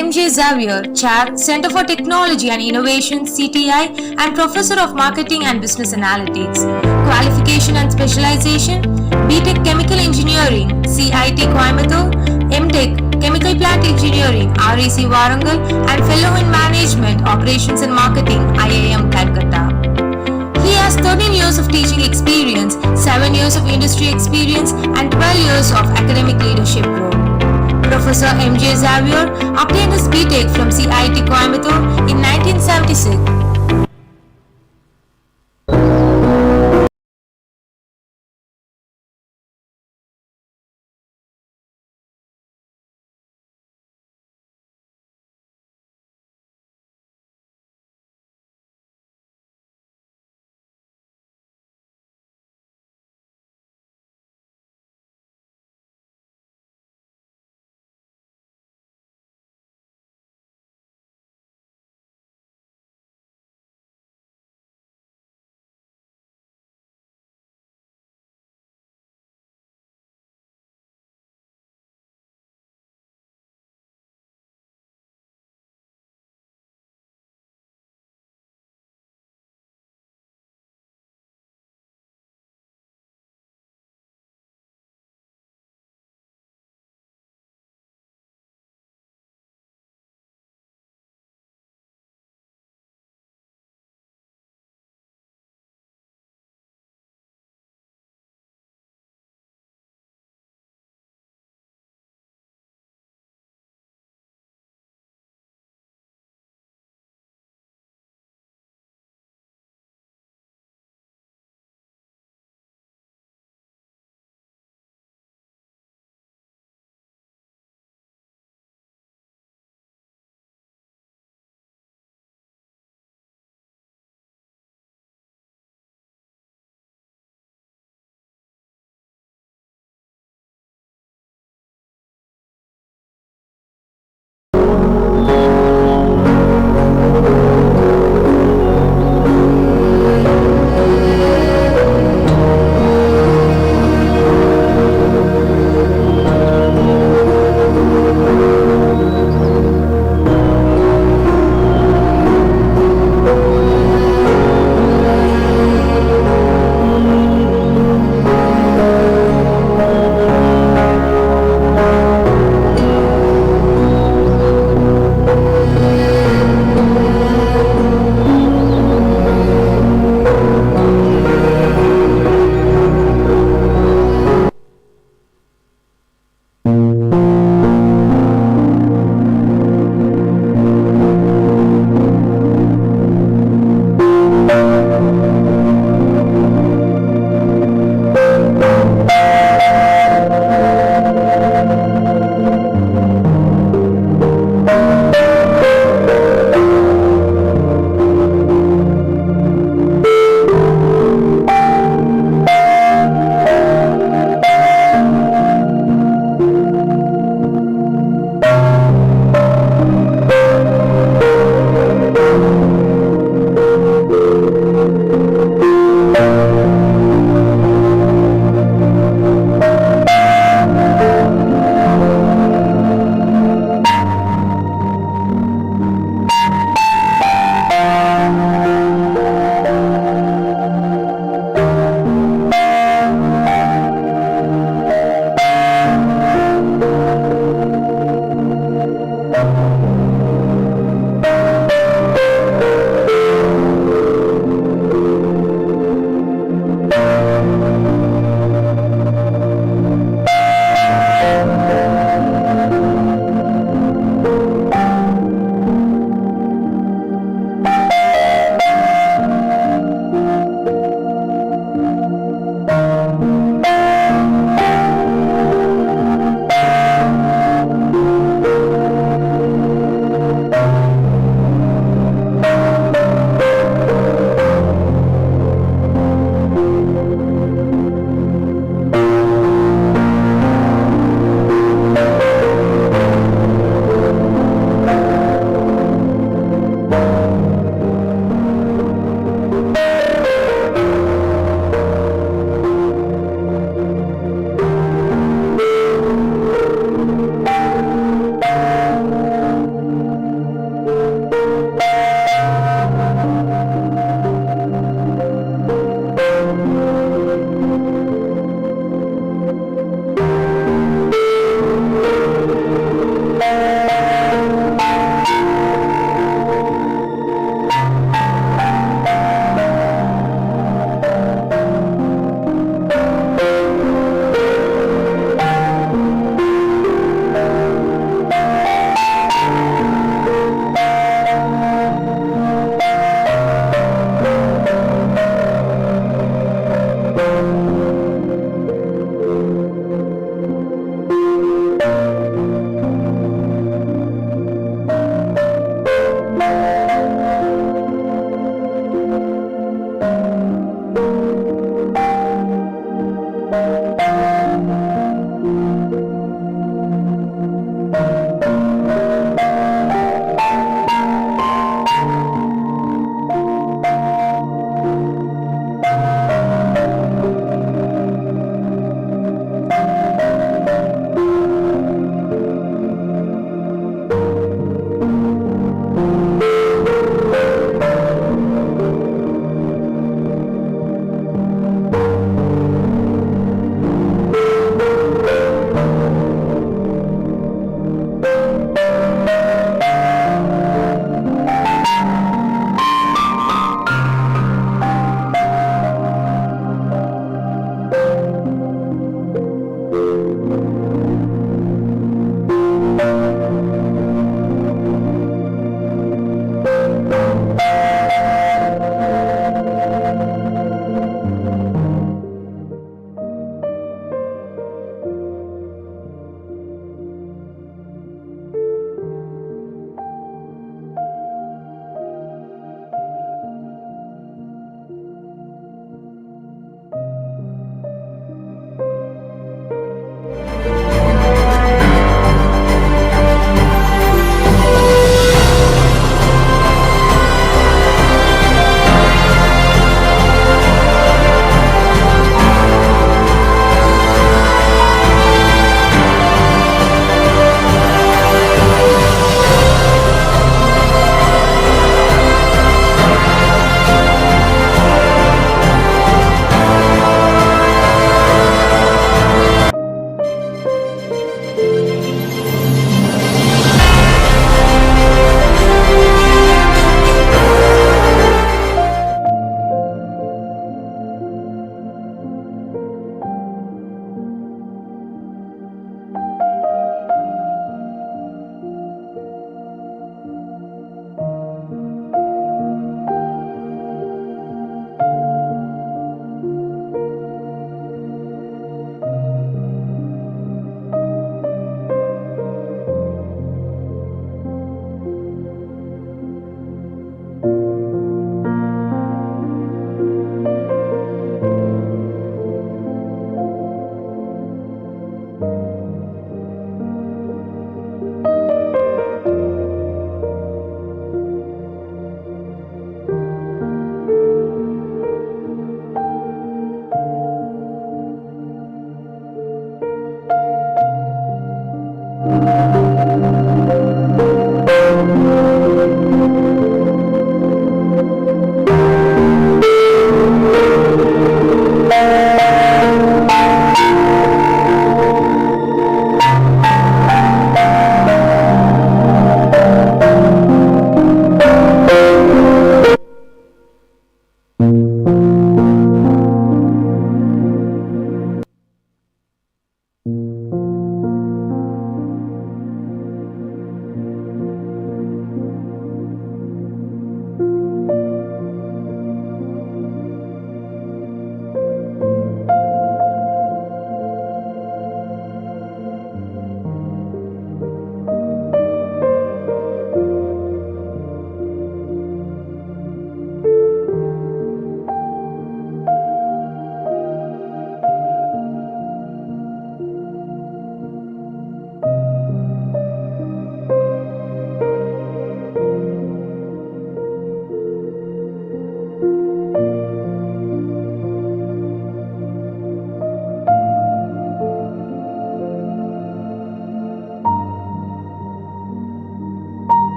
M.J. Xavier, Chair, Center for Technology and Innovation, CTI, and Professor of Marketing and Business Analytics. Qualification and Specialization: B.Tech Chemical Engineering, CIT Coimbatore, M.Tech Chemical Plant Engineering, REC Warangal, and Fellow in Management, Operations and Marketing, IIM Calcutta. He has 13 years of teaching experience, 7 years of industry experience, and 12 years of academic leadership role. Professor M.J. Xavier obtained his B.Tech from CIT Coimbatore in 1976.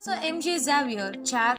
So MJ Xavier, Chair.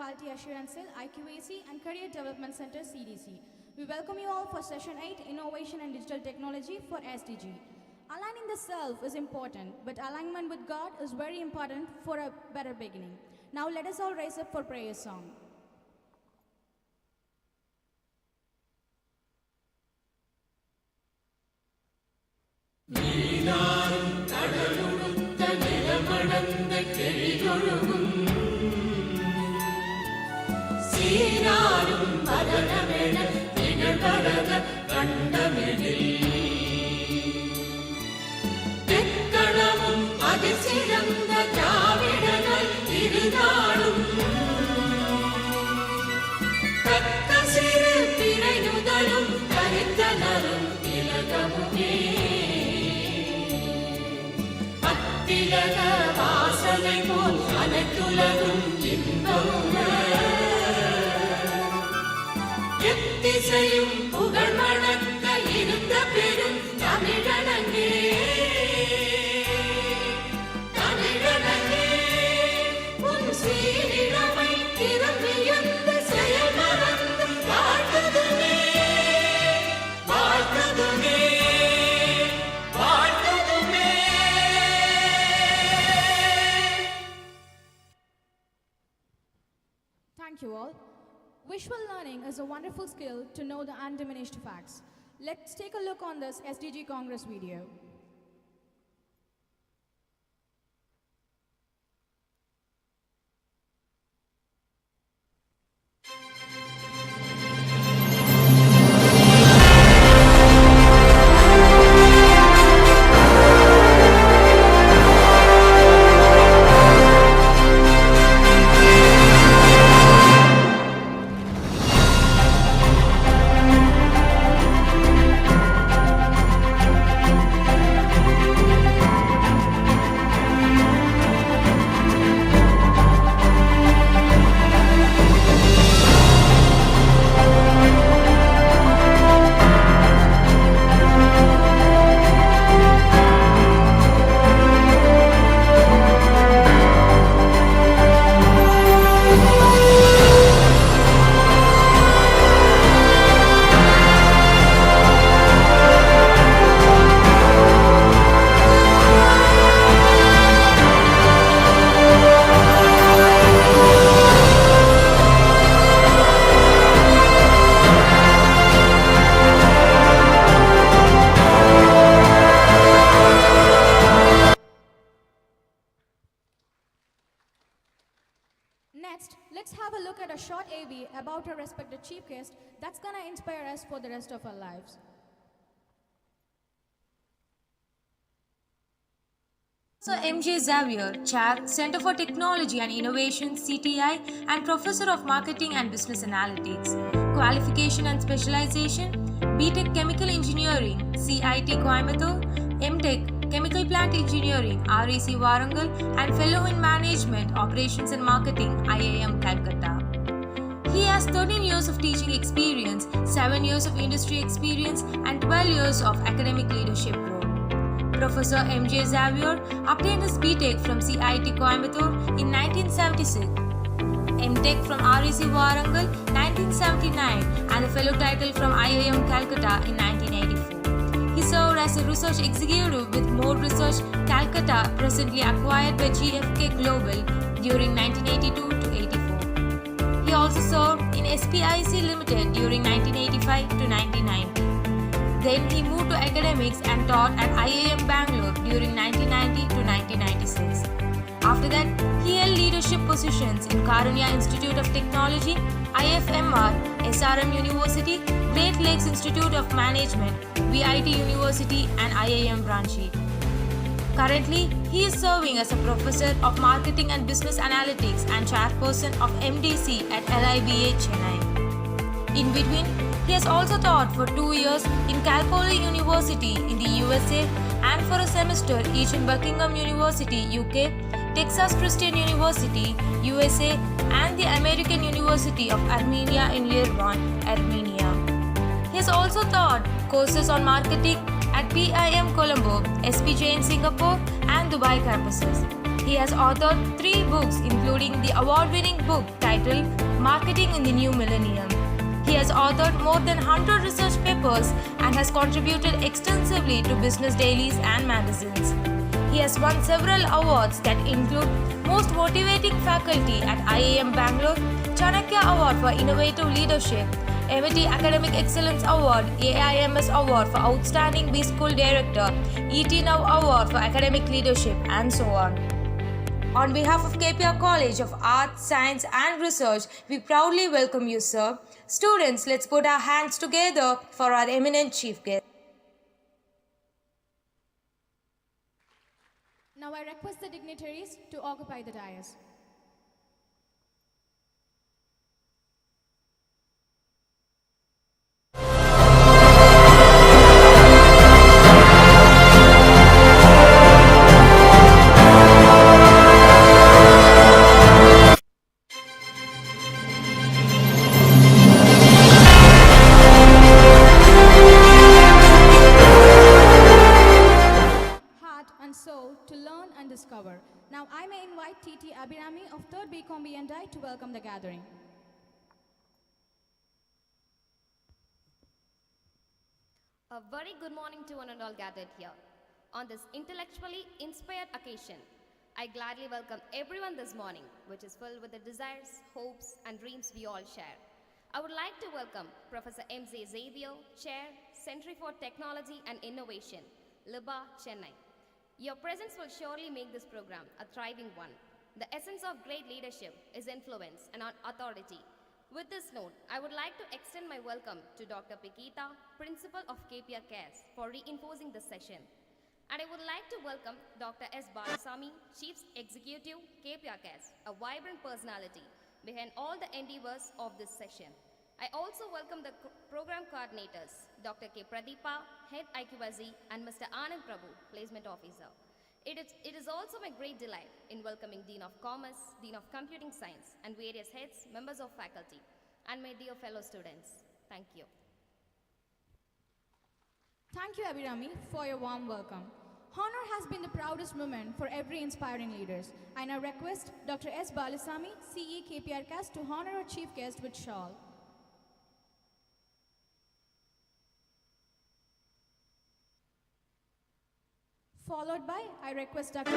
Quality Assurance Cell, IQAC, and Career Development Center, CDC. We welcome you all for Session 8, Innovation and Digital Technology for SDG. Aligning the self is important, but alignment with God is very important for a better beginning. Now let us all raise up for prayer song. Thank you all. Visual learning is a wonderful skill to know the undiminished facts. Let's take a look on this SDG Congress video. Next, let's have a look at a short AV about our respected chief guest that's gonna inspire us for the rest of our lives. So MJ Xavier, Chair, Center for Technology and Innovation, CTI, and Professor of Marketing and Business Analytics. Qualification and Specialization, BTech Chemical Engineering, CIT Coimbatore, MTech Chemical Plant Engineering, REC Warangal, and Fellow in Management, Operations and Marketing, IIM Calcutta. He has 13 years of teaching experience, 7 years of industry experience, and 12 years of academic leadership role. Professor MJ Xavier obtained his BTech from CIT Coimbatore in 1976, MTech from REC Warangal 1979, and a fellow title from IIM Calcutta in 1984. He served as a research executive with More Research Calcutta, presently acquired by GFK Global, during 1982 to 84. He also served in SPIC Limited during 1985 to 1990. Then he moved to academics and taught at IIM Bangalore during 1990 to 1996. After that, he held leadership positions in Karunya Institute of Technology, IFMR, SRM University, Great Lakes Institute of Management, VIT University, and IIM Ranchi. Currently, he is serving as a Professor of Marketing and Business Analytics and Chairperson of MDC at LIBA Chennai. In between, he has also taught for 2 years in Cal Poly University in the USA and for a semester each in Buckingham University, UK, Texas Christian University, USA, and the American University of Armenia in Yerevan, Armenia. He has also taught courses on marketing at PIM Colombo, SPJ in Singapore, and Dubai campuses. He has authored 3 books, including the award-winning book titled Marketing in the New Millennium. He has authored more than 100 research papers and has contributed extensively to business dailies and magazines. He has won several awards that include Most Motivating Faculty at IIM Bangalore, Chanakya Award for Innovative Leadership, MIT Academic Excellence Award, AIMS Award for Outstanding B-School Director, ET Now Award for Academic Leadership, and so on. On behalf of KPR College of Arts, Science and Research, we proudly welcome you, sir. Students, let's put our hands together for our eminent chief guest. Now I request the dignitaries to occupy the dais. And soul to learn and discover. Now I may invite TT Abhirami of 3rd BCom BNI to welcome the gathering. A very good morning to one and all gathered here. On this intellectually inspired occasion, I gladly welcome everyone this morning, which is filled with the desires, hopes, and dreams we all share. I would like to welcome Professor M.J. Xavier, Chair, Center for Technology and Innovation, LIBA, Chennai. Your presence will surely make this program a thriving one. The essence of great leadership is influence and authority. With this note, I would like to extend my welcome to Dr. Pikita, Principal of KPR Cares, for reinforcing this session. And I would like to welcome Dr. S. Balasamy, Chief Executive, KPR Cares, a vibrant personality behind all the endeavors of this session. I also welcome the program coordinators, Dr. K. Pradeepa, Head IQSE, and Mr. Anand Prabhu, Placement Officer. It is also my great delight in welcoming Dean of Commerce, Dean of Computing Science, and various heads, members of faculty, and my dear fellow students. Thank you. Thank you, Abhirami, for your warm welcome. Honor has been the proudest moment for every inspiring leaders. I now request Dr. S. Balasamy, CE KPR CAS, to honor our chief guest with shawl. Followed by, I request Dr.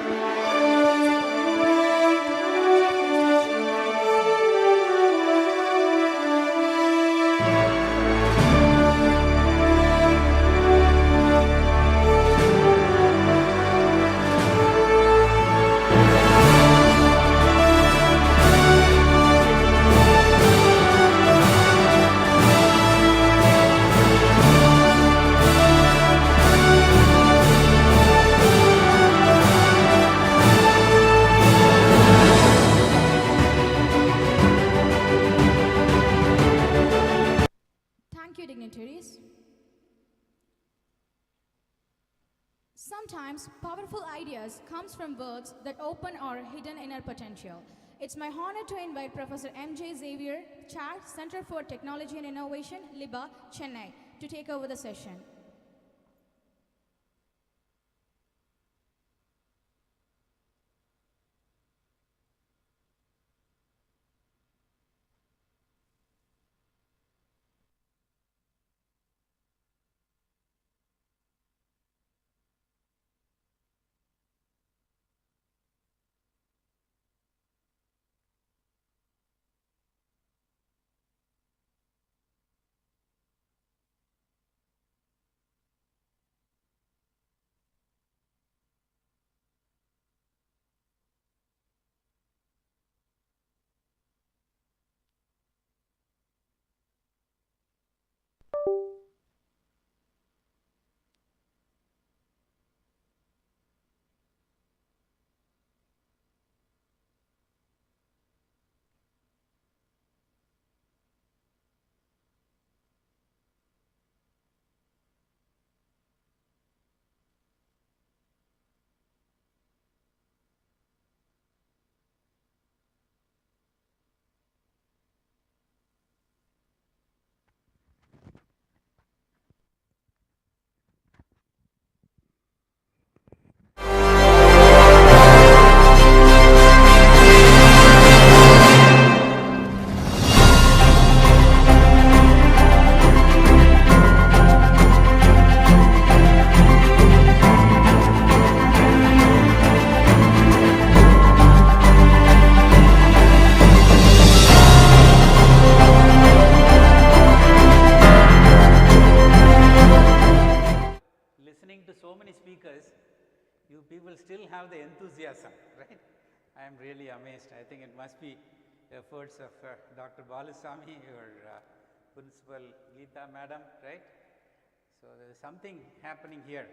dignitaries. Sometimes powerful ideas comes from words that open our hidden inner potential. It's my honor to invite Professor M.J. Xavier, Chair, Center for Technology and Innovation, LIBA, Chennai, to take over the session. really amazed. I think it must be efforts of Dr. Balusamy, your principal Geeta madam, right? So there is something happening here.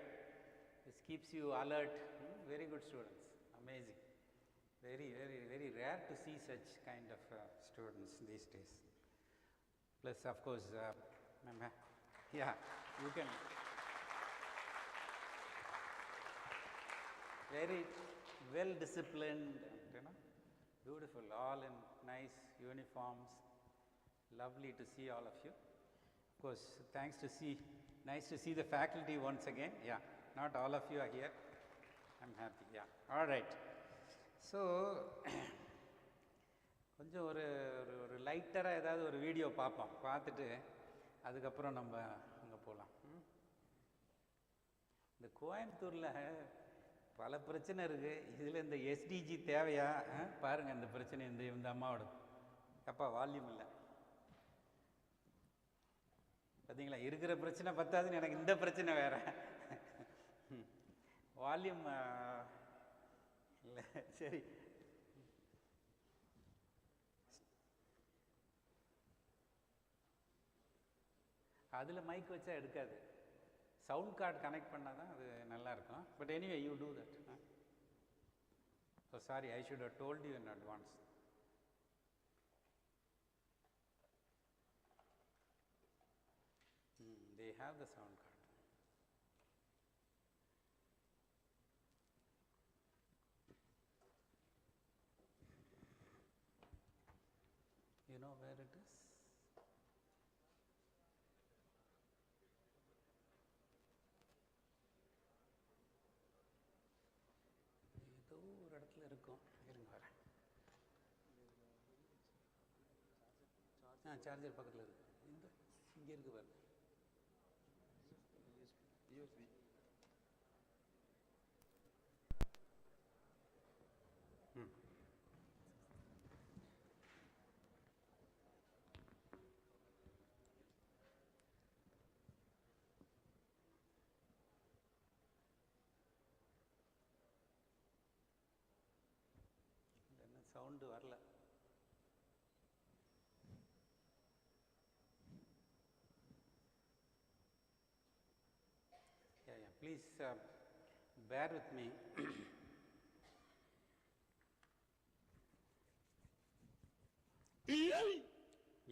This keeps you alert. Very good students, amazing. Very, very, very rare to see such kind of students these days. Plus, of course, yeah, you can. Very well disciplined, beautiful, all in nice uniforms. Lovely to see all of you. Of course, nice to see the faculty once again. Yeah, not all of you are here. I'm happy. Yeah, all right. So, கொஞ்சம் ஒரு லைட்டராக ஏதாவது ஒரு video பார்ப்போம். பார்த்துட்டு அதுக்கப்புறம் நம்ம அங்கே போகலாம். இந்த கோயம்புத்தூரில் பல பிரச்சனை இருக்குது. இதில் இந்த எஸ்டிஜி தேவையா? பாருங்கள் இந்த பிரச்சனை, இந்த அம்மாவோட அப்பா வால்யூம் இல்லை பார்த்தீங்களா? இருக்கிற பிரச்சனை பத்தாதுன்னு எனக்கு இந்த பிரச்சனை வேற. வால்யூம் இல்லை. சரி, அதில் மைக் வச்சா எடுக்காது. சவுண்ட் கார்டு கனெக்ட் பண்ணால் தான் அது நல்லாயிருக்கும். But anyway you do that. So sorry, I should have told you in advance. They have the sound card. You know where it is? ஏதோ ஒரு இடத்துல இருக்கும். இருங்க வரேன். சார்ஜர் பக்கத்தில் இருக்கு. இங்கே இருக்கு பாருங்க. USB. என்ன சவுண்டு வரல. Please bear with me.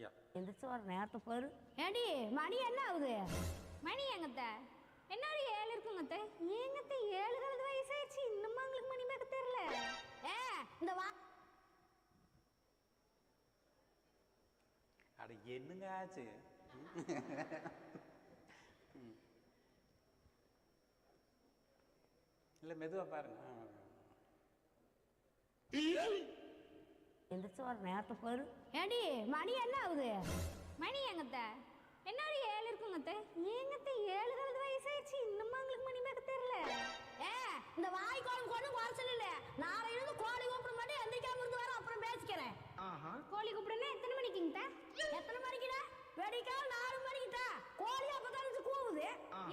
Yeah. எந்திரிச்சு வர நேரத்தை பாரு. ஏடி மணி என்ன ஆகுது? மணி எங்கத்த? என்னடி 7 இருக்குங்கத்த? ஏங்கத்த 7 வயசாயிடுச்சு, இன்னும் உங்களுக்கு மணி மேக்க தெரியல? இந்த அட என்னங்க ஆச்சு? இல்லை மெதுவாக பாருங்க. எந்திரிச்சு வர நேரத்தை பாரு. ஏடி மணி என்ன ஆகுது? மணி எங்கத்த? என்னடி 7 இருக்குங்கத்த? ஏங்கத்த 7 வயசாயிடுச்சு, இன்னும் உங்களுக்கு மணி மேக்க தெரியல? இந்த வாய் கோழி கொண்டு குறைச்சல் இல்ல. நாளையில இருந்து கோழி கூப்பிட மாட்டேன், எந்திரிக்காம இருந்து வர அப்புறம் பேசிக்கிறேன். கோழி கூப்பிடுனா எத்தனை மணிக்குங்க? எத்தனை மணிக்குடா? வெடிக்கால் 4 மணிக்குடா. கோழி அப்பதான் கூவுது.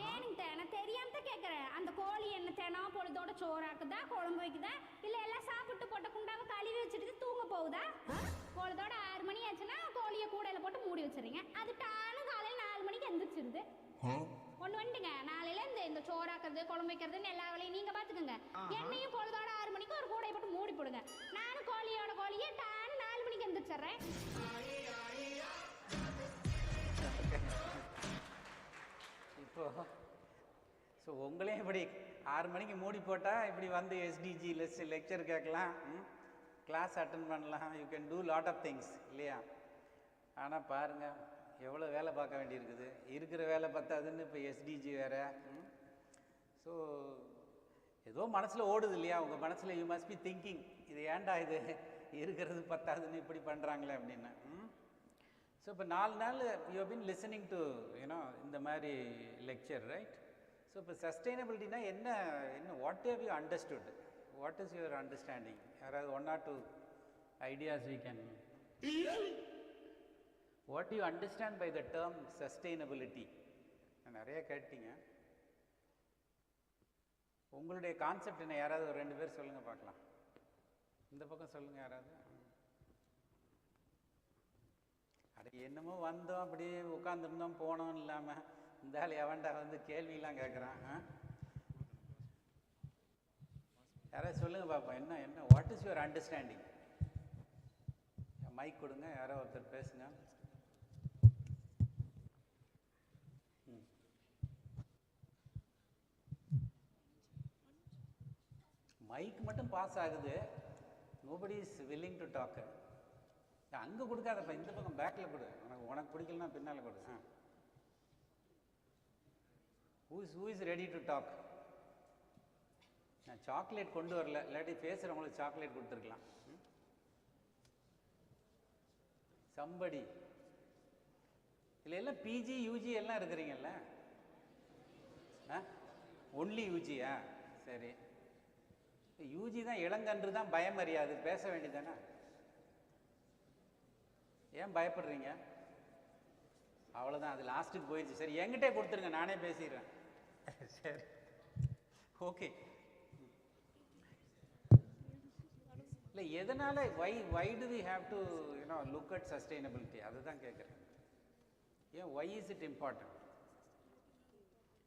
ஏனுங்க நான் தெரியாம கேக்குறேன். அந்த கோழி என்ன தினம் பொழுதோட சோறாக்குதா, குழம்பு வைக்குதா, இல்ல எல்லாம் சாப்பிட்டு போட்ட குண்டாவை கழுவி வச்சுட்டு தூங்க போகுதா? பொழுதோட 6 மணி ஆச்சுன்னா கோழியை கூடையில போட்டு மூடி வச்சிருங்க. அது டானு காலையில 4 மணிக்கு எந்திரிச்சிருது. ஒண்ணு வந்துங்க, நாளையில இந்த சோறாக்குறது குழம்பு வைக்கிறதுன்னு எல்லா வேலையும் நீங்க பாத்துக்கோங்க. என்னையும் பொழுதோட 6 மணிக்கு ஒரு கூடையை போட்டு மூடி போடுங்க. நானும் கோழியே டானு 4 மணிக்கு எந்திரிச்சிடுறேன். இப்போ ஸோ உங்களையும் இப்படி 6 மணிக்கு மூடி போட்டால் இப்படி வந்து எஸ்டிஜி லெக்சர் கேட்கலாம், கிளாஸ் அட்டன் பண்ணலாம், you can do lot of things இல்லையா? ஆனால் பாருங்கள் எவ்வளோ வேலை பார்க்க வேண்டியிருக்குது. இருக்கிற வேலை பத்தாதுன்னு இப்போ எஸ்டிஜி வேறு. ஸோ ஏதோ மனசில் ஓடுது இல்லையா? உங்கள் மனசில் யூ மஸ்ட் பி திங்கிங், இது ஏன்டா இது இருக்கிறது பத்தாதுன்னு இப்படி பண்ணுறாங்களே அப்படின்னு. ஸோ இப்போ 4 நாள் you have been listening to இந்த மாதிரி லெக்சர், ரைட்? ஸோ இப்போ சஸ்டைனபிலிட்டினா என்ன what have you understood? What is your understanding? யாராவது 1 or 2 ideas we can. What you understand by the term sustainability? நிறைய கேட்டீங்க. உங்களுடைய கான்செப்ட் என்ன? யாராவது ஒரு 2 பேர் சொல்லுங்கள் பார்க்கலாம். இந்த பக்கம் சொல்லுங்கள் யாராவது. அட என்னமோ வந்தோம் அப்படியே உட்காந்துருந்தோம் போனோம் இல்லாமல் இந்த ஆள் எவன்டா வந்து கேள்வியெல்லாம் கேட்குறான். யாராவது சொல்லுங்கள் பார்ப்போம். என்ன என்ன what is your understanding? Mic கொடுங்க, யாரோ ஒருத்தர் பேசுங்க. மைக் மட்டும் பாஸ் ஆகுது, nobody is willing to talk. அங்கே கொடுக்காதப்பா, இந்த பக்கம் பேக்கில் கொடு. உனக்கு பிடிக்கலன்னா பின்னால் கொடு. Who is ready to talk? நான் சாக்லேட் கொண்டு வரல, இல்லாட்டி பேசுகிறவங்களுக்கு சாக்லேட் கொடுத்துருக்கலாம். சம்படி இல்லை எல்லாம் பிஜி யூஜி எல்லாம் இருக்கிறீங்கல்ல? ஒன்லி யூஜியா? சரி, யூஜி தான் இளங்கன்று தான், பயம் அறியாது, பேச வேண்டியதானே? ஏன் பயப்படுறீங்க? அவ்வளோதான், அது லாஸ்ட்டுக்கு போயிடுச்சு. சரி, என்கிட்டே கொடுத்துருங்க, நானே பேசிடுறேன். சரி, ஓகே. இல்லை எதனால் why do we have to look at sustainability, அதுதான் கேட்குறேன். ஏன் why is it important?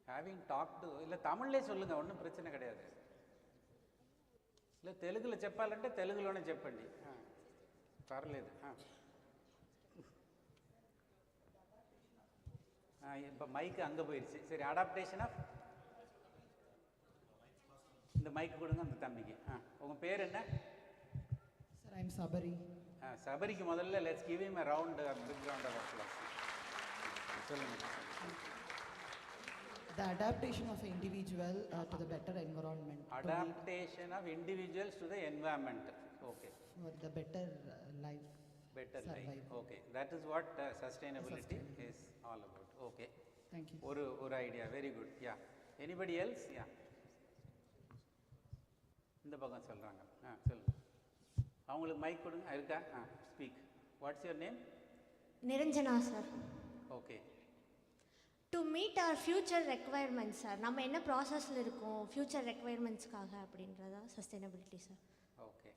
Having talk to, இல்லை தமிழ்லேயே சொல்லுங்கள், ஒன்றும் பிரச்சனை கிடையாது. இல்லை తెలుగులో చెప్పాలంటే తెలుగులోనే చెప్పండి, పర్లేదు. இப்போ மைக்கு அங்கே போயிடுச்சு. சரி, அடாப்டேஷன் ஆஃப், இந்த மைக்கு கொடுங்க அந்த தம்பிக்கு. உங்கள் பேர் என்ன? Sir, I am Sabari. சபரிக்கு முதல்ல let's give him a round, big round of applause. சொல்லுங்கள். The adaptation of individual to the better environment. Adaptation of individuals to the environment. Okay. For the better life. Better survival. life. Okay. That is what sustainability is all about. Okay. Thank you. ஒரு idea. Very good. Yeah. Anybody else? Yeah. இந்த பக்கம் சொல்கிறாங்க. சொல்லுங்கள். அவங்களுக்கு mic கொடுங்க. இருக்கா? Speak. What's your name? Niranjana sir. Okay. To meet our future requirements sir, நம்ம என்ன ப்ராசஸில் இருக்கோம் ஃப்யூச்சர் ரெக்குவயர்மெண்ட்ஸ்க்காக அப்படின்றதா sustainability sir. Okay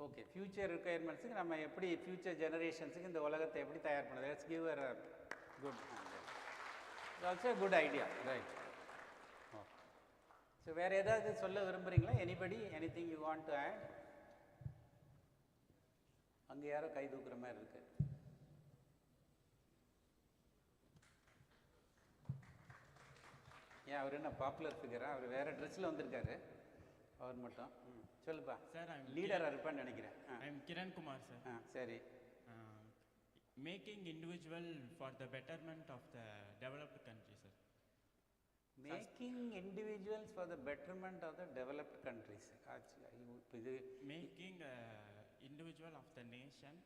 okay. Future ரெக்குவயர்மெண்ட்ஸுக்கு நம்ம எப்படி ஃப்யூச்சர் ஜெனரேஷன்ஸுக்கு இந்த உலகத்தை எப்படி தயார் பண்ணுறது? Let's give a good, it's also good idea, right. So வேறு ஏதாவது சொல்ல விரும்புகிறீங்களா? Anybody, anything you want to add? அங்கே யாரோ கை தூக்குற மாதிரி இருக்கு. ஏன் அவர் என்ன பாப்புலர் ஃபிகரா? அவர் வேற ட்ரெஸ்ஸில் வந்திருக்காரு, அவர் மட்டும். சொல்லுப்பா சார். லீடராக இருப்பான்னு நினைக்கிறேன். I am Kiran Kumar sir. சரி. Making individual for the betterment of the developed country sir. Making individuals for the betterment of the developed countries. இது making individual of the nation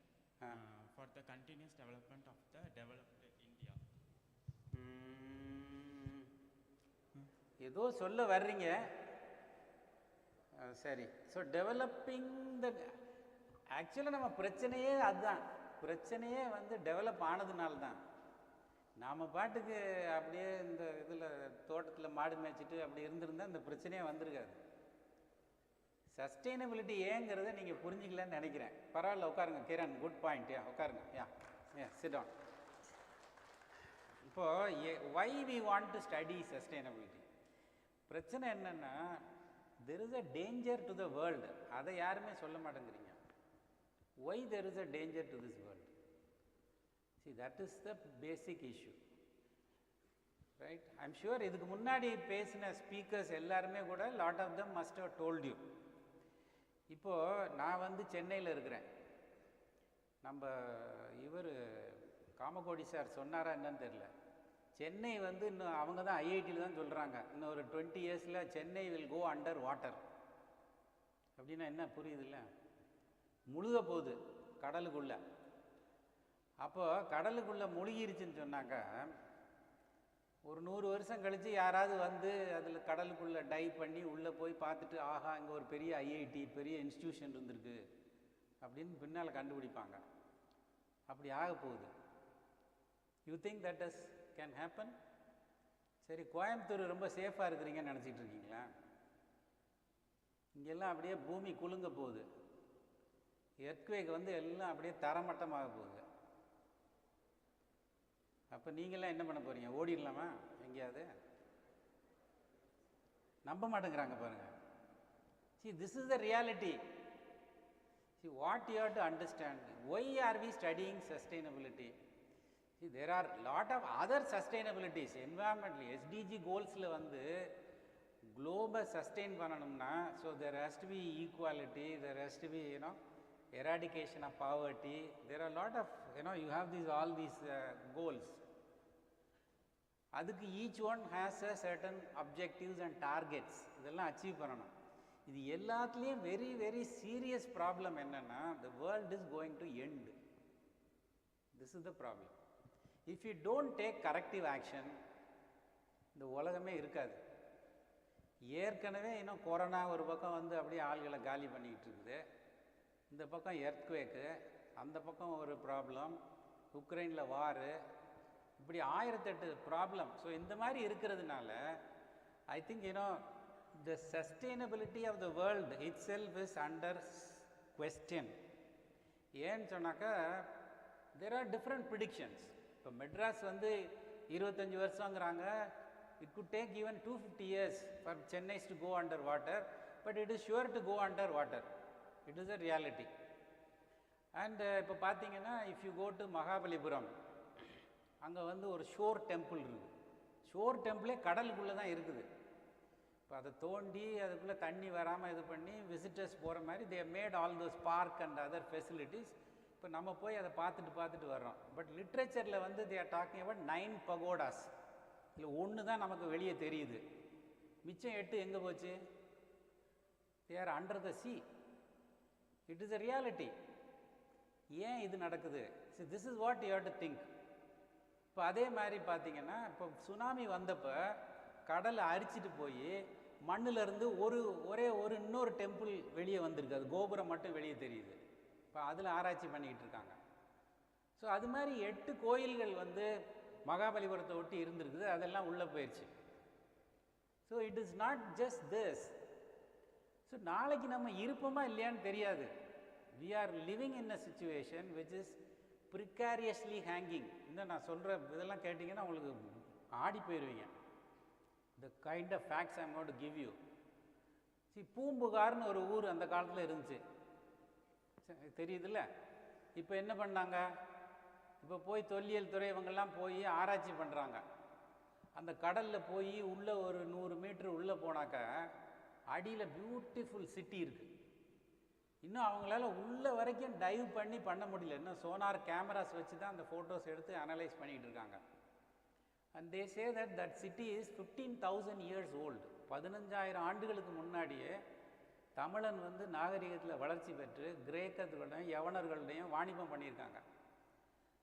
for the continuous development of the developed India. ஏதோ சொல்ல வர்றீங்க. சரி. So developing த, ஆக்சுவலாக நம்ம பிரச்சனையே அதுதான். பிரச்சனையே வந்து டெவலப் ஆனதுனால தான். நாம் பாட்டுக்கு அப்படியே இந்த இதில் தோட்டத்தில் மாடு மேய்ச்சிட்டு அப்படி இருந்திருந்தால் இந்த பிரச்சனையே வந்திருக்காது. சஸ்டெயினபிலிட்டி ஏங்கிறத நீங்கள் புரிஞ்சிக்கலன்னு நினைக்கிறேன். பரவாயில்ல, உட்காருங்க கிரண், குட் பாயிண்ட். உட்காருங்க. Sit down. இப்போது why we want to study sustainability? பிரச்சனை என்னென்னா, there is a danger to the world. அதை யாருமே சொல்ல மாட்டேங்கிறீங்க. Why there is a danger to this world? See, that is the basic issue, right? I'm sure இதுக்கு முன்னாடி பேசின ஸ்பீக்கர்ஸ் எல்லாருமே கூட lot of them must have told you. இப்போது நான் வந்து சென்னையில் இருக்கிறேன். நம்ம இவர் காமகோடி சார் சொன்னாரா என்னன்னு தெரியல. சென்னை வந்து இன்னும் அவங்க தான் ஐஐடியில் தான் சொல்கிறாங்க, இன்னும் ஒரு 20 yearsல Chennai will go under water. அப்படின்னா என்ன புரியுதுல்ல? முழுக போகுது கடலுக்குள்ளே. அப்போ கடலுக்குள்ளே முழுகிருச்சுன்னு சொன்னாக்க, ஒரு 100 வருஷம் கழித்து யாராவது வந்து அதில் கடலுக்குள்ளே டைவ் பண்ணி உள்ளே போய் பார்த்துட்டு, ஆஹா இங்கே ஒரு பெரிய ஐஐடி, பெரிய இன்ஸ்டியூஷன் இருந்திருக்கு அப்படின்னு பின்னால் கண்டுபிடிப்பாங்க. அப்படி ஆக போகுது. You think that is can happen? சரி, கோயம்புத்தூர் ரொம்ப சேஃபாக இருக்கிறீங்கன்னு நினச்சிட்டு இருக்கீங்களா? இங்கெல்லாம் அப்படியே பூமி குலுங்க போகுது. எர்த்குவேக் வந்து எல்லாம் அப்படியே தரமட்டமாக போகுது. அப்போ நீங்களாம் என்ன பண்ண போகிறீங்க? ஓடிடலாமா எங்கேயாவது? நம்ப மாட்டேங்கிறாங்க பாருங்கள். See, this is the reality. See, what you have to understand, why are we studying sustainability? See, there are lot of other sustainabilities, environmentally, SDG goalsல வந்து global sustain பண்ணணும்னா, so there has to be equality, there has to be, eradication of poverty. There are a lot of, you have all these goals. அதுக்கு each one has a certain objectives and targets. இதெல்லாம் achieve பண்ணணும். இது எல்லாத்துலேயும் very very serious problem என்னன்னா, the world is going to end. This is the problem. If you don't take corrective action, இந்த உலகமே இருக்காது. ஏற்கனவே இன்னும் கொரோனா ஒரு பக்கம் வந்து அப்படியே ஆள்களை காலி பண்ணிக்கிட்டு இருக்குது. இந்த பக்கம் எர்த்குவேக்கு, அந்த பக்கம் ஒரு ப்ராப்ளம், உக்ரைனில் வாரு, இப்படி 1008 ப்ராப்ளம். ஸோ இந்த மாதிரி இருக்கிறதுனால I think the sustainability of the world itself is under question. ஏன்னு சொன்னாக்கா there are different predictions. இப்போ மெட்ராஸ் வந்து 25 வருஷங்கிறாங்க. It could take even 250 years for Chennai to go under water, but it is sure to go under water. It is a reality. And இப்போ பார்த்தீங்கன்னா if you go to Mahabalipuram, அங்கே வந்து ஒரு sure temple இருக்குது. Sure டெம்பிளே கடலுக்குள்ளே தான் இருக்குது. இப்போ அதை தோண்டி அதுக்குள்ளே தண்ணி வராமல் இது பண்ணி விசிட்டர்ஸ் போகிற மாதிரி they made all those park and other facilities. இப்போ நம்ம போய் அதை பார்த்துட்டு வர்றோம். பட் லிட்ரேச்சரில் வந்து they are talking about 9 pagodas. இதில் ஒன்று தான் நமக்கு வெளியே தெரியுது. மிச்சம் 8 எங்கே போச்சு? They are under the sea. It is a reality. ஏன் இது நடக்குது? So this is what you have to think. இப்போ அதே மாதிரி பார்த்தீங்கன்னா இப்போ சுனாமி வந்தப்போ கடலை அரிச்சிட்டு போய் மண்ணிலேருந்து ஒரே ஒரு இன்னொரு டெம்பிள் வெளியே வந்திருக்கு. அது கோபுரம் மட்டும் வெளியே தெரியுது. இப்போ அதில் ஆராய்ச்சி பண்ணிக்கிட்டு இருக்காங்க. ஸோ அது மாதிரி 8 கோயில்கள் வந்து மகாபலிபுரத்தை ஒட்டி இருந்திருக்குது. அதெல்லாம் உள்ளே போயிடுச்சு. So it is not just this. So நாளைக்கு நம்ம இருப்போமா இல்லையான்னு தெரியாது. we are living in a situation which is precariously hanging. இன்னும் நான் சொல்கிற இதெல்லாம் கேட்டிங்கன்னா உங்களுக்கு ஆடி போயிடுவீங்க. the kind of facts I am going to give you. See, பூம்புகார்னு ஒரு ஊர் அந்த காலத்தில் இருந்துச்சு, தெரியுதுல்ல? இப்போ என்ன பண்ணாங்க? இப்போ போய் தொல்லியல் துறை இவங்கெல்லாம் போய் ஆராய்ச்சி பண்ணுறாங்க. அந்த கடலில் போய் உள்ளே ஒரு 100 மீட்டர் உள்ளே போனாக்கா அடியில் பியூட்டிஃபுல் சிட்டி இருக்குது. இன்னும் அவங்களால உள்ள வரைக்கும் டைவ் பண்ண முடியல. இன்னும் சோனார் கேமராஸ் வச்சு தான் அந்த ஃபோட்டோஸ் எடுத்து அனலைஸ் பண்ணிகிட்டு இருக்காங்க. And they say that city is 15,000 years old. 15,000 ஆண்டுகளுக்கு முன்னாடியே தமிழன் வந்து நாகரிகத்தில் வளர்ச்சி பெற்று கிரேக்கர்களுடையும் யவனர்களுடையும் வாணிபம் பண்ணியிருக்காங்க.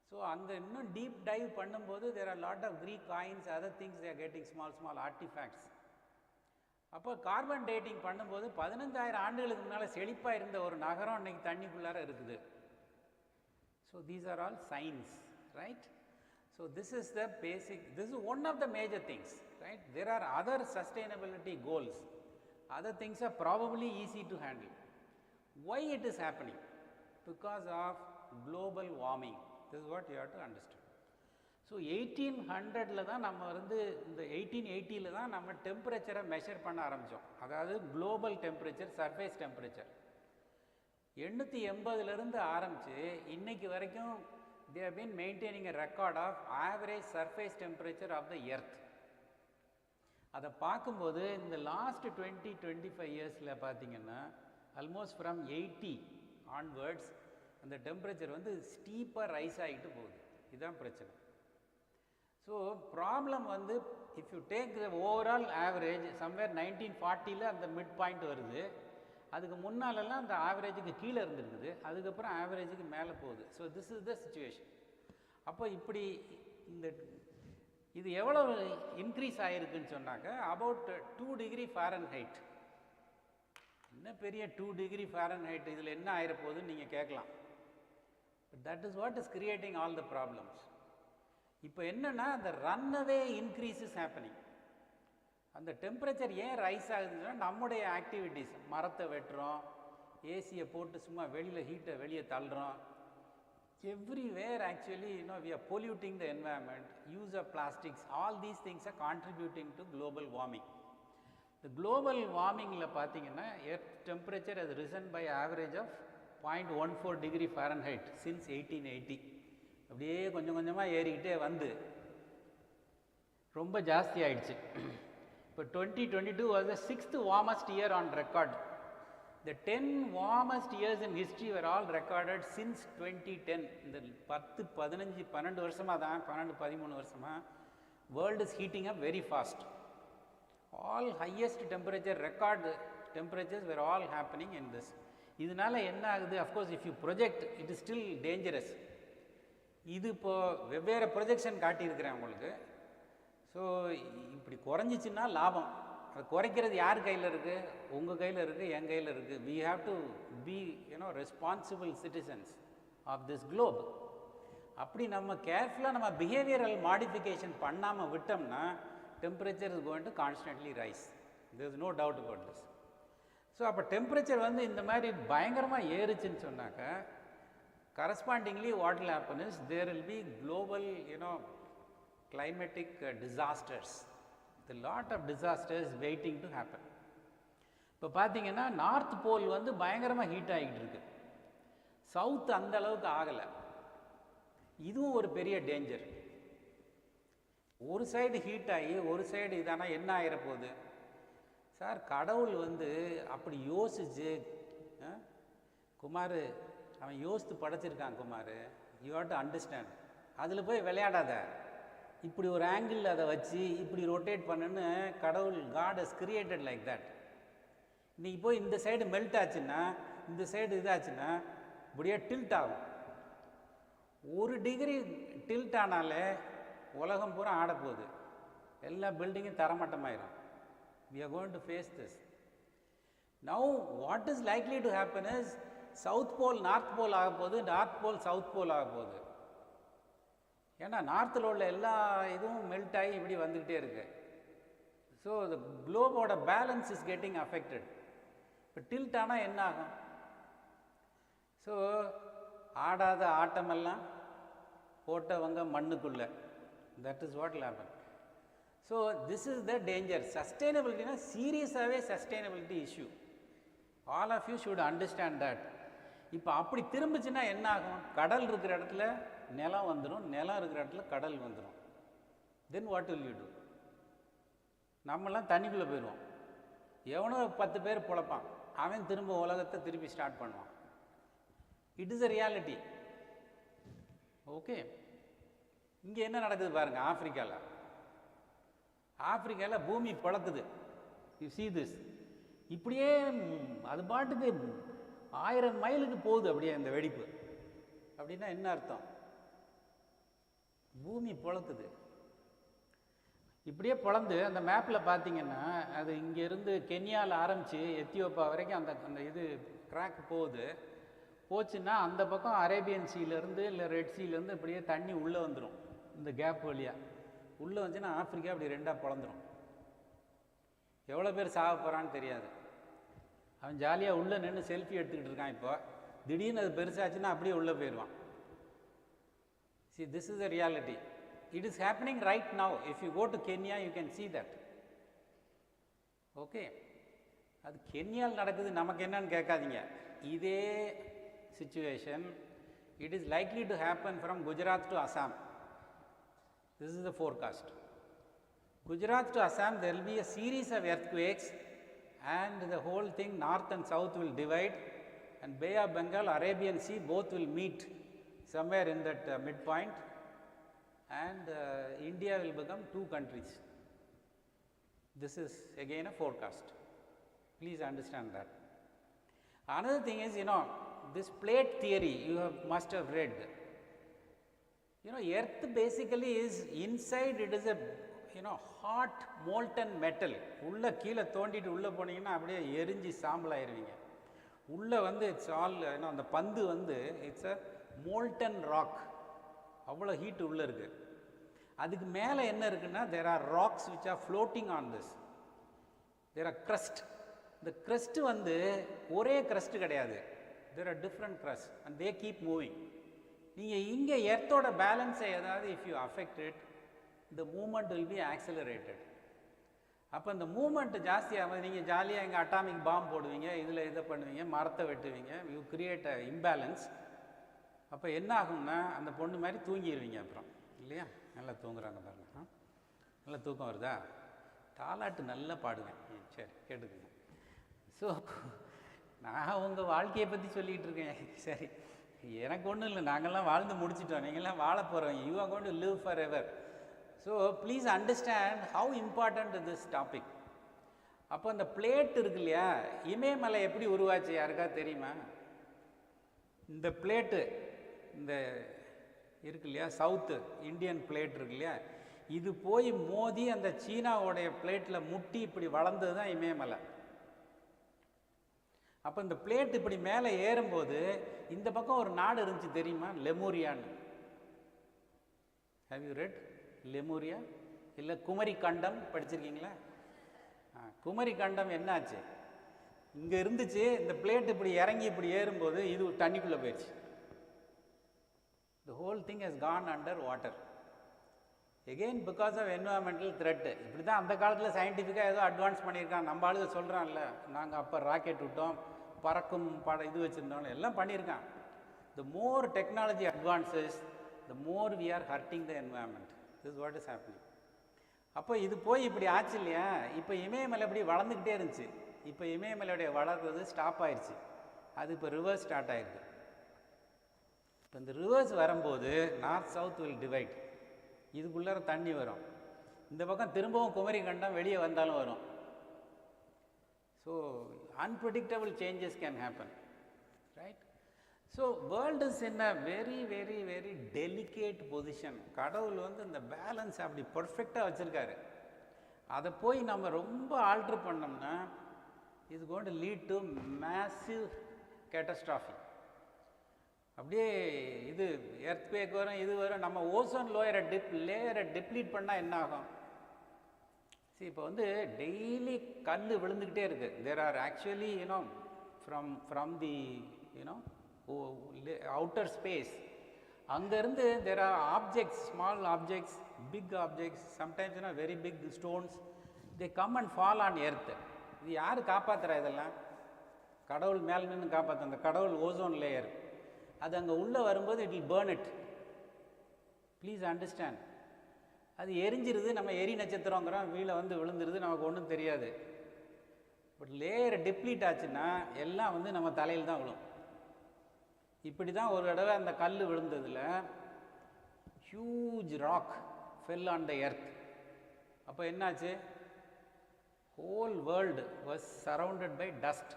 ஸோ அங்கே இன்னும் டீப் டைவ் பண்ணும்போது there are lot of Greek coins, other things they are getting small artefacts. அப்போ கார்பன் டேட்டிங் பண்ணும்போது 15,000 ஆண்டுகளுக்கு முன்னால் செழிப்பாக இருந்த ஒரு நகரம் இன்னைக்கு தண்ணிக்குள்ளார இருக்குது. So these are all signs, right? So this is the basic, this is one of the major things, right? There are other sustainability goals. Other things are probably easy to handle. Why it is happening? Because of global warming. This is what you have to understand. So 1800 தான் நம்ம வந்து இந்த 1880 தான் நம்ம டெம்பரேச்சரை measure பண்ண ஆரம்பித்தோம். அதாவது குளோபல் டெம்பரேச்சர், சர்ஃபேஸ் டெம்பரேச்சர் 880 ஆரம்பித்து இன்னைக்கு வரைக்கும் they have been maintaining a record of average surface temperature of the earth. அதை பார்க்கும்போது இந்த லாஸ்ட் 20-25 இயர்ஸில் பார்த்தீங்கன்னா ஆல்மோஸ்ட் ஃப்ரம் 80 ஆன்வர்ட்ஸ் அந்த டெம்பரேச்சர் வந்து ஸ்டீப்பாக ரைஸ் ஆகிட்டு போகுது. இதுதான் பிரச்சனை. ஸோ ப்ராப்ளம் வந்து if you take the overall average somewhere 1940 அந்த மிட் பாயிண்ட் வருது. அதுக்கு முன்னாலெல்லாம் அந்த ஆவரேஜுக்கு கீழே இருந்துருக்குது, அதுக்கப்புறம் ஆவரேஜுக்கு மேலே போகுது. So this is the situation. அப்போ இப்படி இந்த இது எவ்வளோ இன்க்ரீஸ் ஆகிருக்குன்னு சொன்னாக்க அபவுட் 2 டிகிரி ஃபாரன்ஹைட். என்ன பெரிய 2 டிகிரி ஃபாரன்ஹைட், இதில் என்ன ஆகிருப்போகுதுன்னு நீங்கள் கேட்கலாம். But that is what is creating all the problems. இப்போ என்னென்னா அந்த ரன்னவே இன்க்ரீஸ் இஸ் ஹேப்பனிங். அந்த டெம்பரேச்சர் ஏன் ரைஸ் ஆகுதுன்னா நம்முடைய ஆக்டிவிட்டீஸ், மரத்தை வெட்டுறோம், ஏசியை போட்டு சும்மா வெளியில் ஹீட்டை வெளியே தள்ளுறோம். Everywhere actually, we are polluting the environment, use of plastics, all these things are contributing to global warming. The global warming la pathina, earth temperature has risen by average of 0.14 degree Fahrenheit since 1880. அப்படியே கொஞ்சம் கொஞ்சமாக ஏறிக்கிட்டே வந்து ரொம்ப ஜாஸ்தி ஆயிடுச்சு. இப்போ 2022 was the 6th warmest year on record. The 10 warmest years in history were all recorded since 2010. இந்த 10, 15, 12 வருஷமாக தான், 12, 13 வருஷமாக world is heating up very fast. All highest temperature record temperatures were all happening in this. இதனால என்ன ஆகுது? Of course, if you project, it is still dangerous. இது இப்போ வெவ்வேறு ப்ரொஜெக்ஷன் காட்டியிருக்கிறேன் உங்களுக்கு. ஸோ இப்படி குறைஞ்சிச்சின்னா லாபம். அது குறைக்கிறது யார் கையில் இருக்குது? உங்கள் கையில் இருக்குது, என் கையில் இருக்குது. We have to be responsible citizens of this globe. அப்படி நம்ம கேர்ஃபுல்லாக நம்ம பிஹேவியரல் மாடிஃபிகேஷன் பண்ணாமல் விட்டோம்னா temperature is going to constantly rise. There is no doubt about this. So அப்போ டெம்பரேச்சர் வந்து இந்த மாதிரி பயங்கரமாக ஏறுச்சுன்னு சொன்னாக்க correspondingly what will happen is there will be global climatic disasters. The lot of disasters waiting to happen. இப்போ பார்த்தீங்கன்னா north pole வந்து பயங்கரமாக ஹீட் ஆகிட்டு இருக்கு, சவுத் அந்த அளவுக்கு ஆகலை. இதுவும் ஒரு பெரிய டேஞ்சர். ஒரு சைடு ஹீட் ஆகி ஒரு சைடு இதானா என்ன ஆகிடப்போகுது சார்? கடவுள் வந்து அப்படி யோசிச்சு, குமார் அவன் யோசித்து படைச்சிருக்கான் Kumar, you have to understand. அதில் போய் விளையாடாத, இப்படி ஒரு ஆங்கிள் அதை வச்சு இப்படி ரொட்டேட் பண்ணுன்னு கடவுள், God has created like that. இன்றைக்கி போய் இந்த சைடு மெல்ட் ஆச்சுன்னா, இந்த சைடு இதாச்சுன்னா இப்படியே டில்ட் ஆகும். 1 டிகிரி டில்ட் ஆனாலே உலகம் பூரா ஆடப்போகுது, எல்லா பில்டிங்கும் தரமட்டமாயிரும். We are going to face this. Now what is likely to happen is south pole north pole ஆக போகுது, நார்த் போல் சவுத் போல் ஆக போகுது. ஏன்னா நார்த்தில் உள்ள எல்லா இதுவும் மெல்ட் ஆகி இப்படி வந்துக்கிட்டே இருக்கு. ஸோ த குளோபோட பேலன்ஸ் இஸ் கெட்டிங் அஃபெக்டட். இப்போ டில்ட் ஆனால் என்ன ஆகும்? ஸோ ஆடாத ஆட்டமெல்லாம் போட்டவங்க மண்ணுக்குள்ளே. That is what will happen. So this is the danger. Sustainability is a serious sustainability issue. All of you should understand that. இப்போ அப்படி திரும்பிச்சுன்னா என்ன ஆகும்? கடல் இருக்கிற இடத்துல நிலம் வந்துடும், நிலம் இருக்கிற இடத்துல கடல் வந்துடும். Then what will you do? நம்மளாம் தண்ணிக்குள்ளே போயிடுவோம். எவனோ 10 பேர் பொழைப்பான், அவன் திரும்ப உலகத்தை திருப்பி ஸ்டார்ட் பண்ணுவான். It is a reality. Okay, இங்கே என்ன நடக்குது பாருங்கள். ஆப்பிரிக்காவில் பூமி பிளக்குது. You see this. இப்படியே அது பாட்டுக்கு 1000 மைலுக்கு போகுது அப்படியே அந்த வெடிப்பு. அப்படின்னா என்ன அர்த்தம்? பூமி பிளக்குது. இப்படியே பிளந்து அந்த மேப்பில் பார்த்தீங்கன்னா அது இங்கேருந்து கென்யாவில் ஆரம்பித்து எத்தியோப்பா வரைக்கும் அந்த இது கிராக் போச்சுன்னா அந்த பக்கம் அரேபியன் சீலேருந்து இல்லை ரெட் சீலேருந்து இப்படியே தண்ணி உள்ளே வந்துடும். இந்த கேப் வழியாக உள்ளே வந்துச்சுன்னா ஆப்பிரிக்கா அப்படி 2ஆக பிளந்துடும். எவ்வளோ பேர் சாக போகிறான்னு தெரியாது. அவன் ஜாலியாக உள்ளே நின்று செல்ஃபி எடுத்துக்கிட்டு இருக்கான். இப்போ திடீர்னு அது பெருசாச்சுன்னா அப்படியே உள்ளே போயிடுவான். See, this is the reality. It is happening right now. If you go to Kenya, you can see that. Okay. அது கென்யாவில் நடக்குது, நமக்கு என்னன்னு கேட்காதீங்க. இதே situation, it is likely to happen from Gujarat to Assam. This is the forecast. Gujarat to Assam, there will be a series of earthquakes and the whole thing, north and south will divide, and Bay of Bengal, Arabian Sea, both will meet somewhere in that midpoint, and India will become 2 countries. This is again a forecast. Please understand that. Another thing is, this plate theory must have read. Earth basically is inside, it is a hot molten metal. உள்ள கீழே தோண்டிட்டு உள்ளே போனீங்கன்னா அப்படியே எரிஞ்சு சாம்பல் ஆயிடுவீங்க. உள்ளே வந்து இட்ஸ் ஆல் அந்த பந்து வந்து இட்ஸ் அ மோல்டன் ராக். அவ்வளோ ஹீட் உள்ளே இருக்குது. அதுக்கு மேலே என்ன இருக்குன்னா, there are rocks which are floating on this. There are crust. இந்த crust வந்து ஒரே crust கிடையாது. There are different crusts and they keep moving. நீங்கள் இங்கே எர்த்தோட பேலன்ஸை ஏதாவது if you affect it, the movement will be accelerated. அப்போ இந்த மூமெண்ட் ஜாஸ்தியாகும். நீங்கள் ஜாலியாக இங்கே அட்டாமிக் பாம் போடுவீங்க, இதில் இதை பண்ணுவீங்க, மரத்தை வெட்டுவீங்க, யூ கிரியேட் அ இம்பேலன்ஸ். அப்போ என்ன ஆகும்னா அந்த பொண்ணு மாதிரி தூங்கிடுவீங்க அப்புறம், இல்லையா? நல்லா தூங்குறாங்க பாருங்க. நல்லா தூக்கம் வருதா? தாலாட்டு நல்லா பாடுங்க. சரி, கேட்டுக்குங்க. ஸோ நான் உங்கள் வாழ்க்கையை பற்றி சொல்லிகிட்டு இருக்கேன். சரி, எனக்கு ஒன்றும் இல்லை, நாங்கள்லாம் வாழ்ந்து முடிச்சிட்டோம், நீங்கள்லாம் வாழ போகிறோம். You are going to live for ever. So please understand how important this topic. அப்போ அந்த பிளேட் இருக்கு இல்லையா, இமயமலை எப்படி உருவாச்சு யாருக்காவது தெரியுமா? இந்த பிளேட்டு, இந்த இருக்கு இல்லையா, சவுத்து இந்தியன் பிளேட் இருக்கு இல்லையா, இது போய் மோதி அந்த சீனாவோடைய பிளேட்டில் முட்டி இப்படி வளர்ந்தது தான் இமயமலை. அப்போ இந்த பிளேட் இப்படி மேலே ஏறும்போது இந்த பக்கம் ஒரு நாடு இருந்துச்சு தெரியுமா, லெமூரியான்னு. Have you read Lemuria? இல்லை குமரி கண்டம் படிச்சிருக்கீங்களா? குமரி கண்டம் என்னாச்சு? இங்கே இருந்துச்சு, இந்த பிளேட் இப்படி இறங்கி இப்படி ஏறும்போது இது தண்ணிக்குள்ளே போயிடுச்சு. The whole thing has gone under water. Again because of environmental threat. இப்படி தான் அந்த காலத்தில் சயின்டிஃபிக்காக ஏதோ அட்வான்ஸ் பண்ணியிருக்காங்க. நம்ம ஆளுங்க சொல்கிறான்ல, நாங்கள் அப்போ ராக்கெட் விட்டோம், பறக்கும் இது வச்சுருந்தோம், எல்லாம் பண்ணியிருக்கான். The more technology advances, the more we are hurting the environment. This is what is happening. அப்போ இது போய் இப்படி ஆச்சு இல்லையா, இப்போ இமயமலை இப்படி வளர்ந்துக்கிட்டே இருந்துச்சு. இப்போ இமயமலையுடைய வளர்றது ஸ்டாப் ஆயிடுச்சு, அது இப்போ ரிவர்ஸ் ஸ்டார்ட் ஆயிருக்கு. இப்போ இந்த ரிவர்ஸ் வரும்போது நார்த் சவுத் வில் டிவைட். இதுக்குள்ளார தண்ணி வரும், இந்த பக்கம் திரும்பவும் குமரி கண்டம் வெளியே வந்தாலும் வரும். So unpredictable changes can happen, right? So world is in a very very very delicate position. கடவுள் வந்து இந்த பேலன்ஸ் அப்படி பர்ஃபெக்டாக வச்சுருக்காரு. அதை போய் நம்ம ரொம்ப ஆல்ட்ரு பண்ணோம்னா is going to lead to massive catastrophe. அப்படியே இது எர்த்குவேக் வரும், இது வரும். நம்ம ஓசோன் லேயரை டிப்ளீட் பண்ணால் என்ன ஆகும்? சரி, இப்போ வந்து டெய்லி கல் விழுந்துக்கிட்டே இருக்குது. There are actually you know from the you know outer space, அங்கேருந்து there are objects, small objects, big objects, sometimes you know very big stones, they come and fall on earth. இது யார் காப்பாற்றுறா? இதெல்லாம் கடவுள் மேலே நின்று காப்பாற்ற. அந்த கடவுள் ஓசோன் லேயர், அது அங்கே உள்ளே வரும்போது it will burn it. Please understand. அது எரிஞ்சிருது, நம்ம எரி நட்சத்திரங்கிறோம், வீழ வந்து விழுந்துருது, நமக்கு ஒன்றும் தெரியாது. பட் லேயர் டிப்ளீட் ஆச்சுன்னா எல்லாம் வந்து நம்ம தலையில் தான் விழும். இப்படி தான் ஒரு தடவை அந்த கல் விழுந்ததில் huge rock fell on the earth. அப்போ என்னாச்சு? Whole world was surrounded by dust.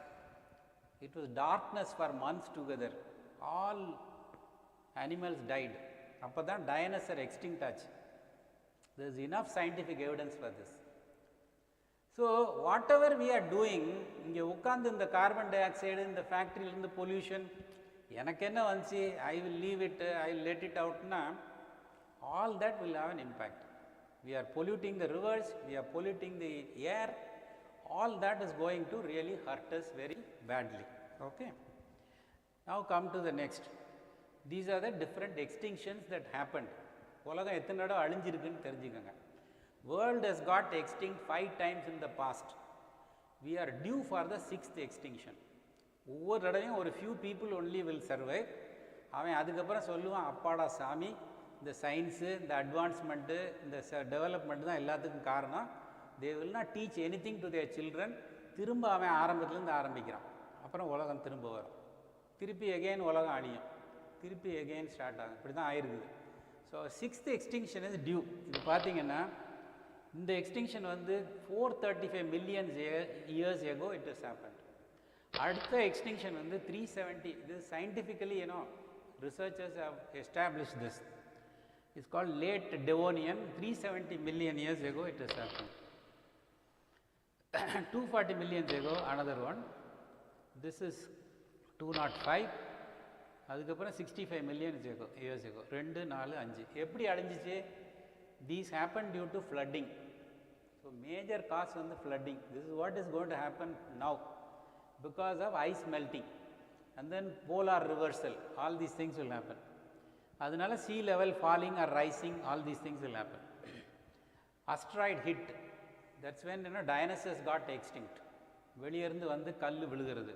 It was darkness for months together. All animals died. அப்போ தான் டைனோசர் எக்ஸ்டிங்க்ட் ஆச்சு. There is enough scientific evidence for this. So whatever we are doing, இங்கே உட்காந்து இந்த carbon di oxide, இந்த ஃபேக்ட்ரியிலேருந்து pollution, எனக்கு என்ன வந்துச்சு, I will leave it, I will let it அவுட்னா, all that will have an impact. We are polluting the rivers, we are polluting the air, all that is going to really hurt us very badly. Okay. Now come to the next. These are the different extinctions that happened. உலகம் எத்தனை தடவை அழிஞ்சிருக்குன்னு தெரிஞ்சுக்கோங்க. World has got extinct 5 times in the past. We are due for the 6th extinction. ஒவ்வொரு தடவையும் ஒரு few people only will survive. அவன் அதுக்கப்புறம் சொல்லுவான், அப்பாடா சாமி, இந்த சயின்ஸு, இந்த அட்வான்ஸ்மெண்ட்டு, இந்த டெவலப்மெண்ட் தான் எல்லாத்துக்கும் காரணம். they will not teach anything to their children. திரும்ப அவன் ஆரம்பத்துலேருந்து ஆரம்பிக்கிறான். அப்புறம் உலகம் திரும்ப வரும், திருப்பி எகெயின் உலகம் அழியும், திருப்பி எகெயின் ஸ்டார்ட் ஆகும். இப்படி தான் ஆயிருக்குது. So 6th extinction is due. இது பார்த்தீங்கன்னா இந்த எக்ஸ்டிங்ஷன் வந்து 435 million years ago it has happened. அடுத்த எக்ஸ்டிங்ஷன் வந்து 370. This scientifically, you know, researchers have established this. It's called late Devonian. 370 million years ago it has happened. 240 million years ago another one. This is 205. அதுக்கப்புறம் 65 million years ago. 2, 4, 5. எப்படி அழிஞ்சிச்சு? These happened due to flooding. So major cause வந்து flooding. This is what is going to happen now. because of ice melting, and then polar reversal, all these things will happen. Adanal sea level falling or rising, all these things will happen. Asteroid hit, that's when dinosaurs got extinct. வெளியிருந்து வந்து கல் விழுகிறது.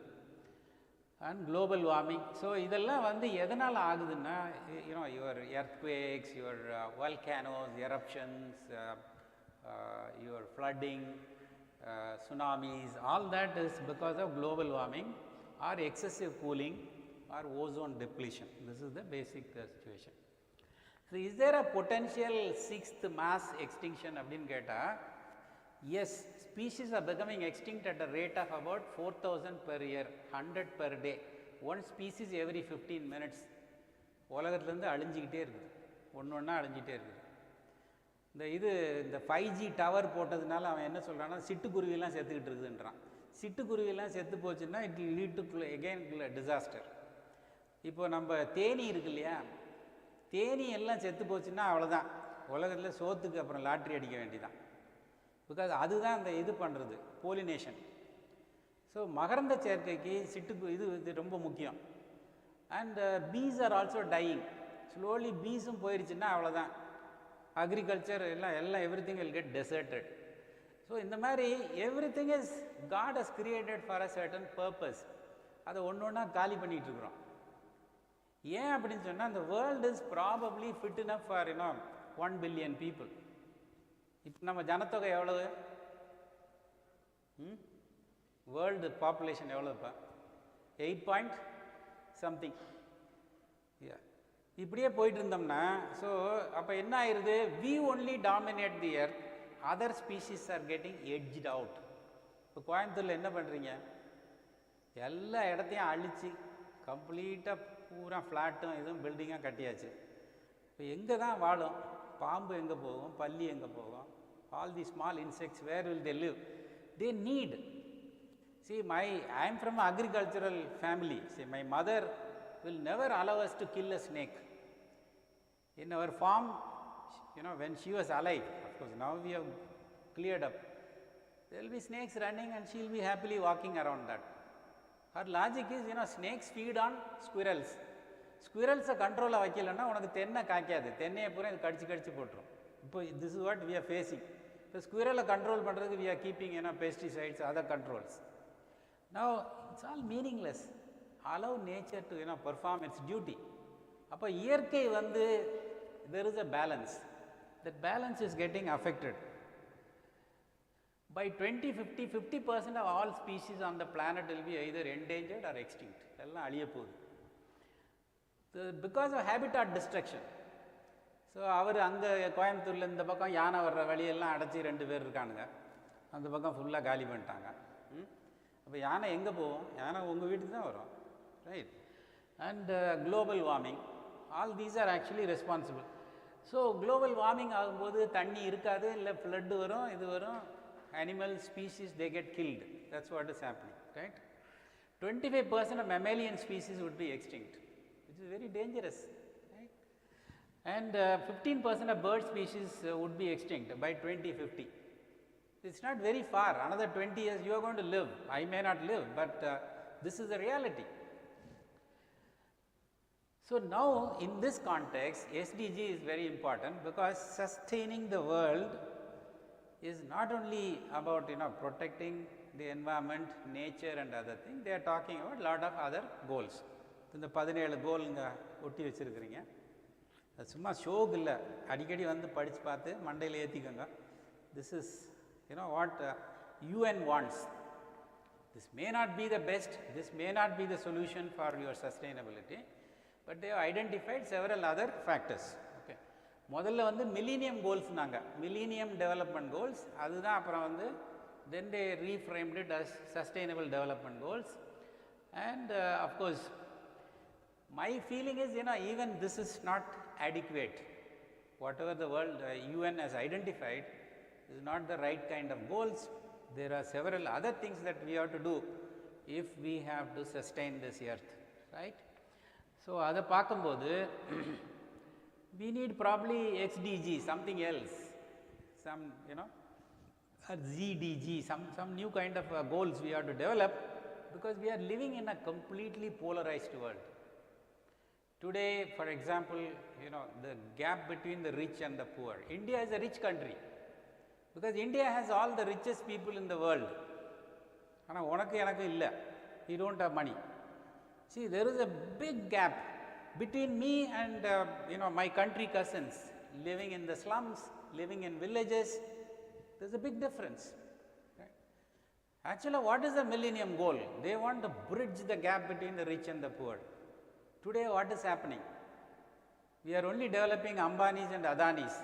And global warming. So இதெல்லாம் வந்து எதனால் ஆகுதுன்னா, your earthquakes, your volcanoes, eruptions, your flooding, tsunamis, all that is because of global warming or excessive cooling or ozone depletion. This is the basic situation. So is there a potential sixth mass extinction அப்படினு கேட்டா, yes, species are becoming extinct at a rate of about 4,000 per year, 100 per day. One species every 15 minutes. உலகத்திலிருந்து அழிஞ்சிக்கிட்டே இருக்குது, ஒன்றா அழிஞ்சிட்டே இருக்குது. இந்த 5G tower போட்டதுனால அவன் என்ன சொல்கிறான்னா, சிட்டுக்குருவியெல்லாம் செத்துக்கிட்டு இருக்குதுன்றான். சிட்டுக்குருவியெல்லாம் செத்து போச்சுன்னா it will lead to again disaster. இப்போ நம்ம தேனி இருக்கு இல்லையா, தேனி எல்லாம் செத்து போச்சுன்னா அவ்வளோதான், உலகத்தில் சோத்துக்கு அப்புறம் லாட்ரி அடிக்க வேண்டியதான். பிகாஸ் அதுதான் அந்த இது பண்ணுறது, போலினேஷன். ஸோ மகரந்த சேர்க்கைக்கு இது ரொம்ப முக்கியம். And bees are also dying. Slowly பீஸும் போயிடுச்சுன்னா அவ்வளோதான், அக்ரிகல்ச்சர் எல்லாம் every thing will get deserted. So இந்த மாதிரி every thing is God has created for a certain purpose. அதை ஒன்று ஒன்றா காலி பண்ணிகிட்டு இருக்கிறோம். ஏன் அப்படின்னு சொன்னால், அந்த world is probably fit enough for 1 billion people. இப்போ நம்ம ஜனத்தொகை எவ்வளவு? வேர்ல்டு பாப்புலேஷன் எவ்வளோப்பா? 8 point something. இப்படியே போயிட்டு இருந்தோம்னா, ஸோ அப்போ என்ன ஆயிடுது, we only dominate the earth, other species are getting edged out. இப்போ கோயம்புத்தூரில் என்ன பண்ணுறீங்க, எல்லா இடத்தையும் அழித்து கம்ப்ளீட்டாக பூரா ஃப்ளாட்டும் இதுவும் பில்டிங்காக கட்டியாச்சு. இப்போ எங்கே தான் வாழும்? பாம்பு எங்கே போகும், பல்லி எங்கே போகும்? All the small insects, where will they live? They need. See, I am from an agricultural family. See, my mother will never allow us to kill a snake. In our farm, when she was alive, of course now we have cleared up, there will be snakes running and she will be happily walking around that. Her logic is, snakes feed on squirrels. Squirrels கண்ட்ரோலில் வைக்கலன்னா உனக்கு தென்னை காய்க்காது, தென்னையை பூரா இது கடிச்சு போட்டுரும். இப்போ this is what we are facing. இப்போ ஸ்குவிரலை கண்ட்ரோல் பண்ணுறதுக்கு we are keeping pesticides, other controls. Now it's all meaningless. Allow nature to perform its duty. அப்போ இயற்கை there is a balance. That balance is getting affected. By 2050, 50% of all species on the planet will be either endangered or extinct. எல்லாம் அழிய போகுது. Because of habitat destruction. ஸோ அவர் அங்கே கோயம்புத்தூரில் இந்த பக்கம் யானை வர்ற வழியெல்லாம் அடைச்சி 2 பேர் இருக்கானுங்க, அந்த பக்கம் ஃபுல்லாக காலி பண்ணிட்டாங்க. அப்போ யானை எங்கே போகும்? யானை உங்கள் வீட்டுக்கு தான் வரும், right? And global warming, all these are actually responsible. So global warming ஆகும்போது தண்ணி இருக்காது, இல்லை ஃப்ளட்டு வரும், இது வரும், animal species they get killed. That's what is happening, right? 25% of mammalian species would be extinct, which is very dangerous, right? And 15% of bird species would be extinct by 2050. It's not very far, another 20 years you are going to live. I may not live, but this is the reality. So now in this context, SDG is very important, because sustaining the world is not only about protecting the environment, nature and other things. They are talking about lot of other goals. இந்த 17 கோல் இங்கே ஒட்டி வச்சுருக்கிறீங்க. அது சும்மா ஷோக்கு இல்லை, அடிக்கடி படித்து பார்த்து மண்டையில் ஏற்றிக்கோங்க. This is what UN wants. This may not be the best, this may not be the solution for your sustainability, but they have identified several other factors. Okay, முதல்ல மில்லேனியம் கோல்ஸ், நாங்கள் மில்லேனியம் டெவலப்மெண்ட் கோல்ஸ், அதுதான் அப்புறம் then they reframed it as sustainable development goals. And of course my feeling is even this is not adequate. Whatever the world UN has identified is not the right kind of goals. There are several other things that we have to do if we have to sustain this earth, right? So அதை பார்க்கும்போது we need probably SDG, something else, some ZDG, some new kind of goals we have to develop, because we are living in a completely polarized world. Today, for example, the gap between the rich and the poor. India is a rich country because India has all the richest people in the world. You don't have money. See, there is a big gap between me and my country cousins living in the slums, living in villages. There's a big difference. Right? Actually, what is the millennium goal? They want to bridge the gap between the rich and the poor. Today, what is happening? We are only developing Ambanis and Adanis.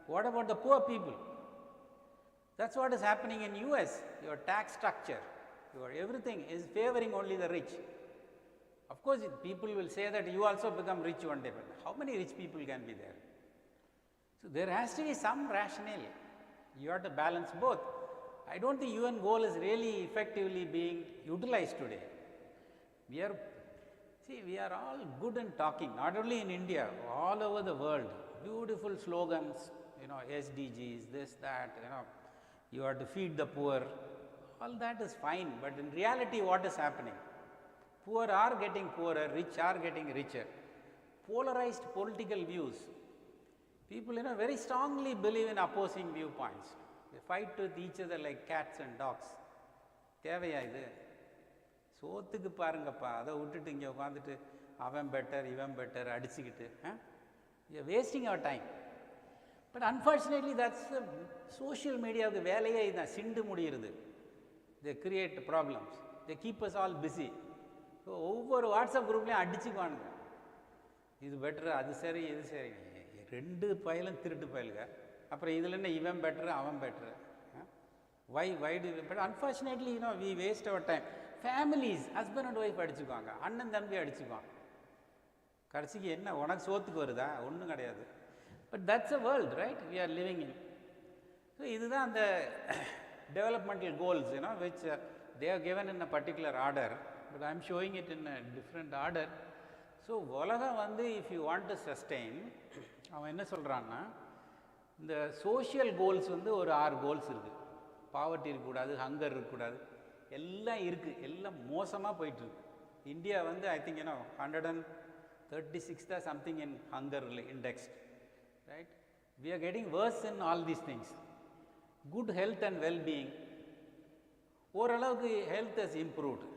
What about the poor people? That's what is happening in US. Your tax structure, your everything is favoring only the rich. Of course, people will say that you also become rich one day, but how many rich people can be there? So there has to be some rationale. You have to balance both. I don't think UN goal is really effectively being utilized today. We are all good in talking, not only in India, all over the world. Beautiful slogans, SDGs, this, that, you have to feed the poor. All that is fine, but in reality, what is happening? Poor are getting poorer, rich are getting richer. Polarized political views. People, very strongly believe in opposing viewpoints. They fight with each other like cats and dogs. தேவையா இது? சோத்துக்கு பாருங்கப்பா, அதை விட்டுட்டு இங்கே உட்காந்துட்டு அவன் better இவன் பெட்டர் அடிச்சுக்கிட்டு you're wasting our time. But unfortunately, that's the social media வேலையே இதுதான், சிண்டு முடிகிறது. They create problems. They keep us all busy. So ஒவ்வொரு வாட்ஸ்அப் குரூப்லேயும் அடிச்சுக்குவானுங்க, இது பெட்ரு, அது சரி, இது சரி. ரெண்டு பயலும் திருட்டு பயலுங்க. அப்புறம் இதில் என்ன இவன் பெட்ரு அவன் பெட்ரு, why to but unfortunately we waste our time. Families, husband and wife அடிச்சுக்குவாங்க, அண்ணன் தம்பி அடிச்சுக்குவாங்க. கடைசிக்கு என்ன உனக்கு சோத்துக்கு வருதா? ஒன்றும் கிடையாது. But that's a world, right, we are living in. ஸோ இதுதான் அந்த developmental goals which they are given in a particular order, but I am showing it in a different order. So உலகம் if you want to sustain, அவன் என்ன சொல்கிறான்னா, இந்த social goals ஒரு 6 goals இருக்குது. பாவர்ட்டி இருக்கக்கூடாது, ஹங்கர் இருக்கக்கூடாது, எல்லாம் இருக்குது, எல்லாம் மோசமாக போயிட்டுருக்கு. India I think 136 something in hunger index, right. We are getting worse in all these things. Good health and well-being, ஓரளவுக்கு health has improved.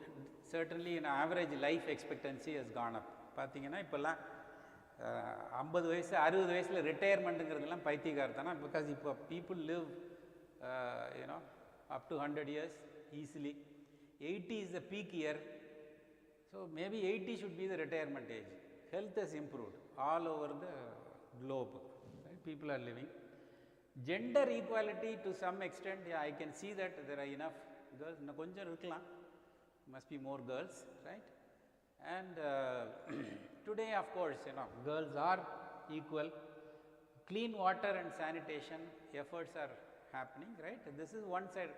Certainly in average life expectancy has gone up. பார்த்தீங்கன்னா இப்போல்லாம் 50 வயசு 60 வயசில் ரிட்டையர்மெண்ட்டுங்கிறதுலாம் பைத்தியக்காரத்தானா, because இப்போ people live up to 100 years easily. 80 is the peak year, so maybe 80 should be the retirement age. Health has improved all over the globe, right? People are living. Gender equality to some extent, yeah, I can see that there are enough girls. இன்னும் கொஞ்சம் இருக்கலாம், must be more girls, right? And today, of course, girls are equal. Clean water and sanitation efforts are happening, right? This is one side.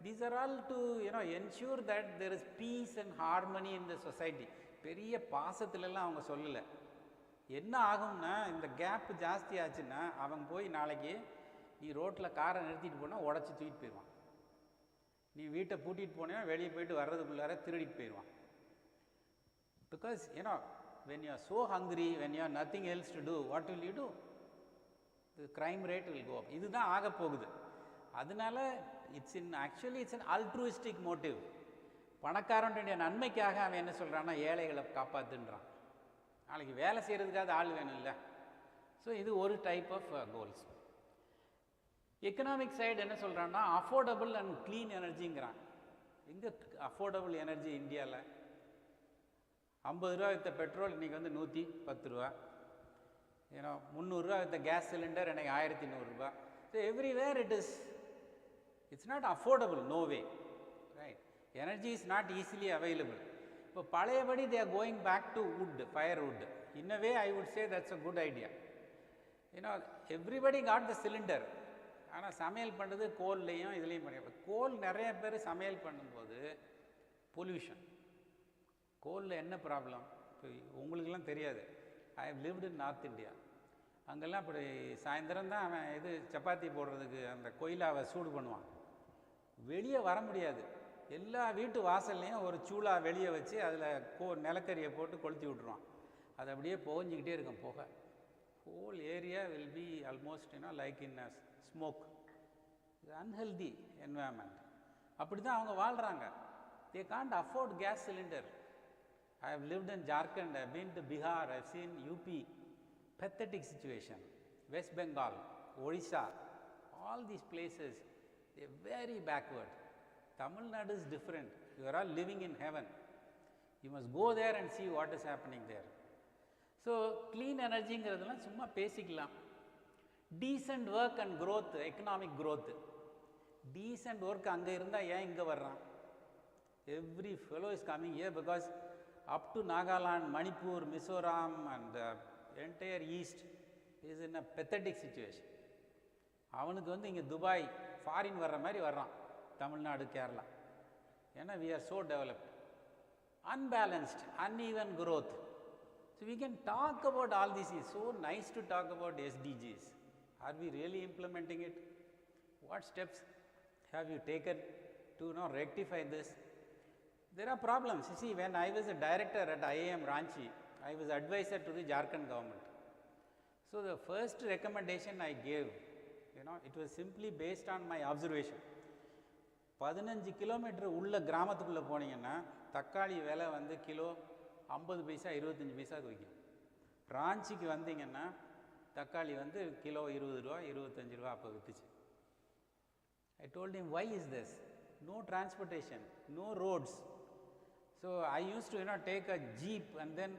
These are all to ensure that there is peace and harmony in the society. பெரிய பாசத்துலலாம் அவங்க சொல்லலை. என்ன ஆகும்னா, இந்த gap ஜாஸ்தி ஆச்சுன்னா அவங்க போய் நாளைக்கு நீ ரோட்டில் காரை நிறுத்திட்டு போனால் உடச்சி தூக்கிட்டு போயிடுவான். நீ வீட்டை பூட்டிகிட்டு போனேன்னா வெளியே போயிட்டு வர்றதுக்குள்ளார திருடிட்டு போயிடுவான். Because when you are so hungry, when you have nothing else to do, what will you do? The crime rate will go up. இதுதான் ஆக போகுது. அதனால actually it's an altruistic motive. பணக்காரனுடைய நன்மைக்காக அவன் என்ன சொல்கிறான்னா, ஏழைகளை காப்பாற்றுன்றான். நாளைக்கு வேலை செய்கிறதுக்காக ஆள் வேணும் இல்லை. ஸோ இது ஒரு type of goals. Economic side என்ன சொல்கிறான்னா, அஃபோர்டபுள் அண்ட் க்ளீன் எனர்ஜிங்கிறான். எங்கே அஃபோர்டபுள் எனர்ஜி இந்தியாவில்? 50 ரூபா விற்ற பெட்ரோல் இன்றைக்கி 110 ரூபா. 300 ரூபா விற்ற கேஸ் சிலிண்டர் எனக்கு 1100 ரூபா. So everywhere it's not affordable, no way, right? Energy is not easily available. இப்போ பழையபடி they are going back to wood, firewood. In a way I would say that's a good idea. Everybody got the cylinder. ஆனால் சமையல் பண்ணுறது கோல்லையும் இதுலேயும் பண்ணி, கோல் நிறைய பேர் சமையல் பண்ணும்போது பொல்யூஷன். கோலில் என்ன ப்ராப்ளம் இப்போ உங்களுக்கெல்லாம் தெரியாது. I have lived in North India. அங்கெல்லாம் இப்படி சாயந்தரம் தான் அவன் சப்பாத்தி போடுறதுக்கு அந்த கொயிலாவை சூடு பண்ணுவான். வெளியே வர முடியாது. எல்லா வீட்டு வாசல்லையும் ஒரு சூளா வெளியே வச்சு அதில் நிலக்கரியை போட்டு கொளுத்தி விட்ருவான். அது அப்படியே புகஞ்சிக்கிட்டே இருக்கும் புகை. Whole area will be almost like in a smoke. இது அன்ஹெல்தி என்வாயன்மெண்ட். அப்படி தான் அவங்க வாழ்கிறாங்க. தே Gantt afford gas cylinder. I have lived in Jharkhand, I have been to Bihar, I have seen UP, pathetic situation. West Bengal, Odisha, all these places, they are very backward. Tamil Nadu is different. You are all living in heaven. You must go there and see what is happening there. So, clean energy ங்கிறதுலாம் சும்மா பேசிக்கலாம். Decent work and growth, economic growth. Decent work அங்கே இருந்தால் ஏன் இங்கே வர்றான்? Every fellow is coming here because up to Nagaland, Manipur, Mizoram and the entire east is in a pathetic situation. அவனுக்கு வந்து இங்கே துபாய் ஃபாரின் வர்ற மாதிரி வர்றான், தமிழ்நாடு, கேரளா. ஏன்னா we are so developed. Unbalanced, uneven growth. So we can talk about all this. It's so nice to talk about SDGs. Are we really implementing it? What steps have you taken to rectify this? There are problems. You see, when I was a director at IIM Ranchi, I was advisor to the Jharkhand government. So the first recommendation I gave, it was simply based on my observation. 15 kilometre உள்ள கிராமத்துக்குள்ளே போனீங்கன்னா தக்காளி விலை வந்து kilo 50 பைசா 25 பைசாவுக்கு விற்கும். ராஞ்சிக்கு வந்தீங்கன்னா தக்காளி வந்து kilo 20 ரூபா 25 ரூபா அப்போ விற்றுச்சு. I told him, why is this? No transportation, no roads. So I used to take a jeep and then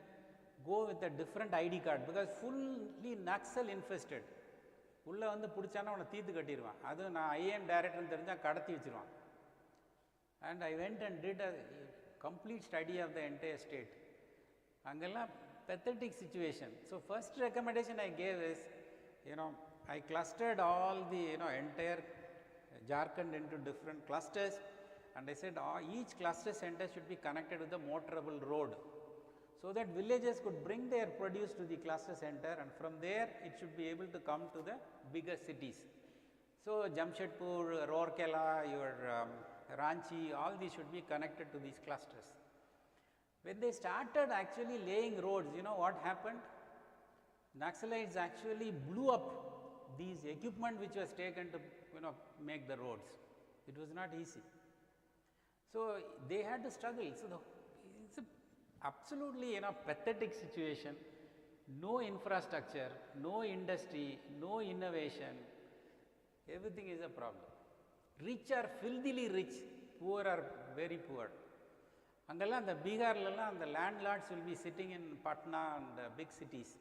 go with a different ID card because fully Naxal infested. உள்ளே வந்து பிடிச்சானா அவனை தீர்த்து கட்டிடுவான். அது நான் ஐஏஎம் டைரக்டர்னு தெரிஞ்சால் கடத்தி வச்சுருவான். And I went and did a complete study of the entire state. அங்கெல்லாம் pathetic situation. So first recommendation I gave is, I clustered all the entire Jharkhand into different clusters, and I said each cluster center should be connected with a motorable road so that villages could bring their produce to the cluster center, and from there it should be able to come to the bigger cities. So Jamshedpur, Rourkela, your Ranchi, all these should be connected to these clusters. When they started actually laying roads, what happened? Naxalites actually blew up these equipment which was taken to make the roads. It was not easy. So they had to struggle. So it's a absolutely pathetic situation. No infrastructure, no industry, no innovation. Everything is a problem. Rich are filthily rich, poor are very poor. அங்கெல்லாம் அந்த பீகார்லலாம் அந்த landlords will be sitting in Patna and big cities.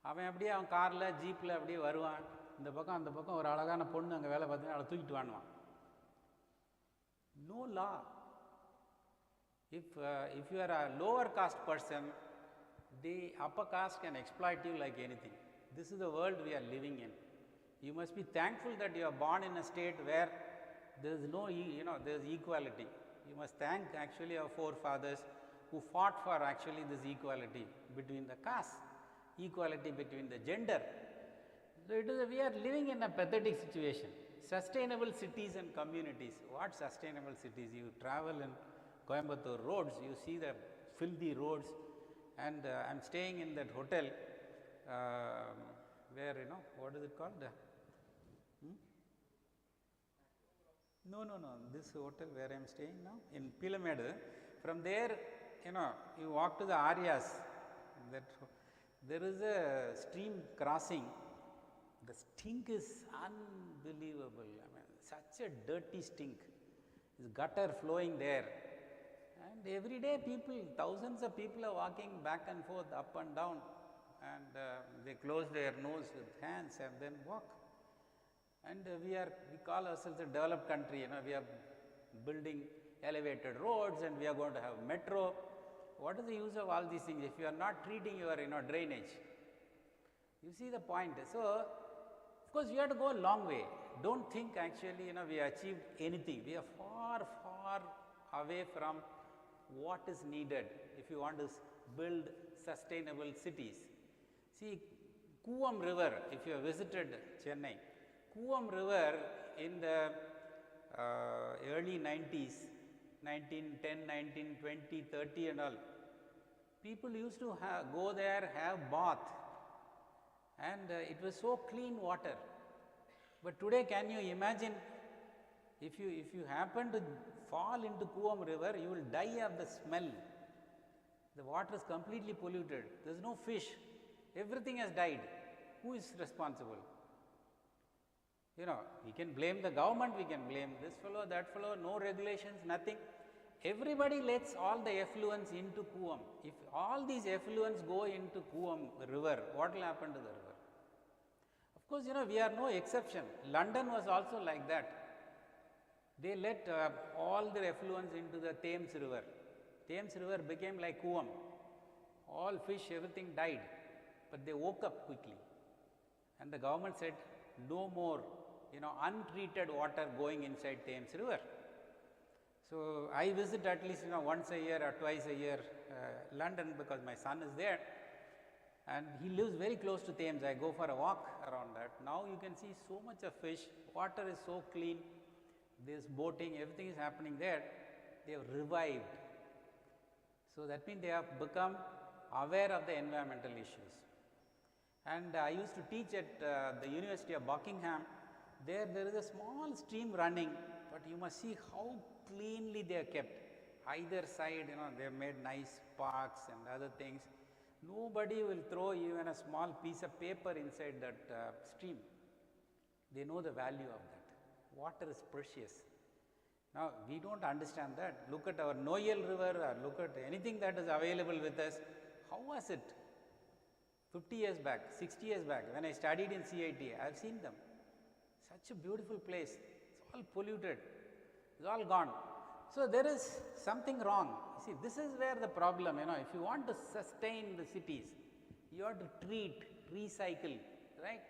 அவன் அப்படியே அவன் காரில் ஜீப்பில் அப்படியே வருவான். இந்த பக்கம் அந்த பக்கம் ஒரு அழகான பொண்ணு அங்கே வேலை பார்த்தீங்கன்னா அவளை தூக்கிட்டு வாங்குவான். No law. If you are a lower caste person, the upper caste can exploit you like anything. This is the world we are living in. You must be thankful that you are born in a state where there is no, there is equality. You must thank actually our forefathers who fought for actually this equality between the castes, equality between the gender. So we are living in a pathetic situation. Sustainable cities and communities. What sustainable cities? You travel in Coimbatore roads, you see the filthy roads, and I'm staying in that hotel where, what is it called? No, this hotel where I'm staying now, in Pilamadu. From there, you walk to the Aryas. There is a stream crossing. The stink is unbelievable. I mean, such a dirty stink. This gutter flowing there. And every day thousands of people are walking back and forth, up and down. And they close their nose with hands and then walk. And we call ourselves a developed country. We are building elevated roads and we are going to have metro. What is the use of all these things if you are not treating your drainage? You see the point. So of course we have to go a long way. Don't think actually we achieved anything. We are far away from what is needed if you want to build sustainable cities. See, Kuvam River, if you have visited Chennai, Kuvam River in the early 90s, 1910, 1920, 30 and all, people used to go there, have bath, and it was so clean water. But today, can you imagine, if you happen to fall into Kuam river, you will die of the smell. The water is completely polluted. There is no fish. Everything has died. Who is responsible? You know, we can blame the government, we can blame this fellow, that fellow, no regulations, nothing. Everybody lets all the effluents into Kuam. If all these effluents go into Kuam river, what will happen to the river? Of course, you know, we are no exception. London was also like that. They let all their effluents into the Thames river. Thames river became like Kuam. All fish, everything died. But they woke up quickly. And the government said, no more, you know, untreated water going inside Thames river. So I visit at least, you know, once a year or twice a year London, because my son is there. And he lives very close to Thames. I go for a walk around that. Now you can see so much of fish. Water is so clean. There's boating, everything is happening there. They have revived. So that means they have become aware of the environmental issues. And I used to teach at the University of Buckingham. There is a small stream running, but you must see how cleanly they are kept. Either side, you know, they have made nice parks and other things. Nobody will throw even a small piece of paper inside that stream. They know the value of that. Water is precious. Now, we don't understand that. Look at our Noyel River, or look at anything that is available with us. How was it 50 years back, 60 years back, when I studied in CIT? I have seen them. Such a beautiful place. It's all polluted. It's all gone. So there is something wrong. You see, this is where the problem, you know, if you want to sustain the cities, you have to treat, recycle, right?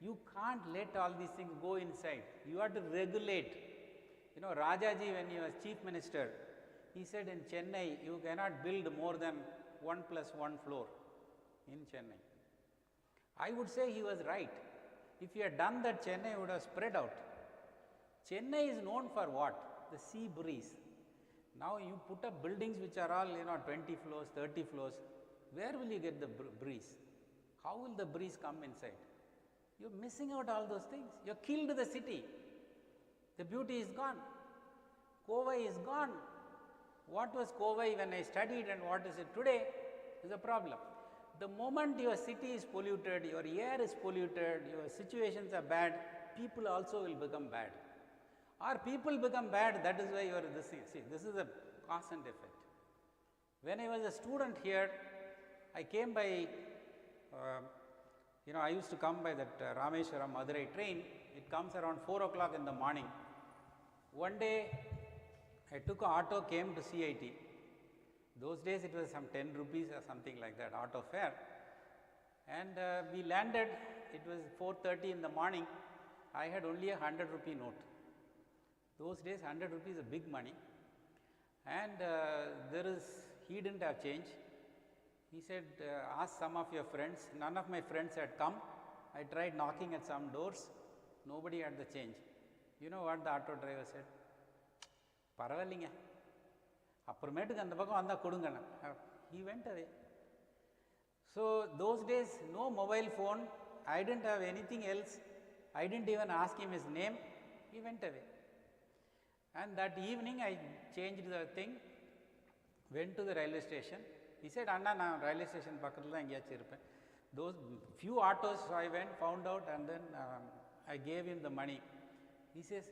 You can't let all these things go inside. You have to regulate. You know, Rajaji, when he was chief minister, he said in Chennai, you cannot build more than 1 + 1 floor in Chennai. I would say he was right. If he had done that, Chennai would have spread out. Chennai is known for what? The sea breeze. Now you put up buildings which are all, you know, 20 floors, 30 floors. Where will you get the breeze? How will the breeze come inside? You're missing out all those things. You killed the city. The beauty is gone. Kovai is gone. What was Kovai when I studied and what is it today is a problem. The moment your city is polluted, your air is polluted, your situations are bad, people also will become bad. Or people become bad, that is why you are this thing. See, this is a cause and effect. When I was a student here, I came by, you know, I used to come by that Rameshwaram Madurai train. It comes around 4 o'clock in the morning. One day, I took an auto, came to CIT. Those days it was some 10 rupees or something like that, auto fare. And we landed, it was 4:30 in the morning. I had only a 100 rupee note. Those days 100 rupees is big money. And he didn't have change. He said, ask some of your friends. None of my friends had come. I tried knocking at some doors. Nobody had the change. You know what the auto driver said? Paravalinga. அப்புறமேட்டுக்கு அந்த பக்கம் வந்தால் கொடுங்கண்ணா. He went away. So those days, no mobile phone. I didn't have anything else. I didn't even ask him his name. He went away. And that evening I changed the thing, went to the railway station. He said, Anna, நான் railway station பக்கத்தில் தான் எங்கேயாச்சும் இருப்பேன். Those few autos I went, found out, and then I gave him the money. He says,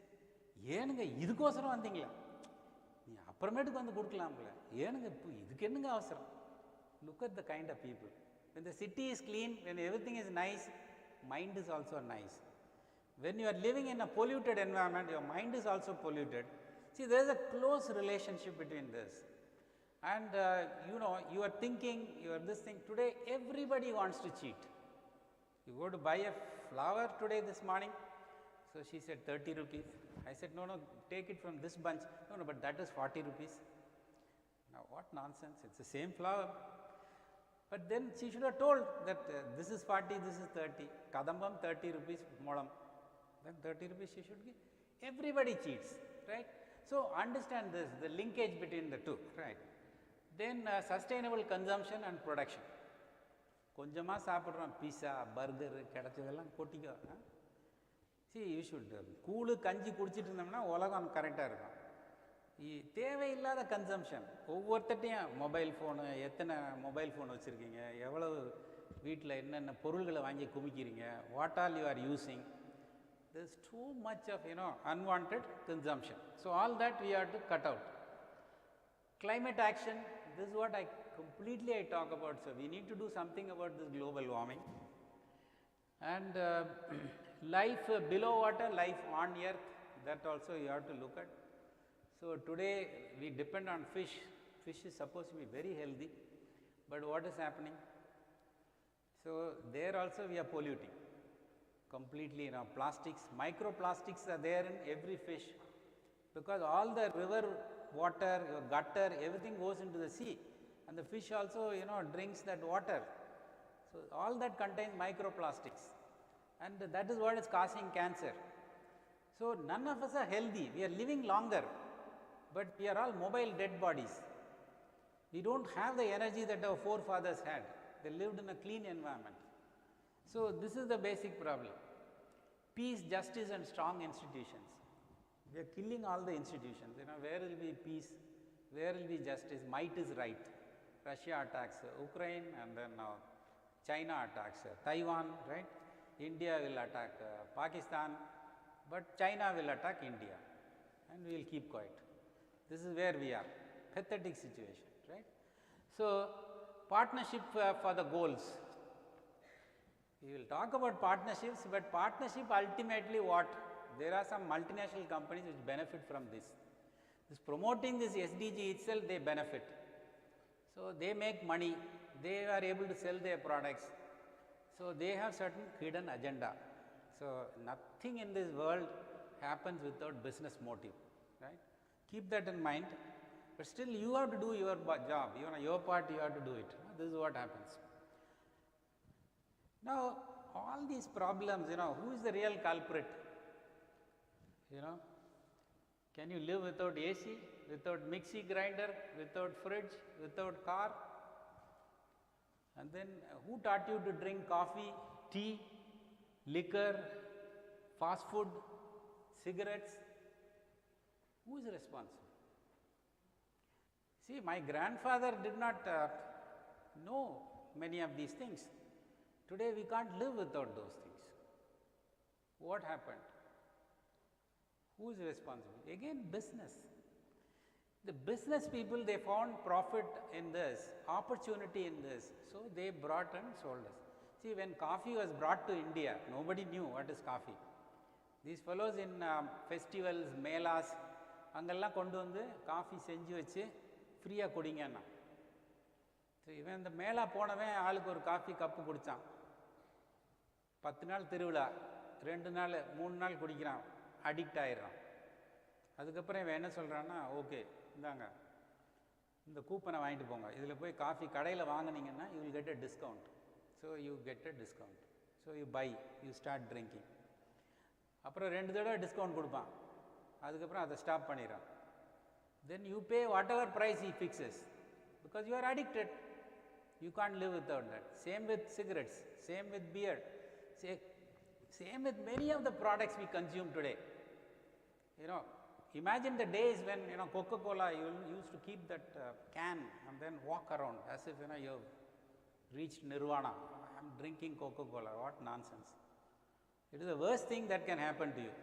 ஏனுங்க இதுக்கோசரம் வந்தீங்களா? நீ அப்புறமேட்டுக்கு வந்து கொடுக்கலாம்ல. ஏனுங்க இதுக்கு என்னங்க அவசரம்? Look at the kind of people. When the city is clean, when everything is nice, mind is also nice. When you are living in a polluted environment, your mind is also polluted. See, there is a close relationship between this. And you know, you are thinking, you are this thing. Today, everybody wants to cheat. You go to buy a flower today, this morning. So she said 30 rupees. I said, no, take it from this bunch. No, but that is 40 rupees. Now, what nonsense. It's the same flower. But then she should have told that this is 40, this is 30. Kadambam 30 rupees, modam. Then 30 rupees she should give. Everybody cheats, right? So understand this, the linkage between the two, right? Then sustainable consumption and production. கொஞ்சமாக சாப்பிட்றோம், pizza burger கிடச்சதெல்லாம் கொட்டிக்கோ. See, you should கூழு கஞ்சி குடிச்சிட்டு இருந்தோம்னா உலகம் கரெக்டாக இருக்கும். தேவையில்லாத கன்சம்ஷன், ஒவ்வொருத்தையும் மொபைல் ஃபோனு, எத்தனை மொபைல் ஃபோன் வச்சுருக்கீங்க, எவ்வளவு வீட்டில் என்னென்ன பொருள்களை வாங்கி குமிக்கிறீங்க, what all you are using, there is too much of unwanted consumption. So all that we have to cut out. Climate action, this is what I talk about. So we need to do something about this global warming. And life below water, life on earth, that also you have to look at. So today we depend on fish. Fish is supposed to be very healthy, but what is happening? So there also we are polluting completely. Plastics, microplastics are there in every fish, because all the river water, gutter, everything goes into the sea, and the fish also drinks that water. So all that contains microplastics, and that is what is causing cancer. So none of us are healthy. We are living longer, but we are all mobile dead bodies. We don't have the energy that our forefathers had. They lived in a clean environment. So this is the basic problem. Peace, justice and strong institutions. We are killing all the institutions. Where will be peace? Where will be justice? Might is right. Russia attacks Ukraine, and then now China attacks Taiwan, right? India will attack Pakistan, but China will attack India, and we will keep quiet. This is where we are. Pathetic situation, right? So partnership for the goals. We will talk about partnerships, but partnership ultimately what? There are some multinational companies which benefit from this. This promoting this SDG itself, they benefit. So they make money, they are able to sell their products. So they have certain hidden agenda. So nothing in this world happens without business motive, right? Keep that in mind. But still you have to do your job, your part you have to do it. This is what happens. Now all these problems, who is the real culprit? Can you live without AC, without mixie grinder, without fridge, without car? And then who taught you to drink coffee, tea, liquor, fast food, cigarettes? Who is responsible? See, my grandfather did not know many of these things. Today we can't live without those things. What happened? Who is responsible? Again, business. The business people, they found profit in this, opportunity in this, so they brought and sold us. See, when coffee was brought to India, nobody knew what is coffee. These fellows in festivals, melas, அங்கெல்லாம் கொண்டு வந்து coffee செஞ்சு வச்சு ஃப்ரீயாக குடிங்கன்னா. So இவன் இந்த மேலா போனவன் ஆளுக்கு ஒரு காஃபி கப்பு குடித்தான். 10 நாள் திருவிழா, 2 நாள் 3 நாள் குடிக்கிறான், அடிக்ட் ஆயிடுறான். அதுக்கப்புறம் இவன் என்ன சொல்கிறான்னா, ஓகே இந்தாங்க இந்த கூப்பனை வாங்கிட்டு போங்க, இதில் போய் காஃபி கடையில் வாங்கினீங்கன்னா you will get a discount. So you get a discount. So you buy, you start drinking. அப்புறம் 2 தடவை டிஸ்கவுண்ட் கொடுப்பான், அதுக்கப்புறம் அதை ஸ்டாப் பண்ணிடுறான். Then you pay whatever price he fixes, because you are addicted. You can't live without that. Same with cigarettes, same with beer, same with many of the products we consume today. Imagine the days when Coca-Cola, you used to keep that can and then walk around as if you have reached nirvana. I am drinking Coca-Cola. What nonsense. It is the worst thing that can happen to you.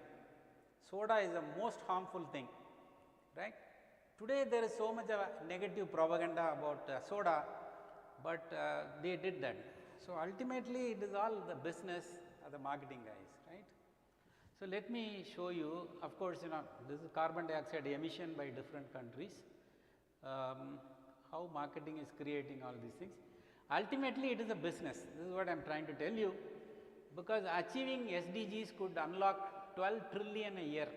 Soda is the most harmful thing, right? Today there is so much of negative propaganda about soda, but they did that. So ultimately it is all the business of the marketing guys, right? So let me show you, of course, this is carbon dioxide emission by different countries, how marketing is creating all these things. Ultimately it is a business. This is what I am trying to tell you, because achieving SDGs could unlock 12 trillion a year.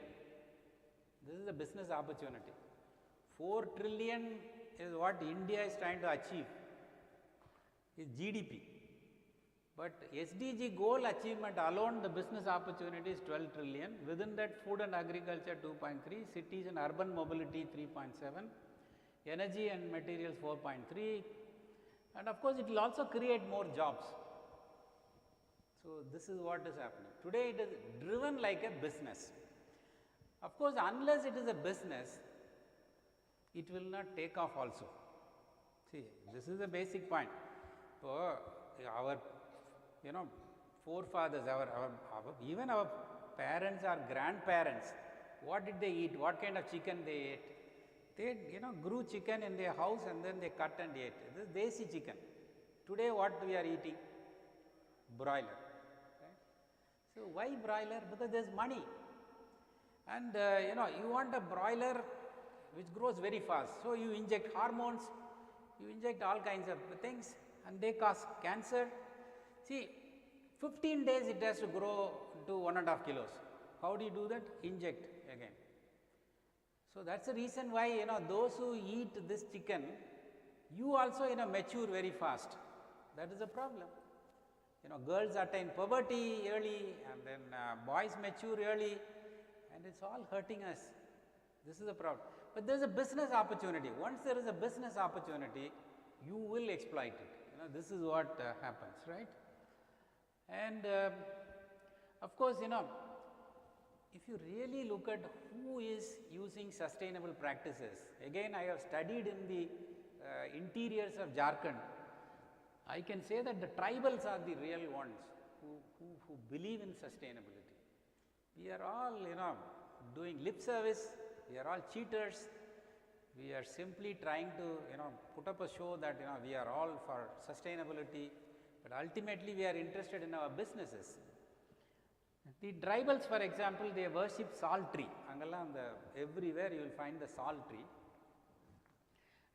This is a business opportunity. 4 trillion is what India is trying to achieve, is GDP. But SDG goal achievement alone, the business opportunity is 12 trillion. Within that, food and agriculture 2.3, cities and urban mobility 3.7, energy and materials 4.3, and of course, it will also create more jobs. So, this is what is happening. Today, it is driven like a business. Of course, unless it is a business, it will not take off also. See, this is the basic point. So, our forefathers, even our parents or grandparents, what did they eat? What kind of chicken they ate? They grew chicken in their house and then they cut and ate. This is desi chicken. Today, what we are eating? Broiler. Right? So, why broiler? Because there is money. And you want a broiler which grows very fast. So, you inject hormones, you inject all kinds of things, and they cause cancer. See, 15 days it has to grow to 1.5 kilos. How do you do that? Inject again. So, that is the reason why those who eat this chicken, you also mature very fast. That is the problem. Girls attain puberty early, and then boys mature early, and it is all hurting us. This is the problem. But there is a business opportunity. Once there is a business opportunity, you will exploit it. This is what happens, right? And of course, if you really look at who is using sustainable practices, again I have studied in the interiors of Jharkhand, I can say that the tribals are the real ones who believe in sustainability. We are all, doing lip service, we are all cheaters, we are simply trying to, put up a show that, we are all for sustainability, but ultimately we are interested in our businesses. The tribals, for example, they worship salt tree. Everywhere you will find the salt tree.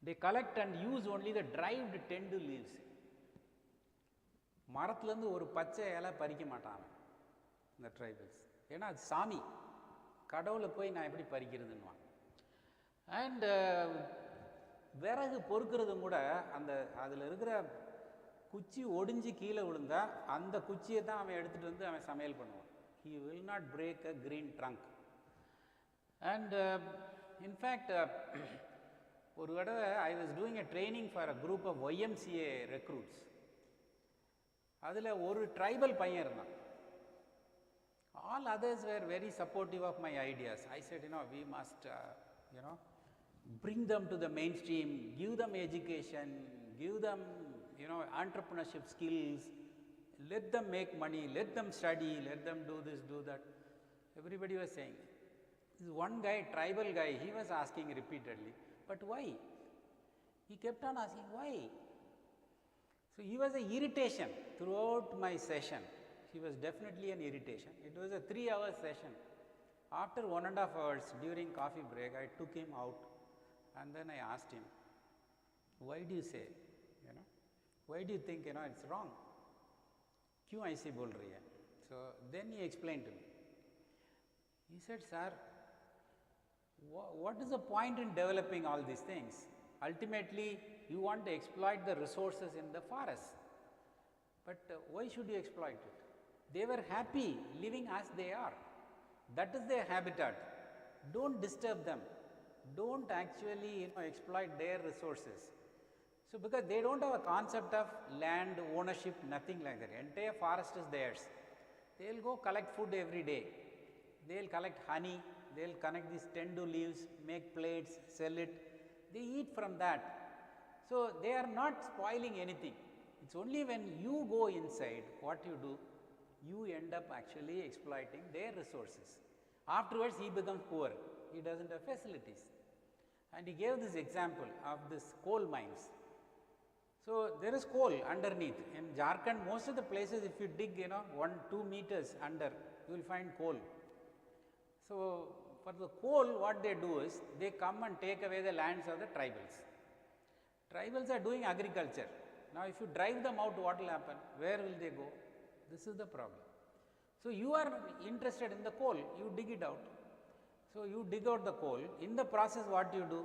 They collect and use only the dried tender leaves. மரத்துலேருந்து ஒரு பச்சை இலை பறிக்க மாட்டாங்க இந்த tribals. ஏன்னா அது சாமி, கடவுளை போய் நான் எப்படி பறிக்கிறதுன்னுவாங்க. அண்ட் விறகு பொறுக்கிறதும் கூட அதில் இருக்கிற குச்சி ஒடிஞ்சு கீழே விழுந்தா அந்த குச்சியை தான் அவன் எடுத்துகிட்டு வந்து அவன் சமையல் பண்ணுவான். He will not break a green trunk. And in fact, ஒரு தடவை I was doing a training for a group of YMCA recruits. அதில் ஒரு ட்ரைபல் பையன் இருந்தான். All others were very supportive of my ideas. I said, we must, bring them to the mainstream, give them education, give them, entrepreneurship skills, let them make money, let them study, let them do this, do that. Everybody was saying. This one guy, tribal guy, he was asking repeatedly, but why? He kept on asking, why? So, he was an irritation throughout my session. He was definitely an irritation. It was a 3-hour session. After 1.5 hours during coffee break, I took him out and then I asked him, why do you say, why do you think, it's wrong? क्यों ऐसे बोल रही है? So, then he explained to me. He said, sir, what is the point in developing all these things? Ultimately, you want to exploit the resources in the forest. But why should you exploit it? They were happy living as they are. That is their habitat. Don't disturb them. Don't actually exploit their resources. So, because they don't have a concept of land ownership, nothing like that. Entire forest is theirs. They will go collect food every day. They will collect honey. They will connect these tender leaves, make plates, sell it. They eat from that. So, they are not spoiling anything. It's only when you go inside, what you do, you end up actually exploiting their resources. Afterwards, he becomes poor. He doesn't have facilities. And he gave this example of this coal mines. So, there is coal underneath. In Jharkhand, most of the places, if you dig 1-2 meters under, you will find coal. So, for the coal, what they do is, they come and take away the lands of the tribals. Tribals are doing agriculture. Now, if you drive them out, what will happen? Where will they go? This is the problem. So, you are interested in the coal, you dig it out. So, you dig out the coal. In the process, what you do?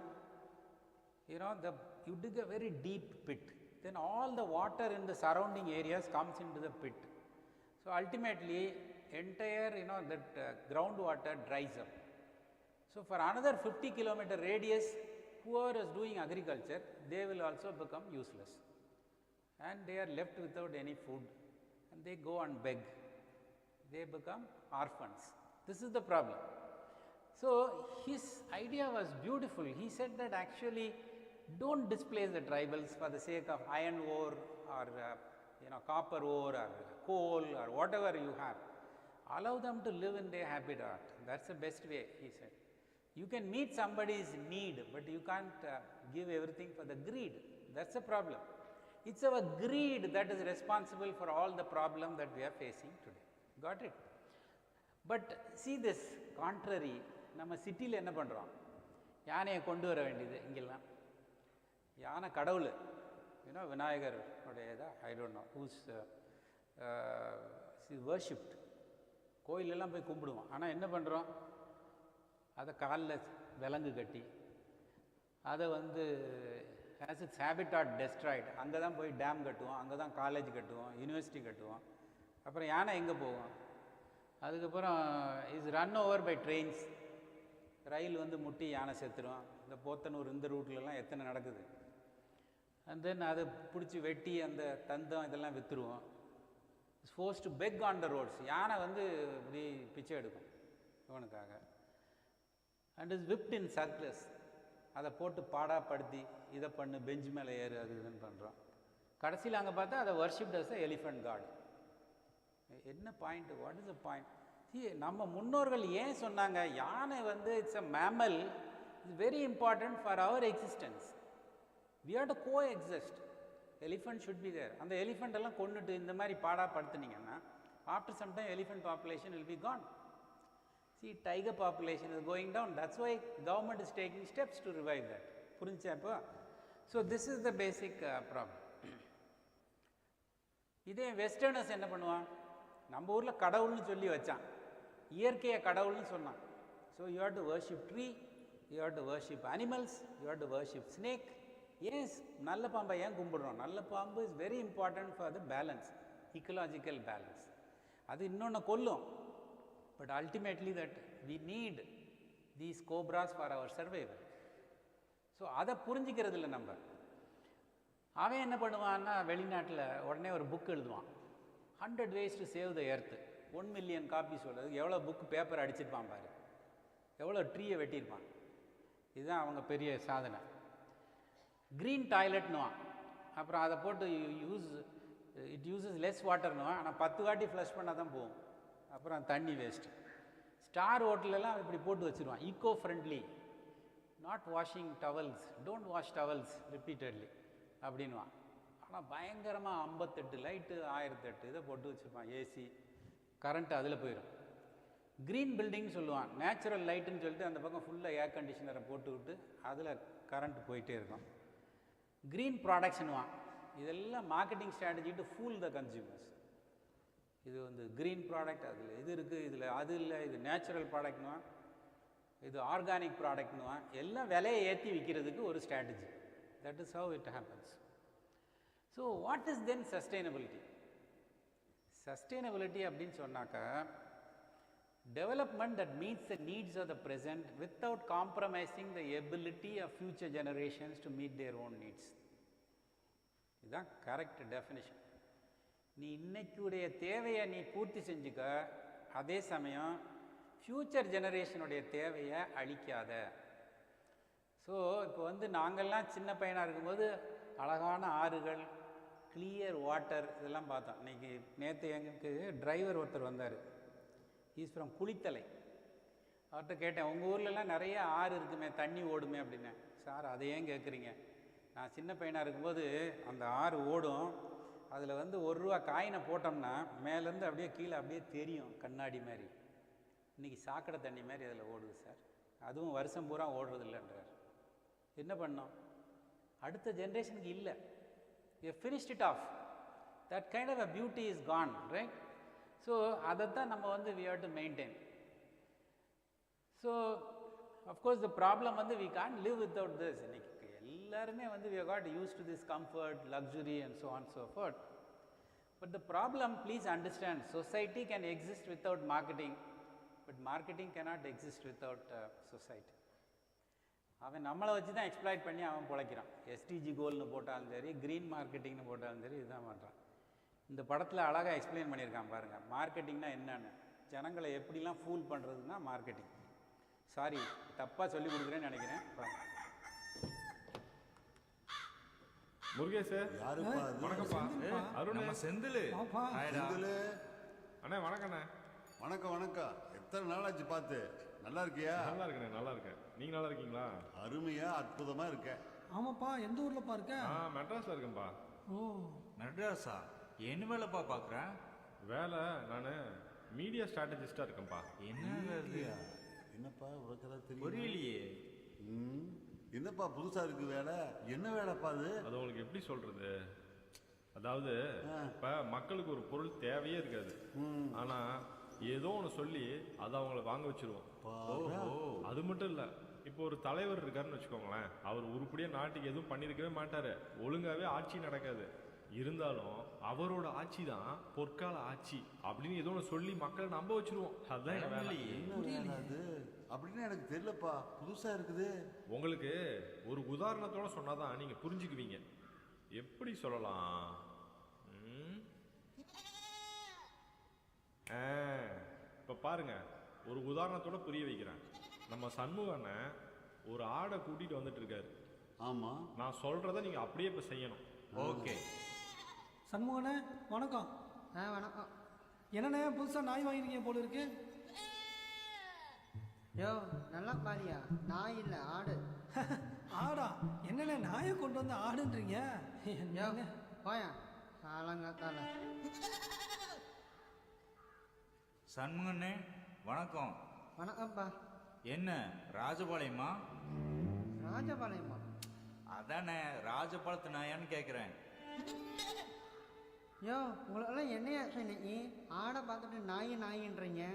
You dig a very deep pit. then all the water in the surrounding areas comes into the pit. So ultimately entire that groundwater dries up. So for another 50 kilometer radius, whoever is doing agriculture, they will also become useless, and they are left without any food, and they go and beg. They become orphans. This is the problem. So his idea was beautiful. He said that actually don't displace the tribals for the sake of iron ore or copper ore or coal or whatever you have. Allow them to live in their habitat. That's the best way, he said. You can meet somebody's need, but you can't give everything for the greed. That's the problem. It's our greed that is responsible for all the problem that we are facing today. Got it? But see this contrary, நம்ம சிட்டியில் என்ன பண்ணுறோம், யானையை கொண்டு வர வேண்டியது இங்கெல்லாம். யானை கடவுள், விநாயகர் உடையதா, I don't know whose worshipped. கோயிலெல்லாம் போய் கும்பிடுவோம். ஆனால் என்ன பண்ணுறோம், அதை காலில் விலங்கு கட்டி அதை ஆஸ் இட்ஸ் ஹேபிட்டாட் டெஸ்ட்ராய்டு, அங்கே தான் போய் டேம் கட்டுவோம், அங்கே தான் காலேஜ் கட்டுவோம், யூனிவர்சிட்டி கட்டுவோம். அப்புறம் யானை எங்கே போவோம்? அதுக்கப்புறம் is run over by trains. ரயில் முட்டி யானை செத்துரும். இந்த போத்தனூர் இந்த ரூட்லலாம் எத்தனை நடக்குது. அண்ட் தென் அதை பிடிச்சி வெட்டி அந்த தந்தம் இதெல்லாம் விற்றுருவோம். It's forced to beg on the roads. யானை இப்படி பிச்சை எடுக்கும் இவனுக்காக. And is whipped in circles. அதை போட்டு பாடாப்படுத்தி இதை பண்ணு, பெஞ்ச் மேலே ஏறு, அது இதுன்னு பண்ணுறோம். கடைசியில் அங்கே பார்த்தா அதை வர்ஷிப்ட் அஸ் எலிஃபண்ட் காட். என்ன point? What is the point? நம்ம முன்னோர்கள் ஏன் சொன்னாங்க யானை it's a mammal, it's very important for our existence. We have to coexist. Elephant should be there. அந்த எலிஃபண்ட் எல்லாம் கொண்டுட்டு இந்த மாதிரி பாடாப்படுத்துனீங்கன்னா after some time elephant population will be gone. See, tiger population is going down. That's why government is taking steps to revive that. புரிஞ்சா இப்போ? So this is the basic problem. இதே westerners என்ன பண்ணுவான், நம்ம ஊரில் கடவுள்னு சொல்லி வச்சான், இயற்கையை கடவுள்னு சொன்னான். So you have to worship tree, you have to worship animals, you have to worship snake. ஏன் நல்ல பாம்பை ஏன் கும்பிடுறோம்? நல்ல பாம்பு is very important for the balance, ecological balance. அது இன்னொன்று கொல்லும். But ultimately that we need these cobras for our survival. So அதை புரிஞ்சிக்கிறது இல்லை நம்ம. அவன் என்ன பண்ணுவான்னா வெளிநாட்டில் உடனே ஒரு புக் எழுதுவான், 100 ways to save the earth, 1 million copy சொல்கிறது. எவ்வளோ புக்கு பேப்பர் அடிச்சிருப்பான் பாரு, எவ்வளோ ட்ரீயை வெட்டியிருப்பான். இதுதான் அவங்க பெரிய சாதனை. க்ரீன் டாய்லெட்னுவான். அப்புறம் அதை போட்டு இட் யூஸஸ் லெஸ் வாட்டர்னுவான். ஆனால் 10 வாட்டி ஃப்ளஷ் பண்ணால் தான் போகும். அப்புறம் தண்ணி வேஸ்ட்டு. ஸ்டார் ஹோட்டலெல்லாம் இப்படி போட்டு வச்சுருவான், eco friendly, not washing towels, don't wash towels repeatedly அப்படின்வான். ஆனால் பயங்கரமாக 58 லைட்டு 1008 இதை போட்டு வச்சுருப்பான். ஏசி, கரண்ட்டு அதில் போயிடும். க்ரீன் பில்டிங் சொல்லுவான், நேச்சுரல் லைட்டுன்னு சொல்லிட்டு அந்த பக்கம் ஃபுல்லாக ஏர் கண்டிஷனரை போட்டு விட்டு அதில் கரண்ட் போயிட்டே இருக்கும். க்ரீன் ப்ராடக்ட்ஸ்னுவான். இதெல்லாம் marketing strategy to pool the consumers. இது க்ரீன் ப்ராடக்ட், அதில் இது இருக்குது, இதில் அது இல்லை, இது நேச்சுரல் ப்ராடக்ட்னுவான், இது ஆர்கானிக் ப்ராடக்ட்னுவான். எல்லாம் விலையை ஏற்றி விற்கிறதுக்கு ஒரு strategy. That is how it happens. So what is then sustainability? Sustainability அப்படின்னு சொன்னாக்கா development that meets the needs of the present without compromising the ability of future generations to meet their own needs. இதுதான் correct definition. நீ இன்னைக்குடைய தேவையை நீ பூர்த்தி செஞ்சுக்க, அதே சமயம் ஃப்யூச்சர் ஜெனரேஷனுடைய தேவையை அழிக்காத. ஸோ இப்போ நாங்கள்லாம் சின்ன பையனாக இருக்கும்போது அழகான ஆறுகள், கிளியர் வாட்டர் இதெல்லாம் பார்த்தோம். இன்றைக்கி நேற்று எங்களுக்கு டிரைவர் ஒருத்தர் வந்தார், ஈஸ் ஃப்ரம் குளித்தலை. அவர்கிட்ட கேட்டேன், உங்கள் ஊர்லலாம் நிறைய ஆறு இருக்குமே, தண்ணி ஓடுமே அப்படின்னு. சார் அதை ஏன் கேட்குறீங்க, நான் சின்ன பையனாக இருக்கும்போது அந்த ஆறு ஓடும், அதில் ₹1 காயினை போட்டோம்னா மேலேருந்து அப்படியே கீழே அப்படியே தெரியும், கண்ணாடி மாதிரி. இன்றைக்கி சாக்கடை தண்ணி மாதிரி அதில் ஓடுது சார், அதுவும் வருஷம் பூரா ஓடுறது இல்லைன்றார். என்ன பண்ணோம்? அடுத்த ஜென்ரேஷனுக்கு இல்லை, you finished it off. That kind of a beauty is gone, right? So அதைத்தான் நம்ம we have to maintain. So of course the problem we can't live without this. இன்றைக்கி எல்லாருமே வந்து we have got used to this comfort, luxury and so on so forth. But the problem, please understand, society can exist without marketing, but marketing cannot exist without society. அவன் நம்மளை வச்சு தான் exploit பண்ணி அவன் பிழைக்கிறான். SDG கோல்னு போட்டாலும் சரி, green மார்க்கெட்டிங்னு போட்டாலும் சரி, இதுதான் பண்ணுறான். இந்த படத்தில் அழகாக எக்ஸ்பிளைன் பண்ணியிருக்கான் பாருங்கள், மார்க்கெட்டிங்னா என்னன்னு, ஜனங்களை எப்படிலாம் ஃபூல் பண்ணுறதுன்னா மார்க்கெட்டிங். சாரி, தப்பாக சொல்லி கொடுக்குறேன்னு நினைக்கிறேன். முருகேஷ் யாருப்பா? வணக்கம்ப்பா. அருண் நம்ம செந்தில். செந்தில் அண்ணே. வணக்கண்ணே. வணக்கம் வணக்கம். எத்தனை நாளாச்சு பார்த்து? நல்லா இருக்கியா? நல்லா இருக்கேன், நல்லா இருக்கேன். நீங்க நல்லா இருக்கீங்களா? அருமையா அற்புதமா இருக்க. ஆமாப்பா, எந்த ஊர்லப்பா இருக்க? மெட்ராஸ்ல இருக்கேன்ப்பா. ஓ, மெட்ராஸா? என்ன வேலைப்பா பார்க்குறேன்? வேலை நான் மீடியா ஸ்ட்ராட்டஜிஸ்டா இருக்கேன்ப்பா. என்ன என்னப்பா உனக்கெல்லாம் தெரியும்? புரியலையே. என்னப்பா புதுசா இருக்கு வேலை? என்ன வேலைப்பா அது? அது உங்களுக்கு எப்படி சொல்றது, அதாவது இப்ப மக்களுக்கு ஒரு பொருள் தேவையே இருக்காது, ஆனா ஏதோ ஒன்று சொல்லி அதை அவங்கள வாங்க வச்சிருவோம். அது மட்டும் இல்லை, இப்போ ஒரு தலைவர் இருக்காருன்னு வச்சுக்கோங்களேன், அவர் உருப்படியாக நாட்டுக்கு எதுவும் பண்ணியிருக்கவே மாட்டார், ஒழுங்காகவே ஆட்சி நடக்காது. இருந்தாலும் அவரோட ஆட்சி தான் பொற்கால ஆட்சி அப்படின்னு ஏதோ ஒன்று சொல்லி மக்களை நம்ப வச்சிருவோம். அதுதான் அது அப்படின்னு எனக்கு தெரியலப்பா, புதுசா இருக்குது. உங்களுக்கு ஒரு உதாரணத்தோட சொன்னாதான் நீங்க புரிஞ்சுக்குவீங்க. எப்படி சொல்லலாம், இப்ப பாருங்க, ஒரு உதாரணத்தோட புரிய வைக்கிறேன். நம்ம சண்முகனை ஒரு ஆடை கூட்டிட்டு வந்துட்டு இருக்காரு. ஆமா, நான் சொல்றத நீங்க அப்படியே இப்ப செய்யணும். ஓகே. சண்முகனே வணக்கம். வணக்கம். என்னண்ணே புதுசா நாய் வாங்கிருக்கீங்க போல இருக்கு? யோ நல்லா பாரியா, நாய் இல்லை ஆடு. ஆடா? என்னண்ணே நாயை கொண்டு வந்து ஆடுன்றீங்க? யோ போயா காலங்காத்தால. சண்முகண்ணே வணக்கம். வணக்கம்ப்பா. என்ன ராஜபாளையமா? ராஜபாளையமா? அதானே, ராஜபாளையத்து நாயான்னு கேட்குறேன். யோ உங்களெல்லாம் என்னையா இன்னைக்கு ஆடை பார்த்துட்டு நாயின்றீங்க?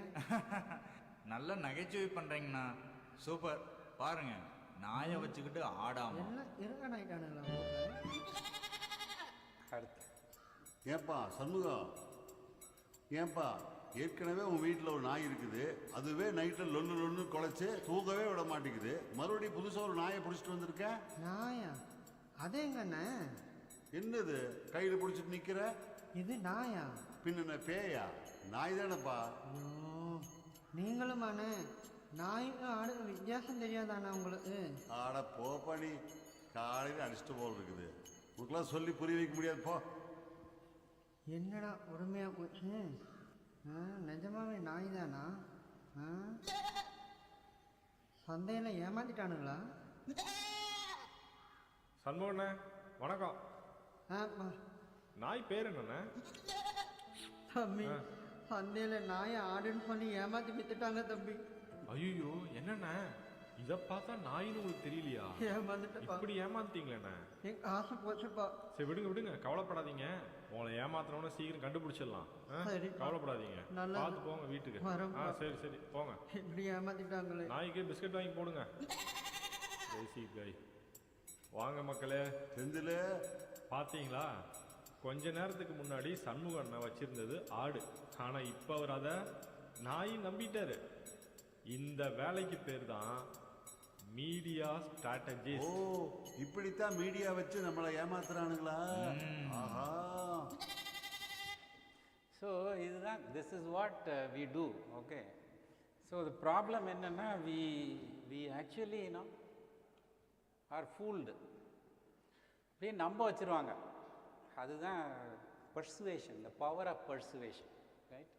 நல்ல நகைச்சுவை பண்ணுறீங்கண்ணா, சூப்பர். பாருங்க, நாயை வச்சுக்கிட்டு ஆடாம எல்லாம் இருக்க நாயிட்டானுங்களா? ஏன்பா சண்முகம், ஏன்பா ஏற்கனவே உன் வீட்டில் ஒரு நாய் இருக்குது, அதுவே நைட்டில் லொன்னு லொன்னு குலைச்சு தூங்கவே விட மாட்டேங்குது, மறுபடியும் புதுசாக ஒரு நாயை பிடிச்சிட்டு வந்திருக்க. நாயா? அதேங்கண்ணே. என்னது கையில் பிடிச்சிட்டு நிற்கிற? இது நாயா? பின்ன பேயா? நாய் தானேப்பா. நீங்களுமாண்ணே நாய்க்கு ஆடு வித்தியாசம் தெரியாதாண்ணா உங்களுக்கு? ஆட போப்பா, நீ காலையில் அடிச்சுட்டு போல் இருக்குது, உனக்கெல்லாம் சொல்லி புரிய வைக்க முடியாது போ. என்னடா உரிமையா போச்சு? நிஜமாவே நாய் தானா? சந்தையில் ஏமாத்திட்டானுங்களா? சண்முகண்ணே வணக்கம். நாய் பேர் என்னண்ணே? தம்பி, சந்தையில் நாயை ஆடுன்னு சொல்லி ஏமாத்தி வித்துட்டாங்க தம்பி. ஐயோ, என்னண்ணே இதை பார்த்தா நாயின்னு உங்களுக்கு தெரியலையா? ஏமாந்துட்டப்பா. இப்படி ஏமாத்தீங்களேண்ணே? எங்க ஆசை போச்சுப்பா. சரி விடுங்க விடுங்க, கவலைப்படாதீங்க. உங்களை ஏமாத்துறவன சீக்கிரம் கண்டுபிடிச்சிடலாம். கவலைப்படாதீங்க, பார்த்து போங்க வீட்டுக்கு. சரி சரி போங்க. இப்படி ஏமாத்திட்டாங்களே. நாய்க்கு பிஸ்கட் வாங்கி போடுங்க. வாங்க மக்களே. செந்தில் பார்த்தீங்களா, கொஞ்ச நேரத்துக்கு முன்னாடி சண்முக அண்ணன் வச்சிருந்தது ஆடு, ஆனா இப்ப அவர் அதை நாய் நம்பிட்டாரு. இந்த வேலைக்கு பேர் தான் மீடியா ஸ்ட்ராட்டஜி. ஓ, இப்படித்தான் மீடியா வச்சு நம்மளை ஏமாத்துறானுங்களா? ஆஹா. ஸோ இதுதான், this is what we do. Okay, so the problem என்னன்னா we actually are fooled. அப்படியே நம்ப வச்சிருவாங்க. அதுதான் persuasion, the power of persuasion, right?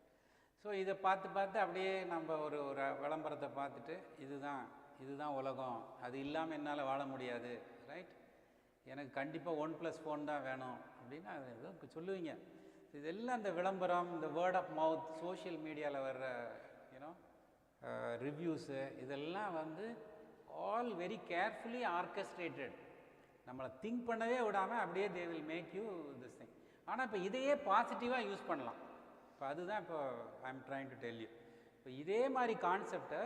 So இதை பார்த்து அப்படியே நம்ம ஒரு விளம்பரத்தை பார்த்துட்டு இதுதான் உலகம், அது இல்லாமல் என்னால் வாழ முடியாது, ரைட்? எனக்கு கண்டிப்பாக 1+ ஃபோன் தான் வேணும் அப்படின்னு அது ஏதோ சொல்லுவீங்க. இதெல்லாம் இந்த விளம்பரம், இந்த வேர்ட் ஆஃப் மவுத், சோஷியல் மீடியாவில் வர்ற ரிவ்யூஸு, இதெல்லாம் ஆல் வெரி கேர்ஃபுல்லி ஆர்கெஸ்ட்ரேட்டட். நம்மளை திங்க் பண்ணவே விடாமல் அப்படியே they will make you this thing. ஆனால் இப்போ இதையே பாசிட்டிவாக யூஸ் பண்ணலாம். இப்போ அதுதான் இப்போ I am trying to tell you. இப்போ இதே மாதிரி கான்செப்டை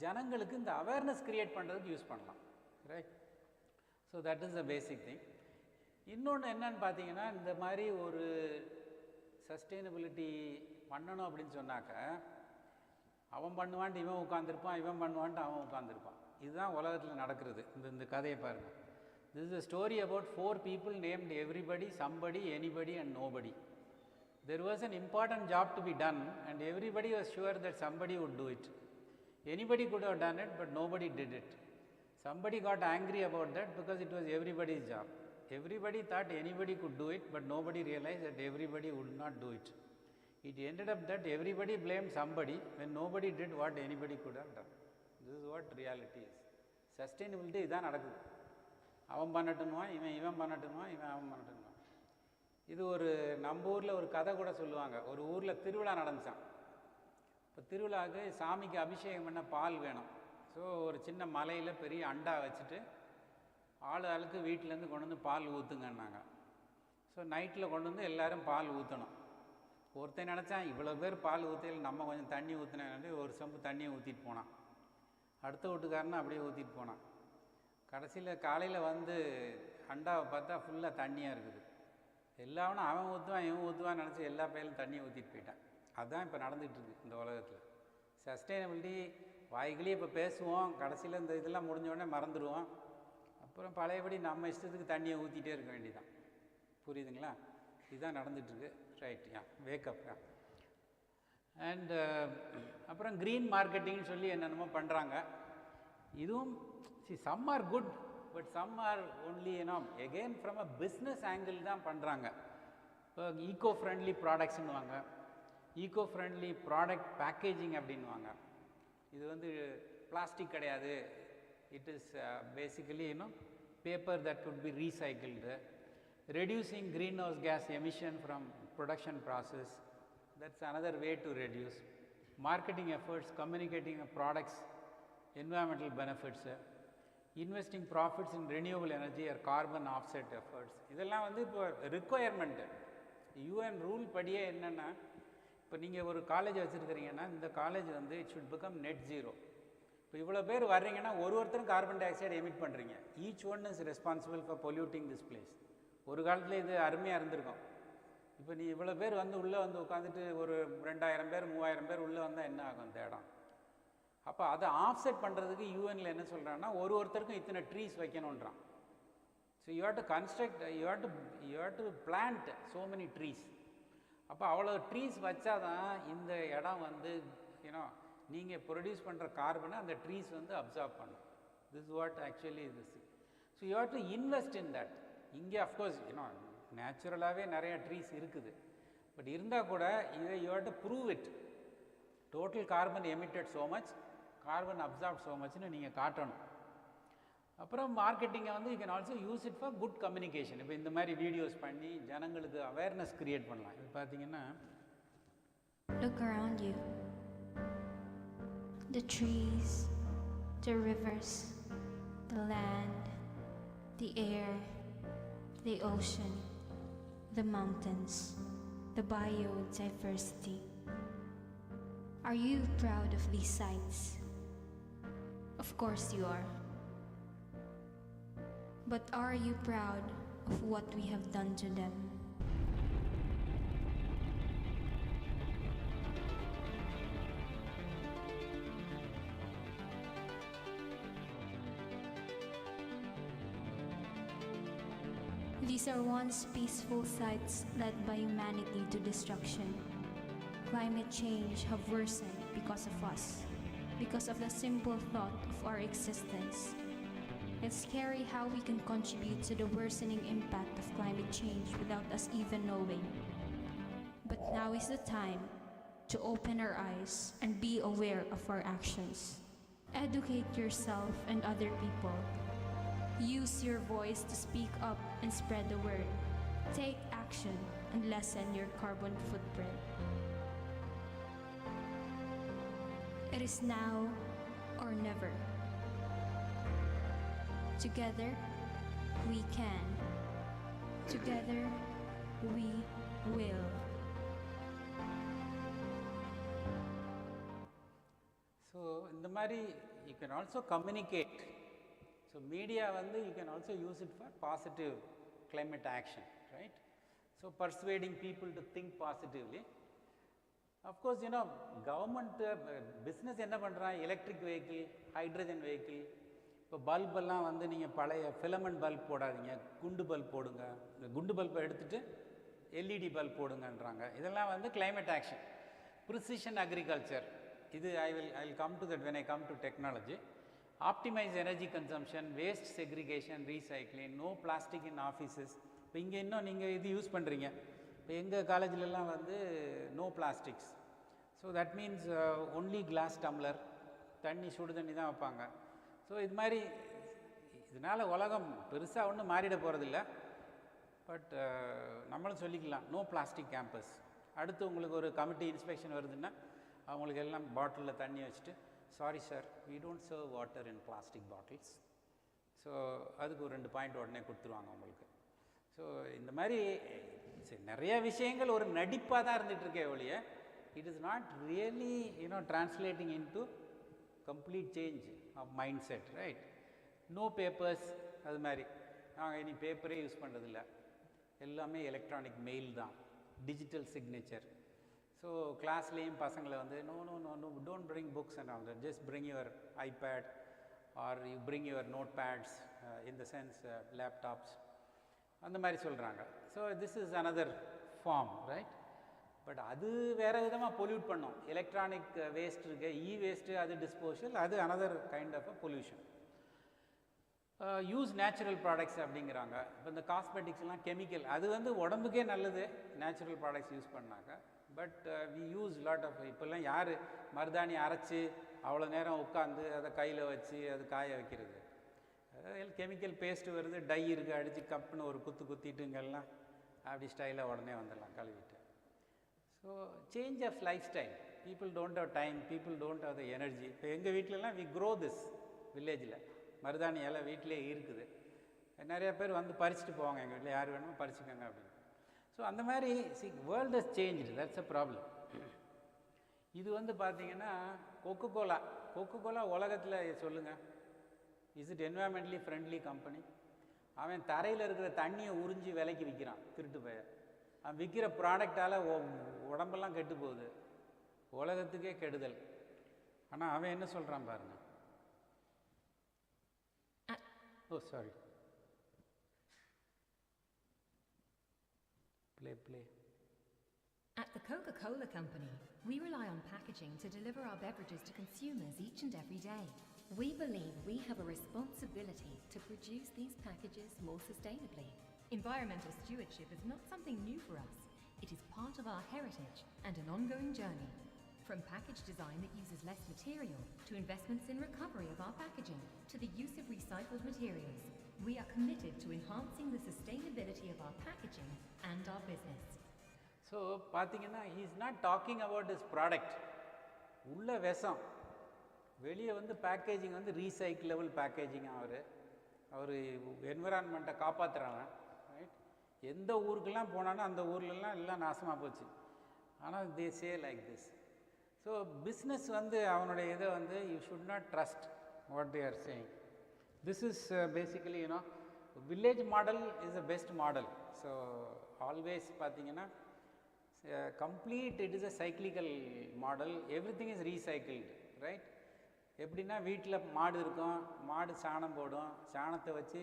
ஜனங்களுக்கு இந்த அவேர்னஸ் க்ரியேட் பண்ணுறதுக்கு யூஸ் பண்ணலாம், right? So so that is the basic thing. இன்னொன்று என்னன்னு பார்த்தீங்கன்னா, இந்த மாதிரி ஒரு சஸ்டெயினபிலிட்டி பண்ணணும் அப்படின்னு சொன்னாக்க, அவன் பண்ணுவான்ட்டு இவன் உட்காந்துருப்பான், இவன் பண்ணுவான்ட்டு அவன் உட்காந்துருப்பான். இதுதான் உலகத்தில் நடக்கிறது. இந்த கதையை பாருங்கள். This is a story about 4 people named everybody, somebody, anybody and nobody. There was an important job to be done and everybody was sure that somebody would do it. Anybody could have done it, but nobody did it. Somebody got angry about that because it was everybody's job. Everybody thought anybody could do it, but nobody realized that everybody would not do it. It ended up that everybody blamed somebody when nobody did what anybody could have done. This is what reality is. Sustainability இதான் நடக்குது. அவன் பண்ணட்டுன்னுவான், இவன் பண்ணட்டுன்னுவான், அவன் பண்ணட்டுன்னுவான். இது ஒரு நம்ம ஊரில் ஒரு கதை கூட சொல்லுவாங்க. ஒரு ஊரில் திருவிழா நடந்துச்சான். இப்போ திருவிழாவுக்கு சாமிக்கு அபிஷேகம் பண்ண பால் வேணும். ஸோ ஒரு சின்ன மலையில் பெரிய அண்டா வச்சுட்டு ஆளுக்கு வீட்டிலேருந்து கொண்டு வந்து பால் ஊற்றுங்கன்னாங்க. ஸோ நைட்டில் கொண்டு வந்து எல்லோரும் பால் ஊற்றணும். ஒருத்தன் நினச்சான், இவ்வளோ பேர் பால் ஊற்றையில் நம்ம கொஞ்சம் தண்ணி ஊற்றினேன், ஒரு செம்பு தண்ணியை ஊற்றிட்டு போனான். அடுத்த வீட்டுக்காரனும் அப்படியே ஊற்றிட்டு போனான். கடைசியில் காலையில் வந்து அண்டாவை பார்த்தா ஃபுல்லாக தண்ணியாக இருக்குது. எல்லாவனும் அவன் ஊற்றுவான் இவன் ஊற்றுவான்னு நினச்சி எல்லா பையிலும் தண்ணியை ஊற்றிட்டு போயிட்டான். அதுதான் இப்போ நடந்துகிட்ருக்கு இந்த உலகத்தில். சஸ்டெயினபிலிட்டி வாய்களே இப்போ பேசுவோம், கடைசியில் இந்த இதெல்லாம் முடிஞ்சோடனே மறந்துடுவோம். அப்புறம் பழையபடி நம்ம இஷ்டத்துக்கு தண்ணியை ஊற்றிட்டே இருக்க வேண்டியதான். புரியுதுங்களா? இதுதான் நடந்துகிட்ருக்கு. Right, wake up. அண்ட் அப்புறம் க்ரீன் மார்க்கெட்டிங்னு சொல்லி என்னென்னமோ பண்ணுறாங்க. இதுவும் some are good, but some are only again from a business angle தான் பண்ணுறாங்க. இப்போ ஈகோ ஃப்ரெண்ட்லி ப்ராடக்ட்ஸ்ன்னுவாங்க, ஈகோ ஃப்ரெண்ட்லி ப்ராடக்ட் பேக்கேஜிங் அப்படின்வாங்க. இது வந்து பிளாஸ்டிக் கிடையாது, it is basically paper that could be recycled. Reducing greenhouse gas emission from production process, that's another way to reduce. Marketing efforts, communicating products, environmental benefits, investing profits in renewable energy or carbon offset efforts. இதெல்லாம் வந்து இப்போ requirement. UN rule படியே என்னென்னா, இப்போ நீங்கள் ஒரு college வச்சுருக்கிறீங்கன்னா இந்த college வந்து it should become net zero. இப்போ இவ்வளோ பேர் வர்றீங்கன்னா ஒருத்தரும் கார்பன் டை ஆக்சைடு எமிட் பண்ணுறீங்க. Each one is responsible for polluting this place. ஒரு காலத்தில் இது அருமையாக இருந்திருக்கும். இப்போ நீ இவ்வளோ பேர் வந்து உள்ளே வந்து உட்காந்துட்டு ஒரு 2000 பேர் 3000 பேர் உள்ளே வந்தால் என்ன ஆகும் இந்த இடம்? அப்போ அதை ஆஃப்செட் பண்ணுறதுக்கு யூஎனில் என்ன சொல்கிறாங்கன்னா, ஒருத்தருக்கும் இத்தனை ட்ரீஸ் வைக்கணுன்றான். So you have to construct, you have to plant so many trees. அப்போ அவ்வளோ ட்ரீஸ் வச்சா தான் இந்த இடம் வந்து நீங்கள் ப்ரொடியூஸ் பண்ணுற கார்பனை அந்த ட்ரீஸ் வந்து அப்சார்ப் பண்ணும். This what actually this. So you have to invest in that. இங்கே அஃப்கோர்ஸ் நேச்சுரலாகவே நிறையா ட்ரீஸ் இருக்குது. பட் இருந்தால் கூட இதை you have to prove it. Total carbon emitted so much, carbon absorb so மச்னு நீங்கள் காட்டணும். அப்புறம் மார்க்கெட்டிங்கை வந்து you can also use it for good communication. இப்போ இந்த மாதிரி வீடியோஸ் பண்ணி ஜனங்களுக்கு அவேர்னஸ் க்ரியேட் பண்ணலாம். இது பார்த்தீங்கன்னா, look around you. The trees, the rivers, the land, the air, the ocean, the mountains, the biodiversity. Are you proud of these sights? Of course you are. But are you proud of what we have done to them? These are once peaceful sites led by humanity to destruction. Climate change have worsened because of us, because of the simple thought of our existence. It's scary how we can contribute to the worsening impact of climate change without us even knowing. But now is the time to open our eyes and be aware of our actions. Educate yourself and other people. Use your voice to speak up and spread the word. Take action and lessen your carbon footprint. It is now or never. Together, we can. Together, we will. So இந்த மாதிரி you can also communicate. So So media வந்து you can also use it for positive climate action, right? So persuading people to think positively. Of course, you know, government business என்ன பண்ணுறான், electric vehicle, hydrogen vehicle. இப்போ பல்பெல்லாம் வந்து நீங்கள் பழைய filament bulb போடாதீங்க, குண்டு bulb போடுங்க. இந்த குண்டு பல்பை எடுத்துகிட்டு எல்இடி பல்ப் போடுங்கன்றாங்க. இதெல்லாம் வந்து climate action. Precision agriculture, இது I will come to that when I come to technology. Optimize energy consumption, waste segregation, recycling, no plastic in offices. இப்போ இங்கே இன்னும் நீங்கள் இது யூஸ் பண்ணுறீங்க. இப்போ எங்கள் காலேஜிலலாம் வந்து no plastics. So that means only glass tumbler, தண்ணி சுடு தண்ணி தான் வைப்பாங்க. ஸோ இது மாதிரி இதனால் உலகம் பெருசாக ஒன்றும் மாறிட போகிறதில்ல. பட் நம்மளும் சொல்லிக்கலாம் நோ பிளாஸ்டிக் கேம்பஸ். அடுத்து உங்களுக்கு ஒரு கமிட்டி இன்ஸ்பெக்ஷன் வருதுன்னா அவங்களுக்கு எல்லாம் பாட்டிலில் தண்ணி வச்சுட்டு, sorry sir, we don't serve water in plastic bottles. So அதுக்கு ஒரு 2 பாயிண்ட் உடனே கொடுத்துருவாங்க உங்களுக்கு. ஸோ இந்த மாதிரி நிறைய விஷயங்கள் ஒரு நடிப்பாக தான் இருந்துகிட்ருக்கே ஒழிய, it is not really you know translating into complete change of mind set, right? No papers, அது மாதிரி நாங்கள் இனி பேப்பரே யூஸ் பண்ணுறதில்ல, எல்லாமே எலக்ட்ரானிக் மெயில் தான், டிஜிட்டல் சிக்னேச்சர். ஸோ கிளாஸ்லேயும் பசங்களை வந்து no no no no don't bring books and all that, just bring your iPad or you bring your note pads, in the sense laptops, அந்த மாதிரி சொல்கிறாங்க. So this is another form, right? But அது வேறு விதமாக pollute பண்ணோம். Electronic waste இருக்கு, waste, அது disposal, அது another kind of a pollution. Use natural products அப்படிங்கிறாங்க. இப்போ இந்த காஸ்மெட்டிக்ஸ்லாம் கெமிக்கல், அது வந்து உடம்புக்கே நல்லது நேச்சுரல் ப்ராடக்ட்ஸ் யூஸ் பண்ணாங்க. But we use lot of, இப்போல்லாம் யார் மருதாணி அரைச்சி அவ்வளோ நேரம் உட்காந்து அதை கையில் வச்சு அது காய வைக்கிறது? கெமிக்கல் பேஸ்ட்டு வருது, டை இருக்குது, அடித்து கப்புன்னு ஒரு குத்திட்டுங்கெல்லாம் அப்படி ஸ்டைலாக உடனே வந்துடலாம் கழுவிட்டு. So change of life style, people don't have time, people don't have the energy. இப்போ எங்கள் வீட்டிலலாம் வி க்ரோ திஸ் வில்லேஜில் மருதாணி எல்லாம் வீட்டிலே இருக்குது. நிறைய பேர் வந்து பறிச்சுட்டு போவாங்க, எங்கள் வீட்டில் யார் வேணுமோ பறிச்சுக்கோங்க அப்படின்னு. ஸோ அந்த மாதிரி world has changed, that's a problem. இது வந்து பார்த்தீங்கன்னா கொக்கோகோலா உலகத்தில் சொல்லுங்கள், இஸ் இட் என்வரான்மெண்டலி ஃப்ரெண்ட்லி கம்பெனி? அவன் தரையில் இருக்கிற தண்ணியை உறிஞ்சி விலைக்கு விற்கிறான், திருட்டு போய. அவன் விற்கிற ப்ராடக்டால் உடம்பெல்லாம் கெட்டு போகுது, உலகத்துக்கே கெடுதல். ஆனால் அவன் என்ன சொல்கிறான் பாருங்கள். ஓ sorry, play. At the Coca-Cola Company, we rely on packaging to deliver our beverages to consumers each and every day. We believe we have a responsibility to produce these packages more sustainably. Environmental stewardship is not something new for us. It is part of our heritage and an ongoing journey. From package design that uses less material, to investments in recovery of our packaging, to the use of recycled materials, we are committed to enhancing the sustainability of our packaging and our business. So, பார்த்தீங்கன்னா he is not talking about his product. உள்ள விஷம், வெளியே வந்து packaging வந்து recyclable packaging. அவர் என்விரான்மெண்ட்டை காப்பாற்றுறாங்க, right? எந்த ஊருக்கெல்லாம் போனாலும் அந்த ஊர்லெலாம் எல்லாம் நாசமாக போச்சு. ஆனால் they say like this. So business வந்து அவனுடைய இதை வந்து you should not trust what they are saying. This is basically, you know, village model is the best model. So always பார்த்தீங்கன்னா complete, it is a cyclical model, everything is recycled, right? எப்படின்னா வீட்டில் மாடு இருக்கும், மாடு சாணம் போடும், சாணத்தை வச்சு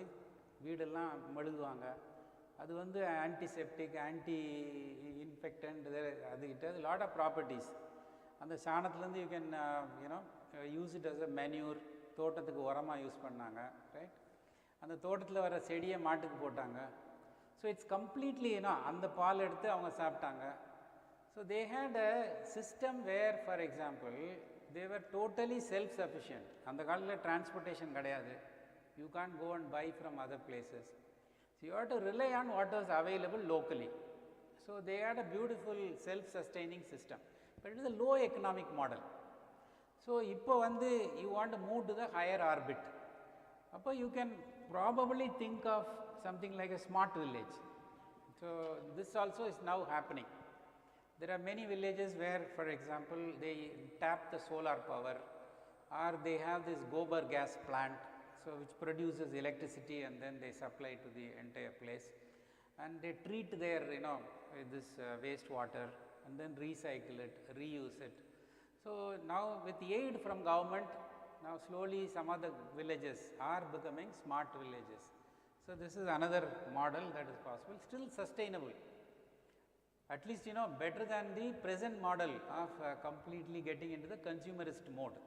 வீடெல்லாம் மெழுகுவாங்க. அது வந்து ஆன்டிசெப்டிக், ஆன்டி இன்ஃபெக்டன்ட், அது it has lot of properties. அந்த சாணத்துலேருந்து you can you know use it as a manure, தோட்டத்துக்கு உரமாக யூஸ் பண்ணாங்க, ரைட்? அந்த தோட்டத்தில் வர செடியை மாட்டுக்கு போட்டாங்க. ஸோ இட்ஸ் கம்ப்ளீட்லி யூனோ அந்த பால் எடுத்து அவங்க சாப்பிட்டாங்க. So they had a system where, for example, they were totally self sufficient. அந்த காலத்தில் டிரான்ஸ்போர்ட்டேஷன் கிடையாது. You can't go and buy from other places. So you have to rely on what was available locally. So they had a beautiful self sustaining system. But it is a low economic model. So இப்போ வந்து you want to move to the higher orbit. அப்போ you can probably think of something like a smart village. So this also is now happening. There are many villages where, for example, they tap the solar power, or they have this gobar gas plant. so which produces electricity and then they supply to the entire place, and they treat their this wastewater and then recycle it, reuse it. So now with the aid from government, now slowly some other villages are becoming smart villages. So this is another model that is possible, still sustainable, at least better than the present model of completely getting into the consumerist mode.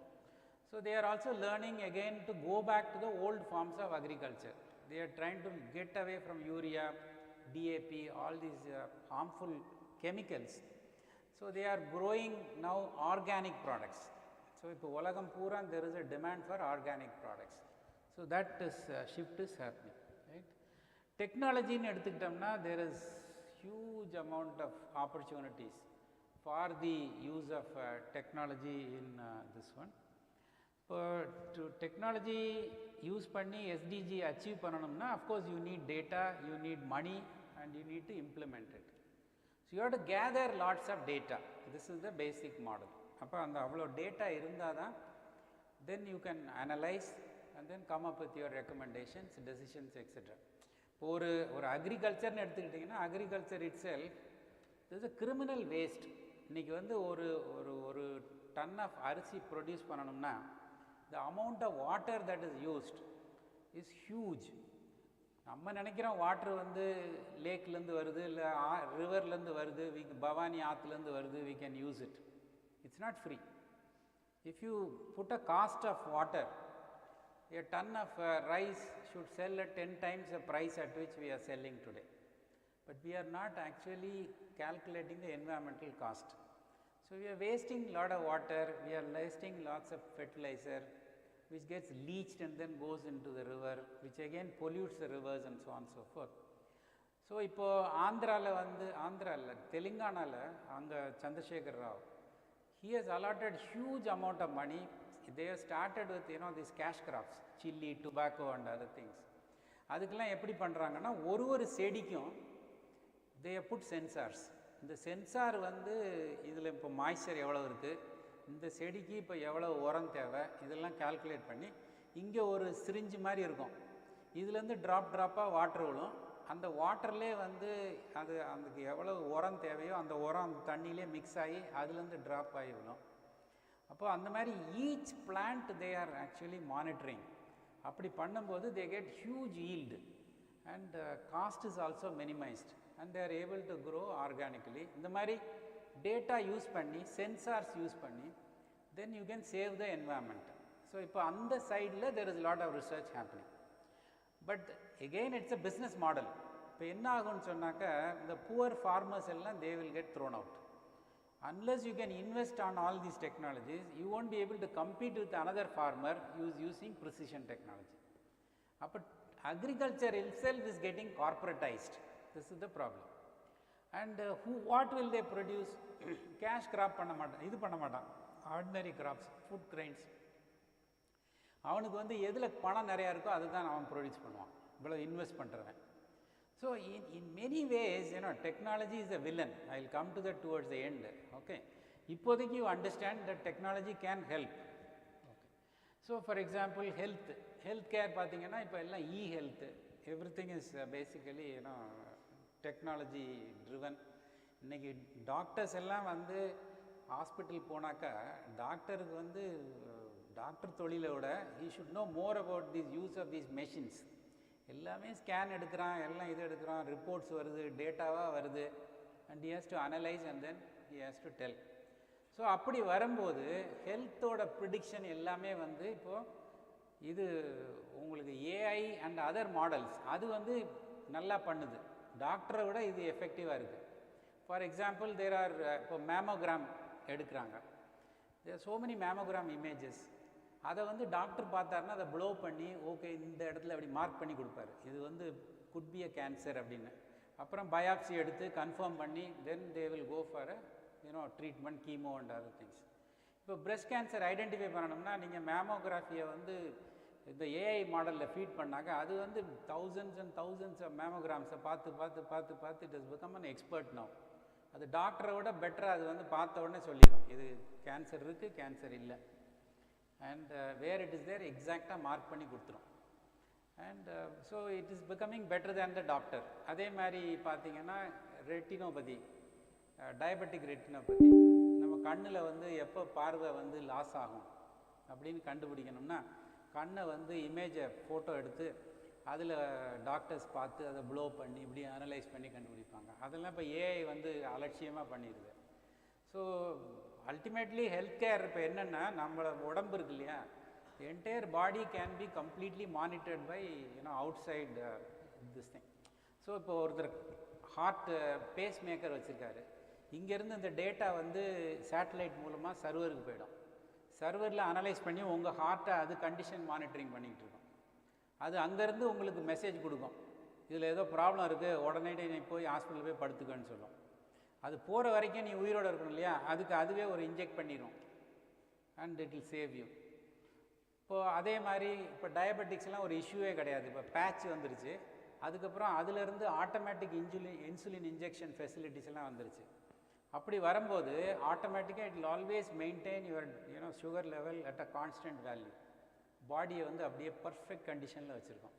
So they are also learning again to go back to the old forms of agriculture. They are trying to get away from urea, DAP, all these harmful chemicals. So they are growing now organic products. So இப்போ உலகம் பூரா there is a demand for organic products. So that is shift is happening, right? Technology ன்னு எடுத்துக்கிட்டோம்னா there is huge amount of opportunities for the use of technology in this one. To technology use பண்ணி SDG achieve பண்ணணும்னா of course you need data, you need money and you need to implement it. So you have to gather lots of data. This is the basic model. அப்போ அந்த அவ்வளோ data இருந்தால் தான் then you can analyze and then come up with your recommendations, decisions, etc. இப்போ ஒரு அக்ரிகல்ச்சர்னு எடுத்துக்கிட்டிங்கன்னா agriculture it self this a criminal waste. இன்றைக்கி வந்து ஒரு டன் ஆஃப் அரிசி ப்ரொடியூஸ் பண்ணணும்னா the amount of water that is used is huge. நம்ம நினைக்கிறோம் வாட்டர் வந்து லேக்லேருந்து வருது இல்லை ரிவர்லேருந்து வருது, பவானி ஆற்றுலேருந்து வருது, we can use it. It's not free. If you put a cost of water, a ton of rice should sell at 10 times the price at which we are selling today. But we are not actually calculating the environmental cost. So we are wasting a lot of water, we are wasting lots of fertilizer, which gets leached and then goes into the river, which again pollutes the rivers and so on and so forth. So இப்போ ஆந்திராவில் தெலுங்கானாவில் அங்கே Chandrasekhar Rao, he has allotted huge amount of money. They have started with these cash crops, chili, tobacco and other things. அதுக்கெல்லாம் எப்படி பண்ணுறாங்கன்னா ஒரு செடிக்கும் they have put sensors. இந்த சென்சார் வந்து இதில் இப்போ மாய்ச்சர் எவ்வளோ இருக்குது, இந்த செடிக்கு இப்போ எவ்வளோ உரம் தேவை, இதெல்லாம் கால்குலேட் பண்ணி இங்கே ஒரு சிரிஞ்சு மாதிரி இருக்கும், இதுலேருந்து ட்ராப்பாக வாட்டர் விழும், அந்த வாட்டர்லேயே வந்து அதுக்கு எவ்வளோ உரம் தேவையோ அந்த உரம் அந்த தண்ணியிலே மிக்ஸ் ஆகி அதுலேருந்து ட்ராப் ஆகி விழும். அப்போது அந்த மாதிரி each plant they are actually monitoring. அப்படி பண்ணும்போது they get huge yield and cost is also minimised and they are able to grow organically. இந்த மாதிரி டேட்டா யூஸ் பண்ணி சென்சார்ஸ் யூஸ் பண்ணி then you can save the environment. So இப்போ அந்த சைடில் there is a lot of research happening. But again it's a business model. இப்போ என்ன ஆகும்னு சொன்னாக்கா இந்த poor farmers எல்லாம் they will get thrown out. Unless you can invest on all these technologies, you won't be able to compete with another farmer who is using precision technology. அப்போ agriculture itself is getting corporatized. This is the problem. And what will they produce? Cash crop பண்ண மாட்டான், ordinary graphs, food grains. அவனுக்கு வந்து எதில் பணம் நிறையா இருக்கோ அதுதான் அவன் ப்ரொடியூஸ் பண்ணுவான், இவ்வளோ இன்வெஸ்ட் பண்ணுறவன். So in many ways technology is a villain. I will come to that towards the end. Okay, இப்போதைக்கு you understand that technology can help. Okay. So for example health care பார்த்தீங்கன்னா இப்போ எல்லாம் e-health, everything is basically technology driven. இன்றைக்கி doctors எல்லாம் வந்து hospital போனாக்கா டாக்டருக்கு வந்து டாக்டர் தொழிலை விட he should know more about this use of these machines. எல்லாமே ஸ்கேன் எடுக்கிறான், எல்லாம் இது எடுக்கிறான், ரிப்போர்ட்ஸ் வருது, டேட்டாவாக வருது, and he has to analyze and then he has to tell. So அப்படி வரும்போது ஹெல்த்தோட ப்ரிடிக்ஷன் எல்லாமே வந்து இப்போது இது உங்களுக்கு ஏஐ அண்ட் அதர் மாடல்ஸ் அது வந்து நல்லா பண்ணுது, டாக்டரை விட இது எஃபெக்டிவாக இருக்குது. ஃபார் எக்ஸாம்பிள் தேர் ஆர் இப்போ மேமோகிராம் எடுக்கிறாங்க, there so many mammogram images. அதை வந்து டாக்டர் பார்த்தாருன்னா அதை ப்ளோ பண்ணி ஓகே இந்த இடத்துல அப்படி மார்க் பண்ணி கொடுப்பாரு, இது வந்து குட் பி அ கேன்சர் அப்படின்னு. அப்புறம் பயாப்சி எடுத்து கன்ஃபார்ம் பண்ணி then they will go for treatment, chemo and other things. இப்போ பிரெஸ்ட் கேன்சர் ஐடென்டிஃபை பண்ணணும்னா நீங்கள் மேமோகிராஃபியை வந்து இந்த ஏஐ மாடலில் ஃபீட் பண்ணாக்க அது வந்து thousands and thousands ஆஃப் மேமோகிராம்ஸை பார்த்து it is become an expert now. அது டாக்டரை விட பெட்டராக அது வந்து பார்த்த உடனே சொல்லிடும் இது கேன்சர் இருக்குது, கேன்சர் இல்லை, and where it is there எக்ஸாக்டாக மார்க் பண்ணி கொடுத்துரும். And so it is becoming better than the doctor. அதே மாதிரி பார்த்தீங்கன்னா ரெட்டினோபதி, டயபெட்டிக் ரெட்டினோபதி, நம்ம கண்ணில் வந்து எப்போ பார்வை வந்து லாஸ் ஆகும் அப்படின்னு கண்டுபிடிக்கணும்னா கண்ணை வந்து இமேஜை ஃபோட்டோ எடுத்து அதில் டாக்டர்ஸ் பார்த்து அதை ப்ளோ பண்ணி இப்படி அனலைஸ் பண்ணி கண்டுபிடிப்பாங்க. அதெல்லாம் இப்போ ஏஐ வந்து அலட்சியமாக பண்ணிடுது. ஸோ அல்டிமேட்லி ஹெல்த் கேர் இப்போ என்னென்னா நம்மளோட உடம்பு இருக்கு இல்லையா, entire body can be completely monitored by outside this thing. So இப்போ ஒருத்தர் ஹார்ட் பேஸ் மேக்கர் வச்சுருக்காரு, இங்கேருந்து இந்த டேட்டா வந்து சேட்டலைட் மூலமாக சர்வருக்கு போயிடும். சர்வரில் அனலைஸ் பண்ணி உங்கள் ஹார்ட்டை அது கண்டிஷன் மானிட்டரிங் பண்ணிக்கிட்டு இருக்கோம். அது அங்கேருந்து உங்களுக்கு மெசேஜ் கொடுக்கும், இதில் ஏதோ ப்ராப்ளம் இருக்குது, உடனே நீ போய் ஹாஸ்பிட்டல் போய் படுத்துக்கன்னு சொல்லும். அது போகிற வரைக்கும் நீ உயிரோடு இருக்கணும் இல்லையா, அதுக்கு அதுவே ஒரு இன்ஜெக்ட் பண்ணிடும் and it will save you. இப்போது அதே மாதிரி இப்போ டயபெட்டிக்ஸ்லாம் ஒரு இஷ்யூவே கிடையாது. இப்போ பேட்ச் வந்துருச்சு, அதுக்கப்புறம் அதிலேருந்து ஆட்டோமேட்டிக் இன்சுலின் இன்ஜெக்ஷன் ஃபெசிலிட்டிஸ் எல்லாம் வந்துருச்சு. அப்படி வரும்போது ஆட்டோமேட்டிக்காக it will always maintain your sugar level at a constant value. பாடியை வந்து அப்படியே பர்ஃபெக்ட் கண்டிஷனில் வச்சுருக்கோம்.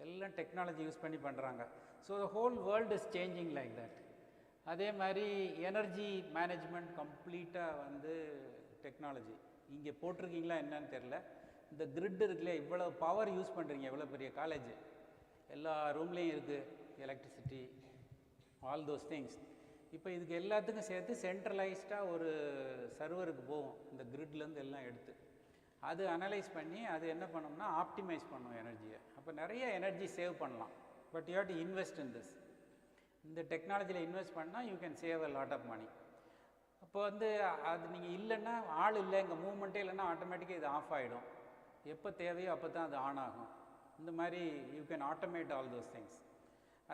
எல்லாம் டெக்னாலஜி யூஸ் பண்ணி பண்ணுறாங்க. So the whole world is changing like that. அதே மாதிரி எனர்ஜி மேனேஜ்மெண்ட் கம்ப்ளீட்டாக வந்து டெக்னாலஜி இங்கே போட்டிருக்கீங்களா என்னன்னு தெரில. இந்த கிரிட் இருக்குல்லையா, இவ்வளோ பவர் யூஸ் பண்ணுறீங்க, எவ்வளோ பெரிய காலேஜ், எல்லா ரூம்லேயும் இருக்குது எலக்ட்ரிசிட்டி, ஆல் தோஸ் திங்ஸ். இப்போ இதுக்கு எல்லாத்துக்கும் சேர்த்து சென்ட்ரலைஸ்டாக ஒரு சர்வருக்கு போகும், இந்த கிரிட்லேருந்து எல்லாம் எடுத்து அது அனலைஸ் பண்ணி அது என்ன பண்ணோம்னா ஆப்டிமைஸ் பண்ணும் எனர்ஜியை. அப்போ நிறைய எனர்ஜி சேவ் பண்ணலாம். But you have to invest in this. இந்த டெக்னாலஜியில் இன்வெஸ்ட் பண்ணால் you can save a lot of money. அப்போ வந்து அது நீங்கள் இல்லைன்னா, ஆள் இல்லை, இங்கே மூவ்மெண்ட்டே இல்லைன்னா ஆட்டோமேட்டிக்காக இது ஆஃப் ஆகிடும். எப்போ தேவையோ அப்போ தான் அது ஆன் ஆகும். இந்த மாதிரி you can automate all those things.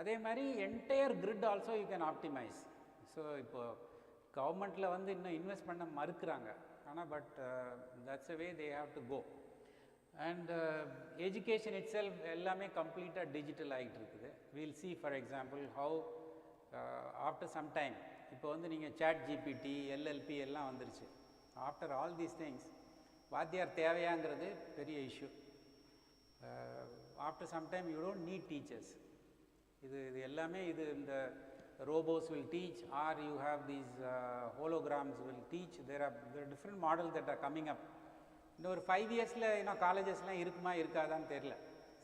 அதே மாதிரி entire grid also you can optimise. So இப்போது கவர்மெண்ட்டில் வந்து இன்னும் இன்வெஸ்ட் பண்ண மறுக்கிறாங்க, ஆனால் but that's a way they have to go. And education itself எல்லாமே கம்ப்ளீட்டாக டிஜிட்டல் ஆகிட்டு இருக்குது. We'll see for example how after some time இப்போ வந்து நீங்கள் சாட் ஜிபிடி, எல்எல்பி எல்லாம் வந்துருச்சு. ஆஃப்டர் ஆல் தீஸ் திங்ஸ் வாத்தியார் தேவையாங்கிறது பெரிய issue. After some time you don't need teachers. இது எல்லாமே இந்த robots will teach, or you have these holograms will teach. There are different models that are coming up. இன்னும் ஒரு 5 yearsல காலேஜஸ்லாம் இருக்குமா இருக்காதான்னு தெரியல.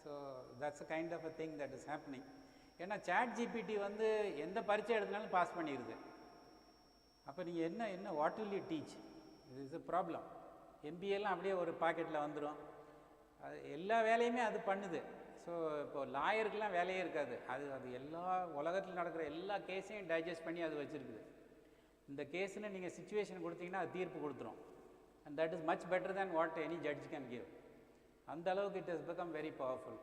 So that's a kind of a thing that is happening. ஏன்னா chat GPT வந்து எந்த பரீட்சை எடுத்தாலும் பாஸ் பண்ணிடுது. அப்போ நீங்கள் என்ன வாட் வில் யூ டீச்? இது இஸ் அ ப்ராப்ளம். எம்பிஏலாம் அப்படியே ஒரு பாக்கெட்டில் வந்துடும். அது எல்லா வேலையுமே அது பண்ணுது. ஸோ இப்போ லாயருக்கெலாம் வேலையே இருக்காது. அது எல்லா உலகத்தில் நடக்கிற எல்லா கேஸையும் டைஜஸ்ட் பண்ணி அது வச்சுருக்குது. இந்த கேஸில் நீங்கள் சிச்சுவேஷன் கொடுத்தீங்கன்னா அது தீர்ப்பு கொடுத்துரும். And that is much better than what any judge can give. அந்த அளவுக்கு it has become very powerful.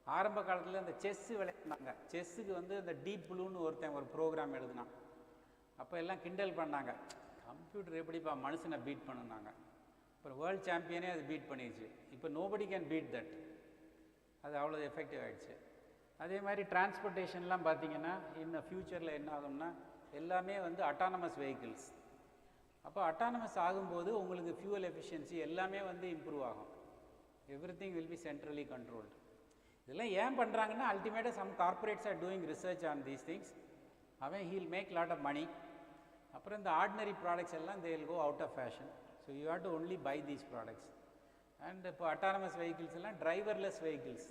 ஆரம்ப காலத்தில் இந்த செஸ்ஸு விளையாடினாங்க. செஸ்ஸுக்கு வந்து இந்த டீப் ப்ளூன்னு ஒருத்தன் ஒரு ப்ரோக்ராம் எழுதினான். அப்போ எல்லாம் கிண்டல் பண்ணாங்க, கம்ப்யூட்டர் எப்படிப்பா மனுஷனை பீட் பண்ணுனாங்க. அப்புறம் வேர்ல்டு சாம்பியனே அது பீட் பண்ணிடுச்சு. இப்போ நோபடி கேன் பீட் தட். அது அவ்வளோ எஃபெக்டிவ் ஆகிடுச்சு. அதே மாதிரி டிரான்ஸ்போர்ட்டேஷன்லாம் பார்த்தீங்கன்னா இன்னும் ஃப்யூச்சரில் என்ன ஆகும்னா எல்லாமே வந்து அட்டானமஸ் வெஹிக்கிள்ஸ். அப்போ அட்டானமஸ் ஆகும்போது உங்களுக்கு ஃபியூவல் எஃபிஷியன்சி எல்லாமே வந்து இம்ப்ரூவ் ஆகும். Every thing will be centrally controlled. இதெல்லாம் ஏன் பண்ணுறாங்கன்னா அல்டிமேட்டாக some corporates are doing research on these things. அவன் he'll make lot of money. அப்புறம் இந்த ஆர்டினரி ப்ராடக்ட்ஸ் எல்லாம் they will go out of fashion. So you have to only buy these products. And இப்போ autonomous vehicles எல்லாம் driverless vehicles.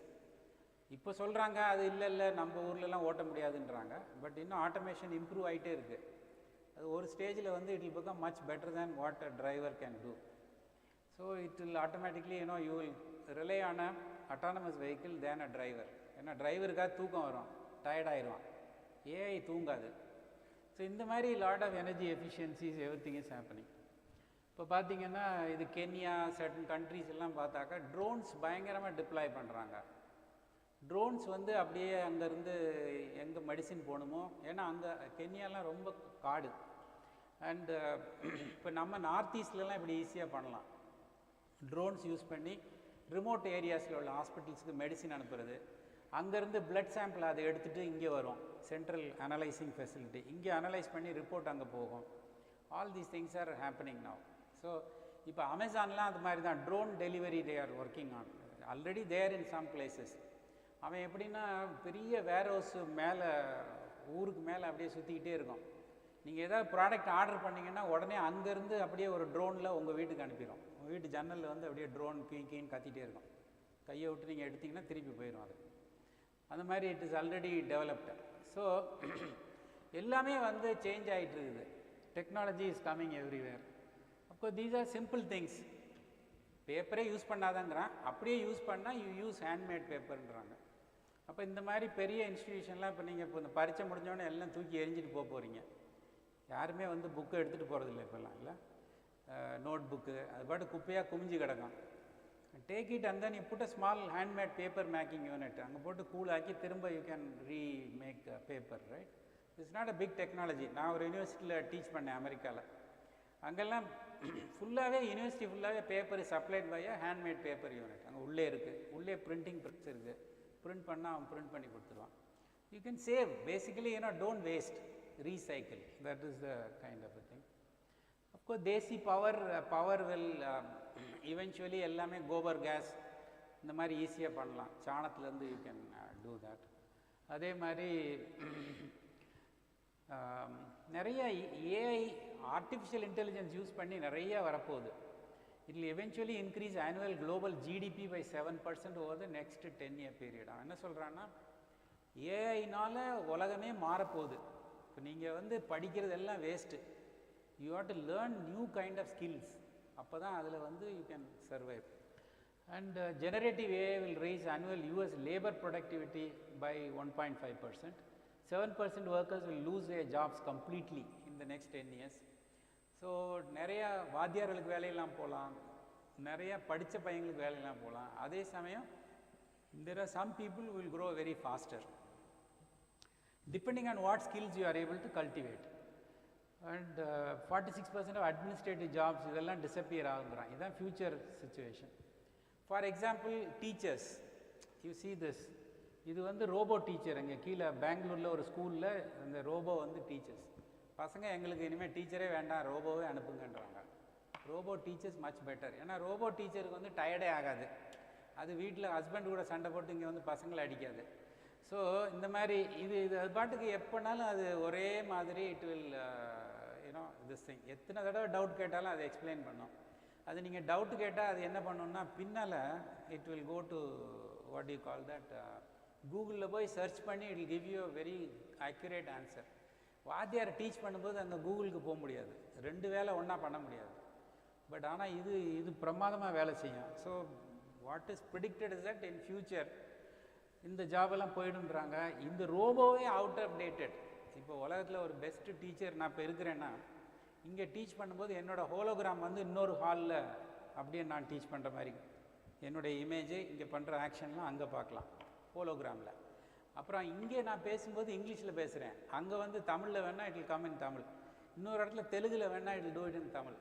இப்போ சொல்கிறாங்க அது இல்லை நம்ம ஊர்லலாம் ஓட்ட முடியாதுன்றாங்க. பட் இன்னும் ஆட்டோமேஷன் இம்ப்ரூவ் ஆகிட்டே இருக்குது. அது ஒரு ஸ்டேஜில் வந்து it will become much better than what a driver can do. So it will automatically you will rely on a autonomous vehicle than a driver. ஏன்னா டிரைவருக்காக தூக்கம் வரும், டயர்டாயிடுவான். ஏஐ தூங்காது. ஸோ இந்த மாதிரி lot of energy efficiencies everything is happening. இப்போ பார்த்தீங்கன்னா இது Kenya certain countries எல்லாம் பார்த்தாக்கா ட்ரோன்ஸ் பயங்கரமாக டிப்ளாய் பண்ணுறாங்க. ட்ரோன்ஸ் வந்து அப்படியே அங்கேருந்து எங்கே மெடிசின் போகணுமோ, ஏன்னா அங்கே கென்யாலாம் ரொம்ப காடு. அண்டு இப்போ நம்ம நார்த் ஈஸ்ட்லலாம் இப்படி ஈஸியாக பண்ணலாம். ட்ரோன்ஸ் யூஸ் பண்ணி ரிமோட் ஏரியாஸில் உள்ள ஹாஸ்பிட்டல்ஸுக்கு மெடிசின் அனுப்புறது. அங்கேருந்து பிளட் சாம்பிள் அதை எடுத்துகிட்டு இங்கே வரும், சென்ட்ரல் அனலைசிங் ஃபெசிலிட்டி. இங்கே அனலைஸ் பண்ணி ரிப்போர்ட் அங்கே போகும். All these things are happening now. So இப்போ அமேசான்லாம் அது மாதிரி தான் drone delivery they are working on. Already there in some places. அவன் எப்படின்னா பெரிய வேர் ஹவுஸ் மேலே ஊருக்கு மேலே அப்படியே சுற்றிக்கிட்டே இருக்கும். நீங்கள் ஏதாவது ப்ராடக்ட் ஆர்டர் பண்ணிங்கன்னா உடனே அங்கேருந்து அப்படியே ஒரு ட்ரோனில் உங்கள் வீட்டுக்கு அனுப்பிடும். உங்கள் வீட்டு ஜன்னலில் வந்து அப்படியே ட்ரோன் கீன்னு கத்திகிட்டே இருக்கும். கையை விட்டு நீங்கள் எடுத்திங்கன்னா திருப்பி போயிடும் அது. அந்த மாதிரி it is already developed. So எல்லாமே வந்து சேஞ்ச் ஆகிட்டு இருக்குது. Technology is coming everywhere. Of course these are simple things. பேப்பரே யூஸ் பண்ணாதங்கிறான், அப்படியே யூஸ் பண்ணால் யூ யூஸ் ஹேண்ட்மேட் பேப்பர்ன்றாங்க. அப்போ இந்த மாதிரி பெரிய இன்ஸ்டிடியூஷன்லாம் இப்போ நீங்கள் இப்போ இந்த பரீட்சை முடிஞ்சோடனே எல்லாம் தூக்கி எரிஞ்சிட்டு போகிறீங்க. யாருமே வந்து புக்கை எடுத்துகிட்டு போகிறதில்ல இப்போல்லாம். இல்லை நோட் புக்கு அது பாட்டு குப்பையாக குமிஞ்சு கிடக்கும். Take it and then you put a small handmade paper making unit. அங்கே போட்டு கூலாக்கி திரும்ப you can remake paper, right? It's not a big technology. நான் ஒரு யூனிவர்சிட்டியில் டீச் பண்ணேன் அமெரிக்காவில். அங்கெல்லாம் ஃபுல்லாகவே யூனிவர்சிட்டி ஃபுல்லாகவே paper is supplied by a handmade paper unit. அங்கே உள்ளே இருக்குது, உள்ளே பிரிண்டிங் ப்ரெஸ் இருக்குது. பிரிண்ட் பண்ணால் அவன் பிரிண்ட் பண்ணி கொடுத்துருவான். You can save basically, don't waste, recycle. That is the kind of a thing. Of course தேசி பவர் வில் இவென்ச்சுவலி எல்லாமே கோபர் கேஸ் இந்த மாதிரி ஈஸியாக பண்ணலாம். சாணத்துலேருந்து யூ கேன் டூ தட். அதே மாதிரி நிறைய ஏஐ ஆர்டிஃபிஷியல் இன்டெலிஜென்ஸ் யூஸ் பண்ணி நிறைய வரப்போகுது. It will eventually increase annual global GDP by 7% over the next 10-year period. அவன் என்ன சொல்கிறான்னா ஏஐனால் உலகமே மாறப்போகுது. இப்போ நீங்கள் வந்து படிக்கிறது எல்லாம் waste. You have to learn new kind of skills. அப்போ தான் அதில் வந்து you can survive. And generative AI will rise annual US labor productivity by 1.5%. 7% workers will lose their jobs completely in the next 10 years. So நிறையா வாத்தியார்களுக்கு வேலையெல்லாம் போகலாம், நிறையா படித்த பையங்களுக்கு வேலையெல்லாம் போகலாம். அதே சமயம் there are some people who will grow very faster depending on what skills you are able to cultivate. And 46% of administrative jobs இதெல்லாம் டிஸப்பியர் ஆகுங்கிறான். இதுதான் future situation. For example teachers, you see this. இது வந்து robot teacher. அங்கே கீழே பெங்களூரில் ஒரு ஸ்கூலில் இந்த ரோபோ வந்து டீச்சர்ஸ். பசங்க எங்களுக்கு இனிமேல் டீச்சரே வேண்டாம், ரோபோவே அனுப்புங்கன்றாங்க. Robot teachers much better. ஏன்னா ரோபோ டீச்சருக்கு வந்து டயர்டே ஆகாது. அது வீட்டில் ஹஸ்பண்ட் கூட சண்டை போட்டு இங்கே வந்து பசங்களை அடிக்காது. ஸோ இந்த மாதிரி இது அது பாட்டுக்கு எப்போனாலும் அது ஒரே மாதிரி இட் வில் திஸ் திங். எத்தனை தடவை டவுட் கேட்டாலும் அதை எக்ஸ்பிளைன் பண்ணும். அது நீங்கள் டவுட்டு கேட்டால் அது என்ன பண்ணணும்னா பின்னால் it will go to what you call that, கூகுளில் போய் சர்ச் பண்ணி it will give you a very accurate answer. வாத்தியாரை டீச் பண்ணும்போது அங்கே கூகுளுக்கு போக முடியாது, ரெண்டு வேலை ஒன்றா பண்ண முடியாது. பட் ஆனால் இது பிரமாதமாக வேலை செய்யும். So what is predicted is that in future இந்த ஜாபெல்லாம் போயிடுன்றாங்க. இந்த ரோபோவே அவுட் ஆஃப் டேட்டட். இப்போ உலகத்தில் ஒரு பெஸ்ட்டு டீச்சர் நான் இப்போ இருக்கிறேன்னா இங்கே டீச் பண்ணும்போது என்னோடய ஹோலோகிராம் வந்து இன்னொரு ஹாலில் அப்படியே நான் டீச் பண்ணுற மாதிரி என்னுடைய இமேஜை இங்கே பண்ணுற ஆக்ஷன்லாம் அங்கே பார்க்கலாம் ஹோலோகிராமில். அப்புறம் இங்கே நான் பேசும்போது இங்கிலீஷில் பேசுகிறேன், அங்கே வந்து தமிழில் வேணால் it will come in Tamil. இன்னொரு இடத்துல தெலுங்கில் வேணால் it will do it in Tamil.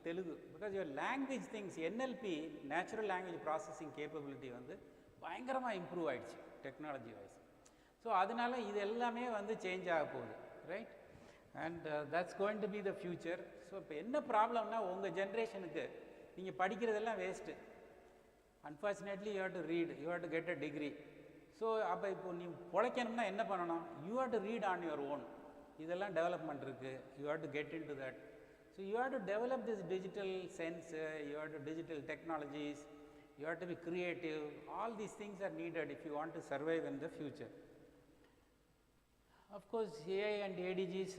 Telugu because your language things, NLP natural language processing capability வந்து பயங்கரமாக இம்ப்ரூவ் ஆகிடுச்சு டெக்னாலஜி வைஸ். ஸோ அதனால் இது எல்லாமே வந்து சேஞ்ச் ஆக போகுது, right? And that's going to be the future. So இப்போ என்ன ப்ராப்ளம்னா உங்கள் ஜென்ரேஷனுக்கு நீங்கள் படிக்கிறதெல்லாம் waste. Unfortunately you have to read, you have to get a degree. So அப்போ இப்போ நீ பொழைக்கணும்னா என்ன பண்ணணும்? You have to read on your own. இதெல்லாம் டெவலப்மெண்ட் இருக்குது, you have to get into that. So you have to develop this digital sense, you have to digital technologies, you have to be creative. All these things are needed if you want to survive in the future. Of course AI and SDGs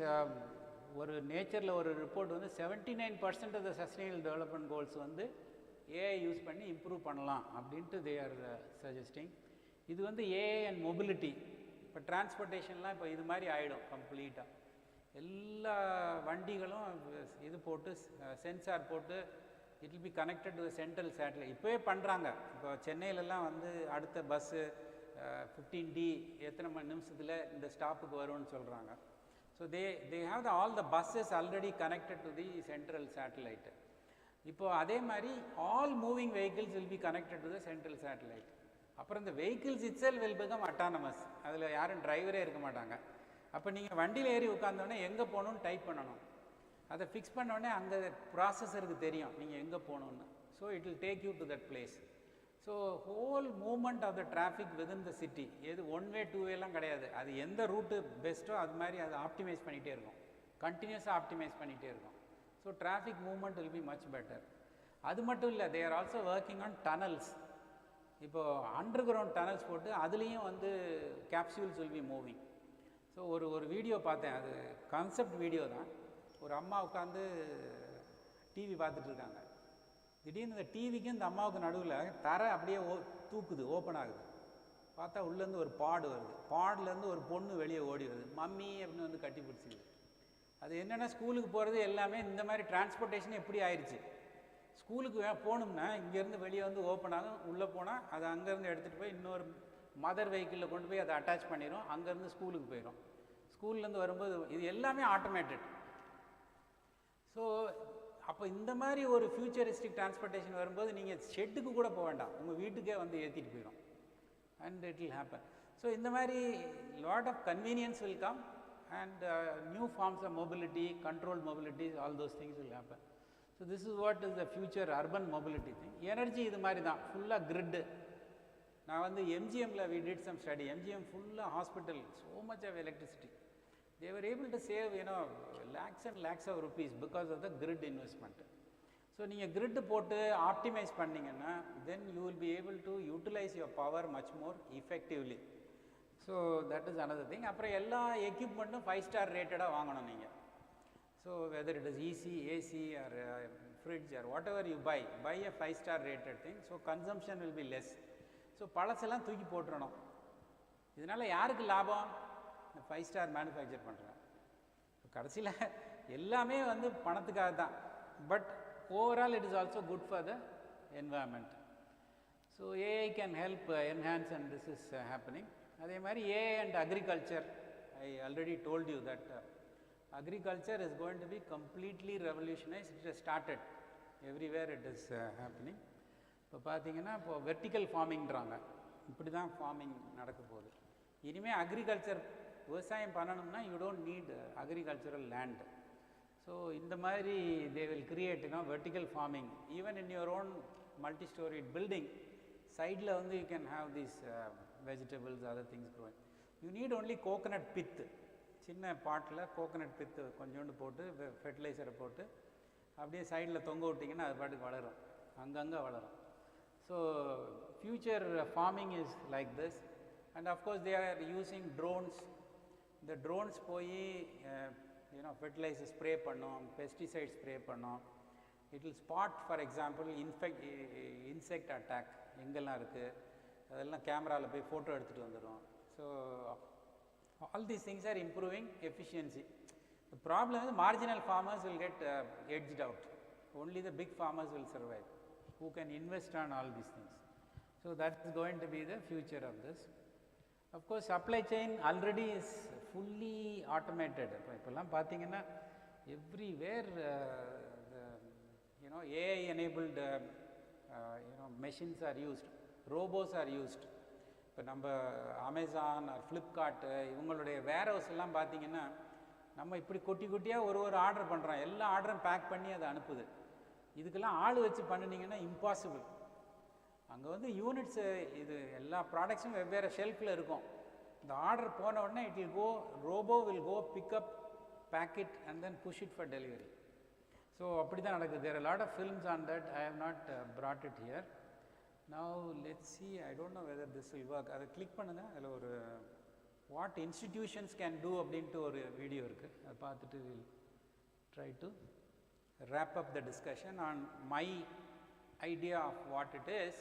ஒரு நேச்சரில் ஒரு report வந்து 79% of the sustainable development goals வந்து AI use பண்ணி இம்ப்ரூவ் பண்ணலாம் அப்படின்ட்டு they are suggesting. இது வந்து ஏஐ அண்ட் மொபிலிட்டி. இப்போ டிரான்ஸ்போர்ட்டேஷன்லாம் இப்போ இது மாதிரி ஆகிடும் கம்ப்ளீட்டாக. எல்லா வண்டிகளும் இது போட்டு சென்சார் போட்டு it will be connected to central satellite. இப்போவே பண்ணுறாங்க. இப்போ சென்னையிலலாம் வந்து அடுத்த பஸ்ஸு 15D எத்தனை மணி நிமிஷத்தில் இந்த ஸ்டாப்புக்கு வரும்னு சொல்கிறாங்க. So they have all the buses already connected to the central satellite. இப்போது அதே மாதிரி all moving vehicles will be connected to the central satellite. அப்புறம் இந்த vehicles itself will become autonomous. அதில் யாரும் டிரைவரே இருக்க மாட்டாங்க. அப்போ நீங்கள் வண்டியில் ஏறி உட்காந்தோடனே எங்கே போகணுன்னு டைப் பண்ணணும். அதை ஃபிக்ஸ் பண்ணோடனே அங்கே ப்ராசஸருக்கு தெரியும் நீங்கள் எங்கே போகணுன்னு. So it will take you to that place. So whole movement of the traffic within the city எது ஒன் வே டூ வேலாம் கிடையாது, அது எந்த ரூட்டு பெஸ்ட்டோ அது மாதிரி அதை ஆப்டிமைஸ் பண்ணிகிட்டே இருக்கும், கண்டினியூஸாக ஆப்டிமைஸ் பண்ணிகிட்டே இருக்கும். So traffic movement will be much better. அது மட்டும் இல்லை, they are also working on tunnels. இப்போது அண்டர் கிரவுண்ட் டனல்ஸ் போட்டு அதுலேயும் வந்து capsules will be moving. So ஒரு வீடியோ பார்த்தேன், அது கான்செப்ட் வீடியோ தான். ஒரு அம்மா உட்காந்து டிவி பார்த்துட்ருக்காங்க. திடீர்னு இந்த டிவிக்கும் இந்த அம்மாவுக்கு நடுவில் தரை அப்படியே தூக்குது, ஓப்பன் ஆகுது. பார்த்தா உள்ளேருந்து ஒரு பாடு வருது, பாடுலேருந்து ஒரு பொண்ணு வெளியே ஓடி வருது, மம்மி அப்படின்னு வந்து கட்டி பிடிச்சிக்குது. அது என்னென்னா ஸ்கூலுக்கு போகிறது எல்லாமே இந்த மாதிரி டிரான்ஸ்போர்ட்டேஷன் எப்படி ஆயிடுச்சு. ஸ்கூலுக்கு போகணும்னா இங்கேருந்து வெளியே வந்து ஓப்பன் ஆகும், உள்ளே போனால் அதை அங்கேருந்து எடுத்துகிட்டு போய் இன்னொரு மதர் வெஹிக்கிளில் கொண்டு போய் அதை அட்டாச் பண்ணிடும், அங்கேருந்து ஸ்கூலுக்கு போயிடும். ஸ்கூல்லேருந்து வரும்போது இது எல்லாமே ஆட்டோமேட்டட். ஸோ அப்போ இந்த மாதிரி ஒரு ஃபியூச்சரிஸ்டிக் டிரான்ஸ்போர்ட்டேஷன் வரும்போது நீங்கள் ஷெட்டுக்கு கூட போக வேண்டாம், உங்கள் வீட்டுக்கே வந்து ஏற்றிட்டு போயிடும், and it will happen. So இந்த மாதிரி lot of convenience will come and new forms of mobility, controlled mobility, all those things will happen. So this is what is the future urban mobility thing. Energy இது மாதிரி தான், ஃபுல்லாக கிரிட்டு. நான் வந்து எம்ஜிஎம்மில் we did some study, MGM ஃபுல்லாக hospital, so much of electricity. They were able to save, you know, lakhs and lakhs of rupees because of the grid investment. So நீங்கள் grid போட்டு optimise பண்ணிங்கன்னா then you will be able to utilize your power much more effectively. So that is another thing. அப்புறம் எல்லா எக்யூப்மெண்ட்டும் 5 star ரேட்டடாக வாங்கணும் நீங்கள். So whether it is AC, AC or fridge or whatever you buy a 5 star rated thing. So consumption will be less. So பழசெல்லாம் தூக்கி போட்டுறணும். இதனால் யாருக்கு லாபம்? இந்த 5 ஸ்டார் மேனுஃபேக்சர் பண்ணுறேன். கடைசியில் எல்லாமே வந்து பணத்துக்காக தான். But overall it is also good for the environment. So AI can help enhance and this is happening. அதே மாதிரி AI and agriculture, I already told you that agriculture is going to be completely revolutionized. It has started everywhere, it is happening. இப்போ பார்த்தீங்கன்னா இப்போ vertical ஃபார்மிங்கிறாங்க, இப்படி தான் farming நடக்க போகுது. இனிமேல் அக்ரிகல்ச்சர் விவசாயம் பண்ணணும்னா you don't need agricultural land. So இந்த மாதிரி they will create vertical farming. Even in your own multi storeyed building சைடில் வந்து you can have these vegetables, other things growing. You need only coconut pith. சின்ன பாட்டில் coconut பித்து கொஞ்சோண்டு போட்டு ஃபெர்டிலைசரை போட்டு அப்படியே சைடில் தொங்க விட்டிங்கன்னா அது பாட்டுக்கு வளரும், அங்கங்கே வளரும். So future farming is like this. And of course they are using drones. இந்த ட்ரோன்ஸ் போய் ஃபெர்டிலைசர் ஸ்ப்ரே பண்ணோம், பெஸ்டிசைட் ஸ்ப்ரே பண்ணோம். It will spot for example insect attack எங்கெல்லாம் இருக்குது அதெல்லாம் கேமராவில் போய் ஃபோட்டோ எடுத்துகிட்டு வந்துடும். So all these things are improving efficiency. The problem is marginal farmers will get edged out. Only the big farmers will survive who can invest on all these things. So that is going to be the future of this. Of course supply chain already is fully automated. இப்போல்லாம் பார்த்தீங்கன்னா everywhere AI enabled machines are used, robots are used. இப்போ நம்ம Amazon R Flipkart இவங்களுடைய வேர் house எல்லாம் பார்த்தீங்கன்னா நம்ம இப்படி கொட்டி கொட்டியாக ஒரு ஆர்டர் பண்ணுறோம், எல்லா ஆர்டரும் பேக் பண்ணி அதை அனுப்புது. இதுக்கெல்லாம் ஆள் வச்சு பண்ணினீங்கன்னா இம்பாசிபிள். அங்கே வந்து யூனிட்ஸு இது எல்லா ப்ராடக்ட்ஸும் வெவ்வேறு ஷெல்ஃபில் இருக்கும். இந்த ஆர்டர் போன உடனே it will go, robot will go pick up, pack it and then push it for delivery. So அப்படி தான் நடக்குது. There are lot of films on that. I have not brought it here. Now let's see, I don't know whether this will work. அதை click பண்ணுங்கள், அதில் ஒரு what institutions can do அப்படின்ட்டு ஒரு video இருக்குது, அதை பார்த்துட்டு will try to wrap up the discussion on my idea of what it is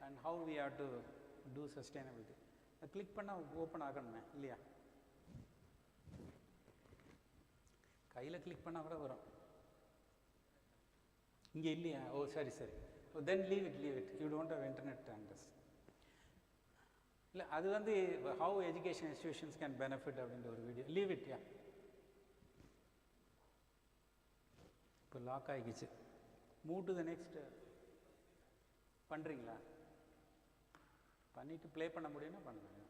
and how we have to do sustainability. அதை கிளிக் பண்ணால் ஓப்பன் ஆகணுமே இல்லையா? கையில் கிளிக் பண்ணால் கூட வரும், இங்கே இல்லையா? ஓ சரி சரி. So then leave it. You don't have internet access. இல்லை அது வந்து how education institutions can benefit அப்படின்ற ஒரு வீடியோ. Leave it. Yeah. இப்போ lock ஆகிக்கிச்சு. Move to the next. பண்ணுறீங்களா? பண்ணிவிட்டு ப்ளே பண்ண முடியும்னா பண்ணுங்க.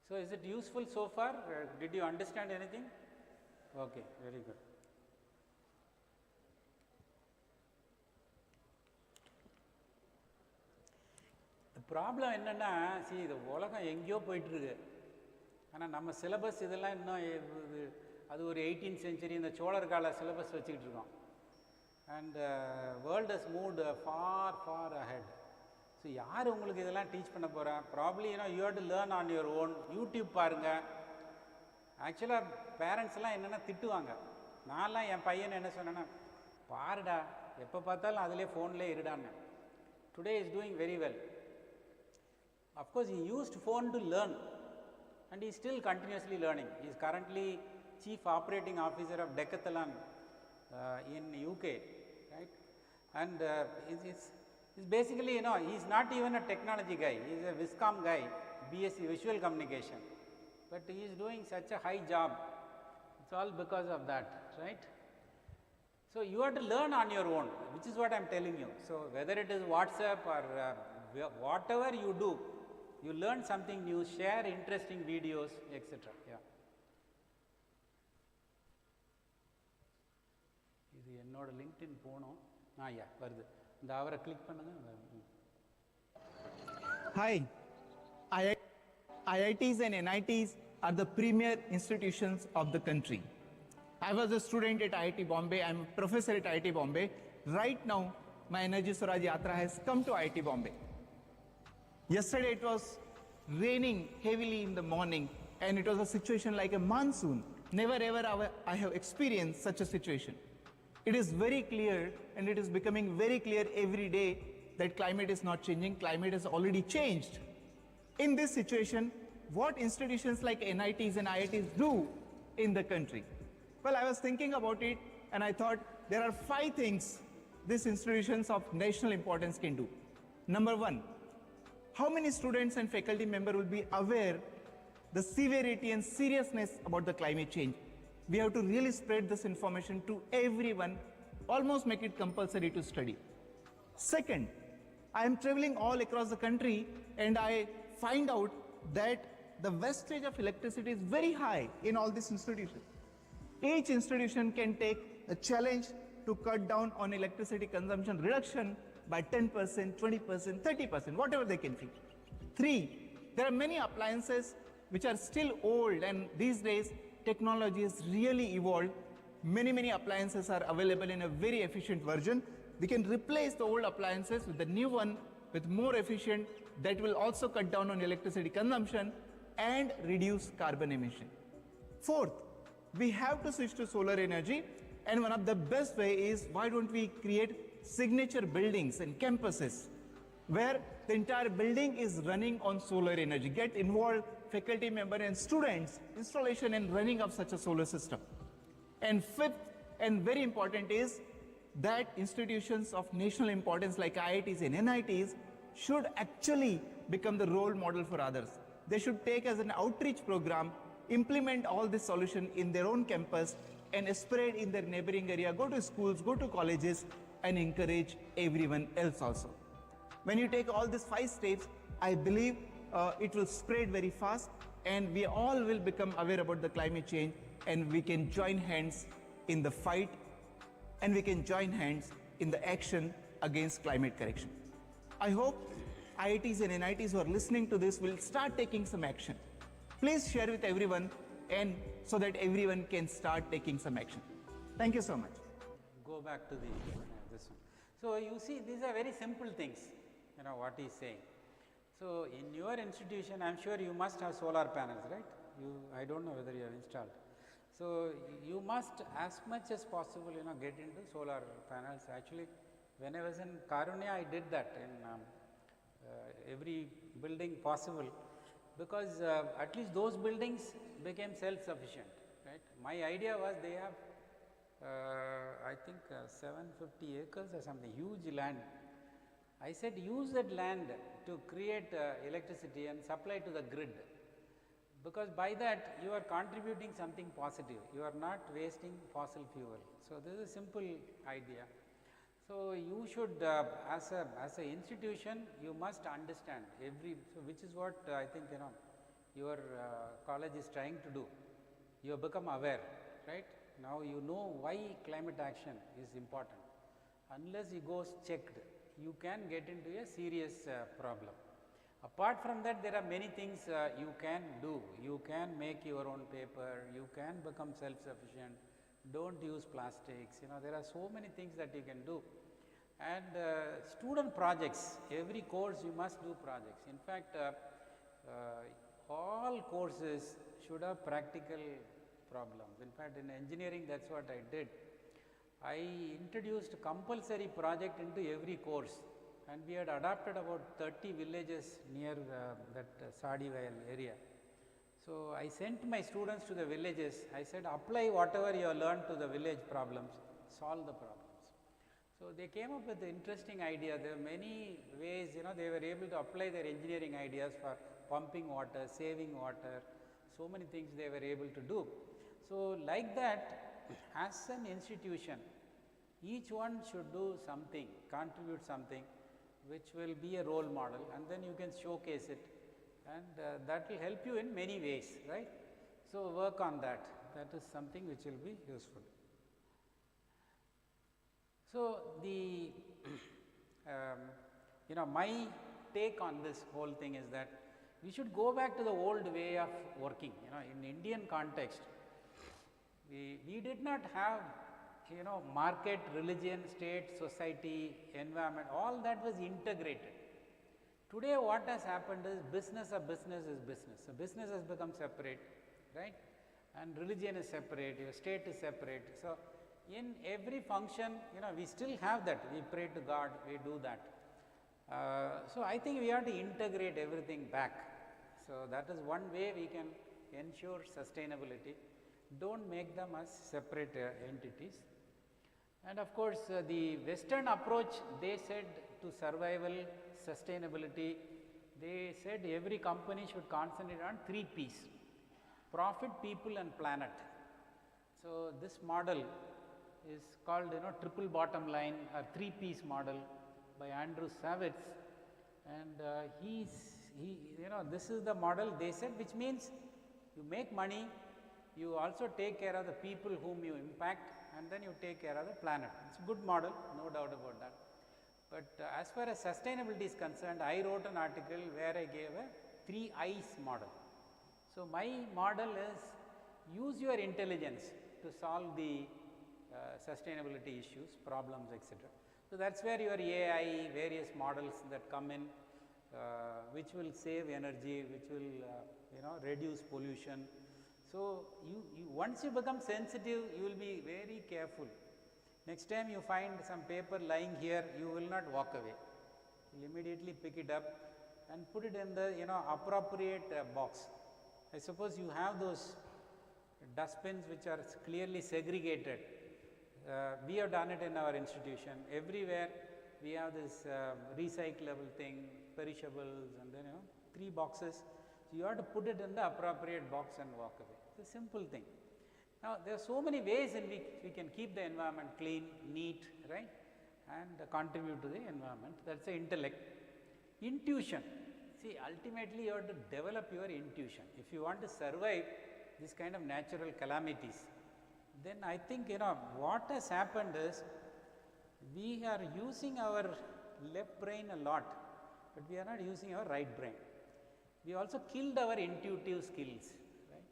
So is it useful so far? Did you understand anything? Okay, very good. Problem என்னென்னா, இது உலகம் எங்கேயோ போயிட்டுருக்கு. ஆனால் நம்ம சிலபஸ் இதெல்லாம் இன்னும் அது ஒரு 18th century இந்த சோழர் கால சிலபஸ் வச்சுக்கிட்டு இருக்கோம். And world has moved for for ahead. So யார் உங்களுக்கு இதெல்லாம் டீச் பண்ண போகிறா? Probably you have to learn on your own. YouTube பாருங்கள். ஆக்சுவலாக பேரண்ட்ஸ் எல்லாம் என்னென்னா திட்டுவாங்க. நான்லாம் என் பையனை என்ன சொன்னேன்னா, பாருடா எப்போ பார்த்தாலும் அதிலே ஃபோன்லேயே இருடான்னு. Today is doing very well. Of course he used phone to learn and he is still continuously learning. He is currently chief operating officer of Decathlon in UK, right? And it's basically, he is not even a technology guy. He is a Viscom guy, BSc visual communication, but he is doing such a high job. It's all because of that, right? So you have to learn on your own, which is what I am telling you. So whether it is WhatsApp or whatever you do, you learn something new, share interesting videos, etc. Yeah. இது என்னோட LinkedIn போனோம். யா வருது. இந்த அவரை click பண்ணுங்க. Hi, IITs and NITs are the premier institutions of the country. I was a student at IIT Bombay. I'm a professor at IIT Bombay. Right now, my Energy Swaraj Yatra has come to IIT Bombay. Yesterday it was raining heavily in the morning and it was a situation like a monsoon. Never ever I have experienced such a situation. It is very clear and it is becoming very clear every day that climate is not changing. Climate has already changed. In this situation, what institutions like NITs and IITs do in the country? Well, I was thinking about it and I thought there are 5 things these institutions of national importance can do. Number 1, how many students and faculty members will be aware the severity and seriousness about the climate change? We have to really spread this information to everyone, almost make it compulsory to study. Second, I am traveling all across the country and I find out that the wastage of electricity is very high in all these institutions. Each institution can take a challenge to cut down on electricity consumption reduction by 10%, 20%, 30%, whatever they can feel. 3, there are many appliances which are still old and these days technology has really evolved. Many appliances are available in a very efficient version. We can replace the old appliances with the new one with more efficient that will also cut down on electricity consumption and reduce carbon emission. 4th, we have to switch to solar energy and one of the best way is why don't we create signature buildings and campuses where the entire building is running on solar energy. Get involved faculty member and students, installation and running of such a solar system. And 5th and very important is that institutions of national importance like IITs and NITs should actually become the role model for others. They should take as an outreach program, implement all this solution in their own campus and spread in their neighboring area, go to schools, go to colleges and encourage everyone else also. When you take all these 5 steps, I believe it will spread very fast and we all will become aware about the climate change and we can join hands in the fight and we can join hands in the action against climate correction. I hope IITs and NITs who are listening to this will start taking some action. Please share with everyone and so that everyone can start taking some action. Thank you so much. Go back to this one. So you see, these are very simple things, what he is saying. So in your institution, I am sure you must have solar panels, right? I don't know whether you have installed. So you must, as much as possible, get into solar panels. Actually, when I was in Karunya, I did that in every building possible, because at least those buildings became self-sufficient, right? My idea was they have, I think 750 acres or something, huge land. I said use that land to create electricity and supply to the grid, because by that you are contributing something positive. You are not wasting fossil fuel. So this is a simple idea. So you should, as a institution, you must understand which is what I think your college is trying to do. You have become aware, right? Now you know why climate action is important. Unless it goes checked, you can get into a serious problem. Apart from that, there are many things you can do. You can make your own paper, you can become self-sufficient, don't use plastics, there are so many things that you can do. And student projects, every course you must do projects. In fact, all courses should have practical problems. In fact, in engineering, that's what I did. I introduced compulsory project into every course, and we had adopted about 30 villages near that Sadivayal area. So I sent my students to the villages. I said, apply whatever you have learned to the village problems, solve the problems. So they came up with an interesting idea. There were many ways, they were able to apply their engineering ideas for pumping water, saving water, so many things they were able to do. So like that, as an institution, each one should do something, contribute something, which will be a role model, and then you can showcase it, and that will help you in many ways, right? So work on that. That is something which will be useful. So the, my take on this whole thing is that we should go back to the old way of working. In Indian context, we did not have, market, religion, state, society, environment, all that was integrated. Today what has happened is business of business is business. So business has become separate, right? And religion is separate, your state is separate. So in every function, we still have that. We pray to God, we do that. So I think we have to integrate everything back. So that is one way we can ensure sustainability. Don't make them as separate entities. And of course, the Western approach, they said to survival, sustainability, they said every company should concentrate on 3 P's: profit, people and planet. So this model is called, triple bottom line or 3 P's model by Andrew Savitz. And this is the model they said, which means you make money, you also take care of the people whom you impact, and then you take care of the planet. It's a good model, no doubt about that. But as far as sustainability is concerned, I wrote an article where I gave a 3 I's model. So my model is use your intelligence to solve the sustainability issues, problems, etc. So that's where your AI, various models that come in, which will save energy, which will reduce pollution. So once you become sensitive, you will be very careful. Next time you find some paper lying here, you will not walk away. You will immediately pick it up and put it in the appropriate box. I suppose you have those dustbins which are clearly segregated. We have done it in our institution. Everywhere we have this recyclable thing, perishables, and then 3 boxes. So you have to put it in the appropriate box and walk away. It's a simple thing. Now there are so many ways in which we can keep the environment clean, neat, right, and contribute to the environment. That's the intellect. Intuition. See, ultimately you have to develop your intuition. If you want to survive this kind of natural calamities, then I think what has happened is we are using our left brain a lot, but we are not using our right brain. We also killed our intuitive skills, right?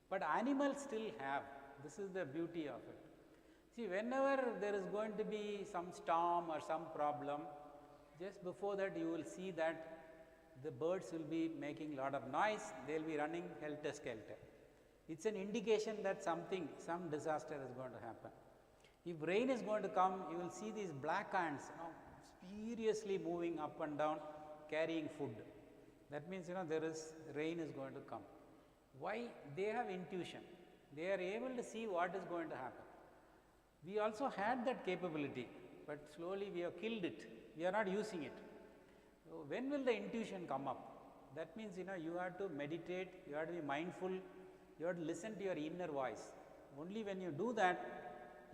But animals still have. This is the beauty of it. See, whenever there is going to be some storm or some problem, just before that you will see that the birds will be making a lot of noise, they will be running helter-skelter. It's an indication that some disaster is going to happen. If rain is going to come, you will see these black ants furiously moving up and down, carrying food. That means rain is going to come. Why? They have intuition. They are able to see what is going to happen. We also had that capability, but slowly we have killed it. We are not using it. So when will the intuition come up? That means you have to meditate, you have to be mindful, you have to listen to your inner voice. Only when you do that,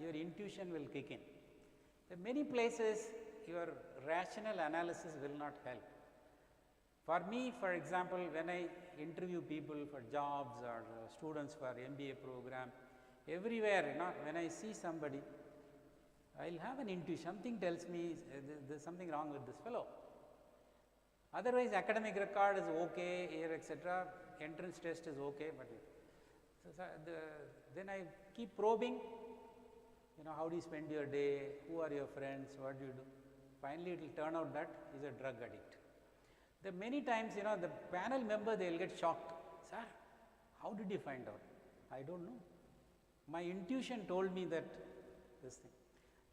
your intuition will kick in. In many places, your rational analysis will not help. For me, for example, when I interview people for jobs or students for MBA program, everywhere, when I see somebody, I will have an intuition. Something tells me there is something wrong with this fellow. Otherwise, academic record is okay here, etc. Entrance test is okay, but then I keep probing. How do you spend your day? Who are your friends? What do you do? Finally, it will turn out that he's a drug addict. There many times, the panel member, they will get shocked. Sir, how did you find out? I don't know. My intuition told me that this thing.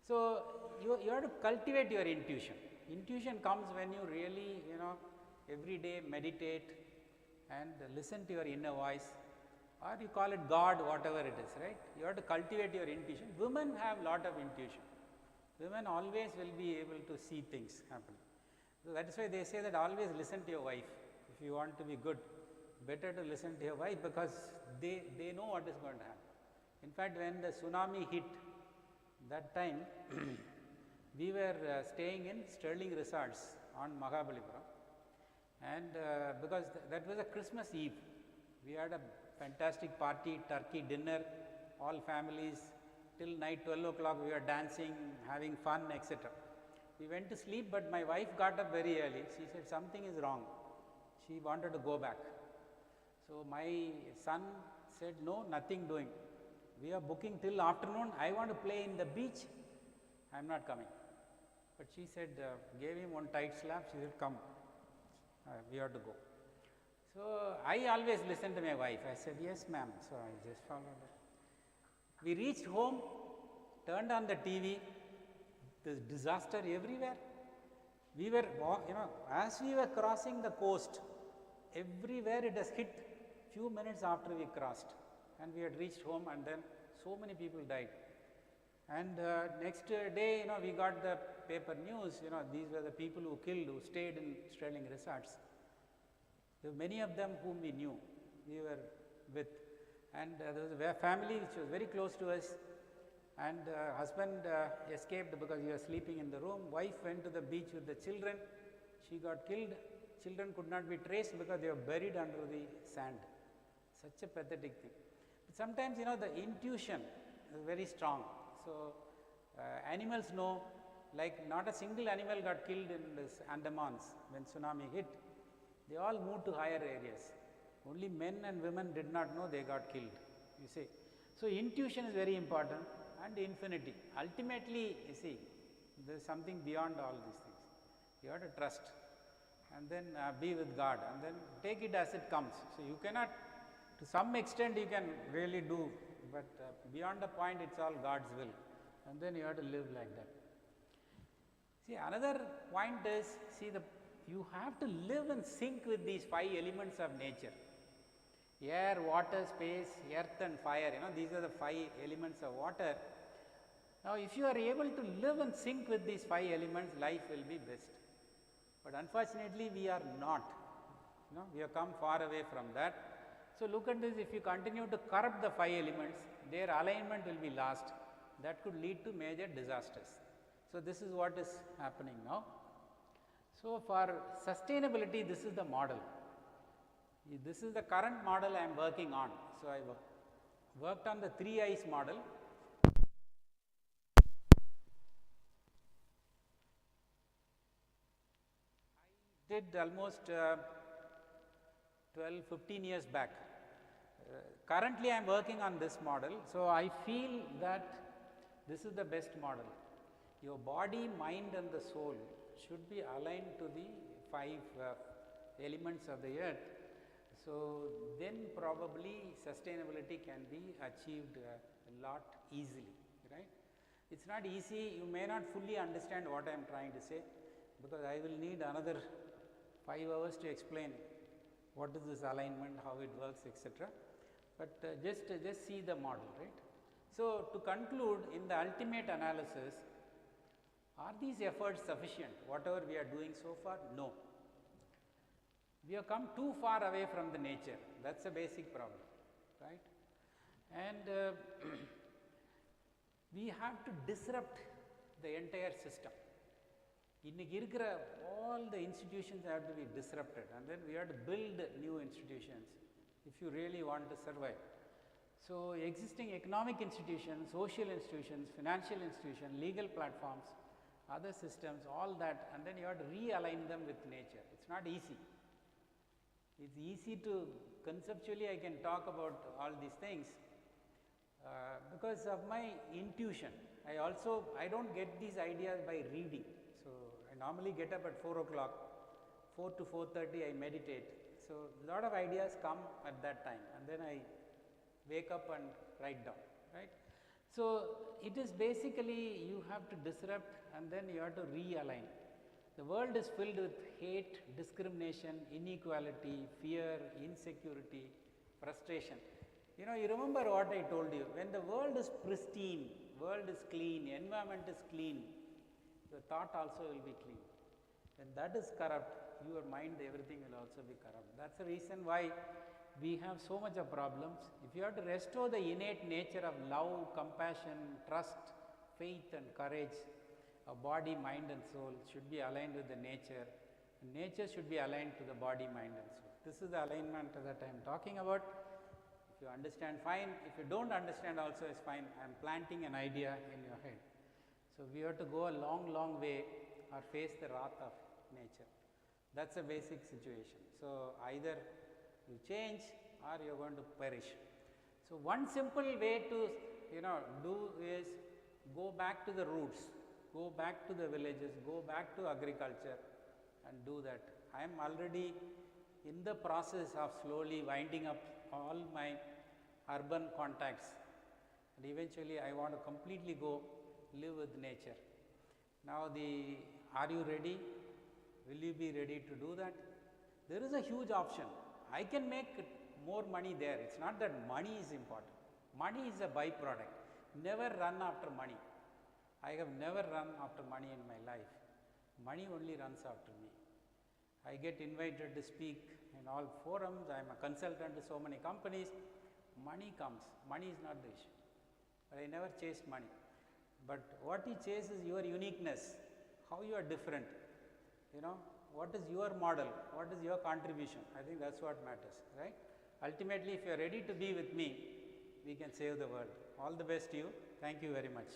So you have to cultivate your intuition. Intuition comes when you really, every day meditate and listen to your inner voice, or you call it God, whatever it is, right? You have to cultivate your intuition. Women have lot of intuition. Women always will be able to see things happen. So that is why they say that always listen to your wife. If you want to be good, better to listen to your wife, because they know what is going to happen. In fact, when the tsunami hit, that time we were staying in Sterling Resorts on Mahabalipuram, and because that was a Christmas Eve, we had a fantastic party, turkey dinner, all families, till night 12 o'clock we were dancing, having fun, etc. We went to sleep, but my wife got up very early. She said something is wrong. She wanted to go back. So my son said, no, nothing doing. We are booking till afternoon. I want to play in the beach. I am not coming. But she said, gave him one tight slap. She said, come, we have to go. So I always listen to my wife. I said, yes, ma'am. So I just followed her. We reached home, turned on the TV. There's disaster everywhere. We were, as we were crossing the coast, everywhere it has hit few minutes after we crossed. And we had reached home, and then so many people died. And next day, we got the paper news, these were the people who killed, who stayed in Sterling Resorts. There were many of them whom we knew, we were with. And there was a family which was very close to us, and husband escaped because he was sleeping in the room. Wife went to the beach with the children. She got killed. Children could not be traced because they were buried under the sand. Such a pathetic thing. But sometimes, the intuition is very strong. So animals know, like not a single animal got killed in this Andamans when tsunami hit. They all moved to higher areas. Only men and women did not know they got killed, you see. So intuition is very important, and infinity. Ultimately, you see, there is something beyond all these things. You have to trust, and then be with God, and then take it as it comes. So you cannot, to some extent you can really do, but beyond a point it's all God's will, and then you have to live like that. See, another point is, you have to live in sync with these 5 elements of nature. Air, water, space, earth and fire, these are the 5 elements of water. Now, if you are able to live in sync with these 5 elements, life will be best. But unfortunately, we are not. We have come far away from that. So look at this, if you continue to corrupt the 5 elements, their alignment will be lost. That could lead to major disasters. So this is what is happening now. So for sustainability, this is the model. This is the current model I am working on. So I worked on the 3 I's model. I did almost 12-15 years back. Currently I am working on this model. So I feel that this is the best model. Your body, mind and the soul should be aligned to the 5 elements of the earth. So then probably sustainability can be achieved a lot easily, right? It's not easy, you may not fully understand what I am trying to say, because I will need another 5 hours to explain what is this alignment, how it works, etc. But just see the model, right? So to conclude, in the ultimate analysis, are these efforts sufficient? Whatever we are doing so far? No. We have come too far away from the nature. That's a basic problem, right? And we have to disrupt the entire system. All the institutions have to be disrupted, and then we have to build new institutions if you really want to survive. So existing economic institutions, social institutions, financial institutions, legal platforms, other systems, all that, and then you have to realign them with nature. It's not easy. It's easy to conceptually I can talk about all these things because of my intuition. I don't get these ideas by reading. So I normally get up at 4 o'clock, 4 to 4:30 I meditate. So a lot of ideas come at that time, and then I wake up and write down, right? So it is basically you have to disrupt and then you have to realign. The world is filled with hate, discrimination, inequality, fear, insecurity, frustration. You know, you remember what I told you, when the world is pristine, world is clean, environment is clean, your thought also will be clean. When that is corrupt, your mind, everything will also be corrupt. That's the reason why we have so much of problems. If you have to restore the innate nature of love, compassion, trust, faith and courage, our body, mind and soul should be aligned with the nature. And nature should be aligned to the body, mind and soul. This is the alignment that I am talking about. If you understand, fine. If you don't understand also is fine. I am planting an idea in your head. So we have to go a long, long way or face the wrath of nature. That's a basic situation. So either you change or you are going to perish. So one simple way to do is go back to the roots, go back to the villages, go back to agriculture and do that. I am already in the process of slowly winding up all my urban contacts, and eventually I want to completely go live with nature. Now are you ready? Will you be ready to do that? There is a huge option. I can make more money there. It's not that money is important. Money is a byproduct. Never run after money. I have never run after money in my life. Money only runs after me. I get invited to speak in all forums. I am a consultant to so many companies. Money comes. Money is not the issue. But I never chased money. But what you chase is your uniqueness, how you are different. What is your model? What is your contribution? I think that's what matters, right? Ultimately, if you are ready to be with me, we can save the world. All the best to you. Thank you very much.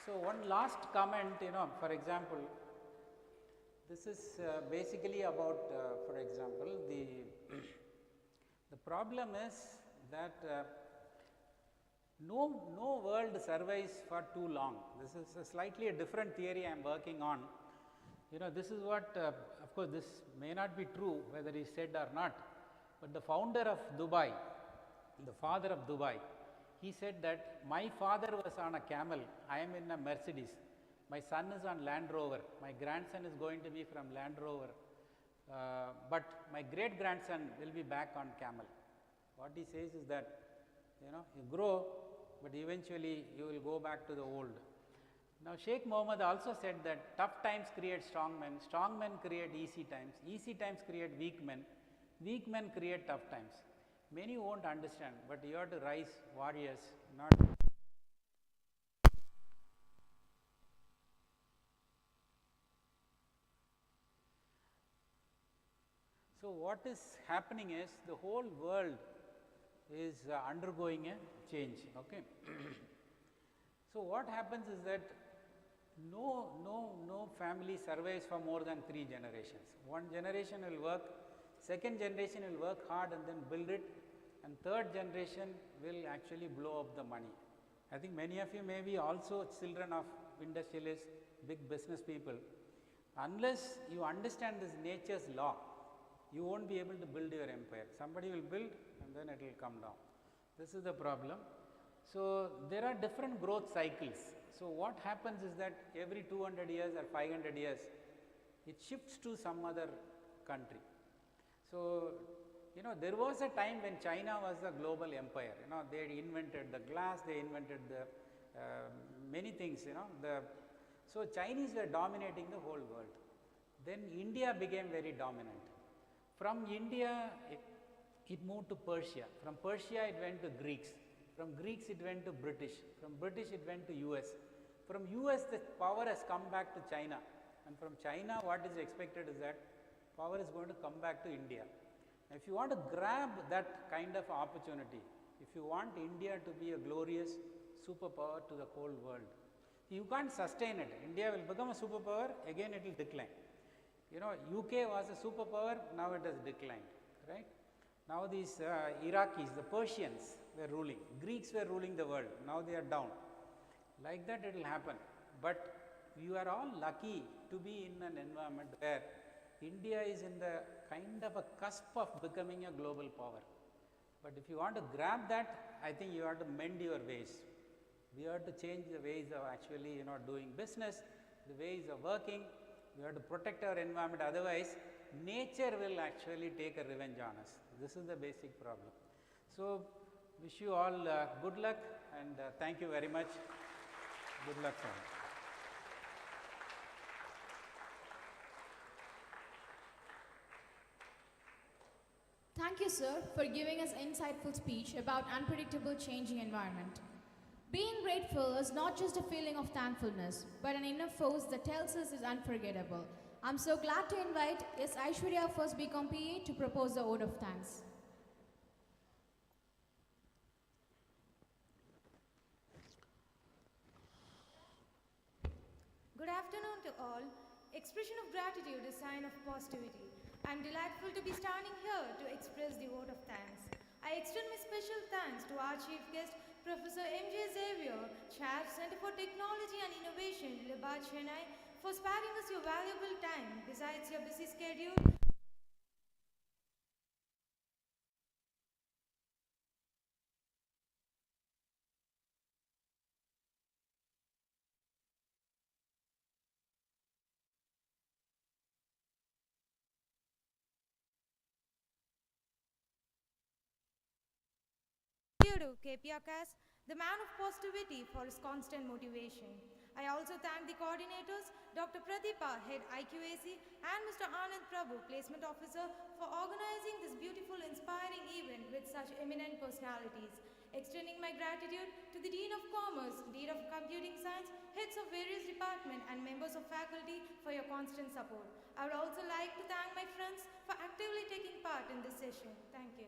So one last comment, for example, this is basically about, for example, the problem is that no world survives for too long. This is a slightly a different theory I am working on. This is what, of course, this may not be true whether he said or not, but the founder of Dubai, the father of Dubai, he said that my father was on a camel, I am in a Mercedes, my son is on Land Rover, my grandson is going to be from Land Rover, but my great grandson will be back on camel. What he says is that, you grow, but eventually you will go back to the old. Now Sheikh Mohammed also said that tough times create strong men create easy times create weak men create tough times. Many won't understand, but you have to rise warriors, not. So what is happening is the whole world is undergoing a change, okay. So what happens is that no family survives for more than 3 generations. One generation will work, second generation will work hard and then build it, and third generation will actually blow up the money. I think many of you may be also children of industrialists, big business people. Unless you understand this nature's law, you won't be able to build your empire. Somebody will build and then it will come down. This is the problem. So there are different growth cycles. So what happens is that every 200 years or 500 years, it shifts to some other country. So, there was a time when China was a global empire. They invented the glass, they invented the many things. So Chinese were dominating the whole world. Then India became very dominant. From India, it moved to Persia. From Persia, it went to Greeks. From Greeks, it went to British. From British, it went to US. From US, the power has come back to China. And from China, what is expected is that power is going to come back to India. If you want to grab that kind of opportunity, if you want India to be a glorious superpower to the whole world, you can't sustain it. India will become a superpower, again it will decline. You know, UK was a superpower, now it has declined, right? Now these Iraqis, the Persians were ruling, Greeks were ruling the world, now they are down. Like that it will happen. But you are all lucky to be in an environment where India is in the kind of a cusp of becoming a global power. But if you want to grab that, I think you have to mend your ways. We have to change the ways of actually, you know, doing business, the ways of working. We have to protect our environment, otherwise nature will actually take a revenge on us. This is the basic problem. So, wish you all good luck and thank you very much. Good luck, sir. Thank you, sir, for giving us insightful speech about unpredictable changing environment. Being grateful is not just a feeling of thankfulness, but an inner force that tells us is unforgettable. I'm so glad to invite Ms. Aishwarya, first BCom PA, to propose the vote of thanks. Good afternoon to all. Expression of gratitude is a sign of positivity. I'm delightful to be standing here to express the vote of thanks. I extend my special thanks to our chief guest, Professor M.J. Xavier, Chair, Center for Technology and Innovation, Libat, Chennai, for sparing us your valuable time besides your busy schedule. To KPRCAS, the man of positivity, for his constant motivation. I also thank the coordinators, Dr. Pradeepa, Head IQAC, and Mr. Anand Prabhu, Placement Officer, for organizing this beautiful, inspiring event with such eminent personalities. Extending my gratitude to the Dean of Commerce, Dean of Computing Science, heads of various departments, and members of faculty for your constant support. I would also like to thank my friends for actively taking part in this session. Thank you.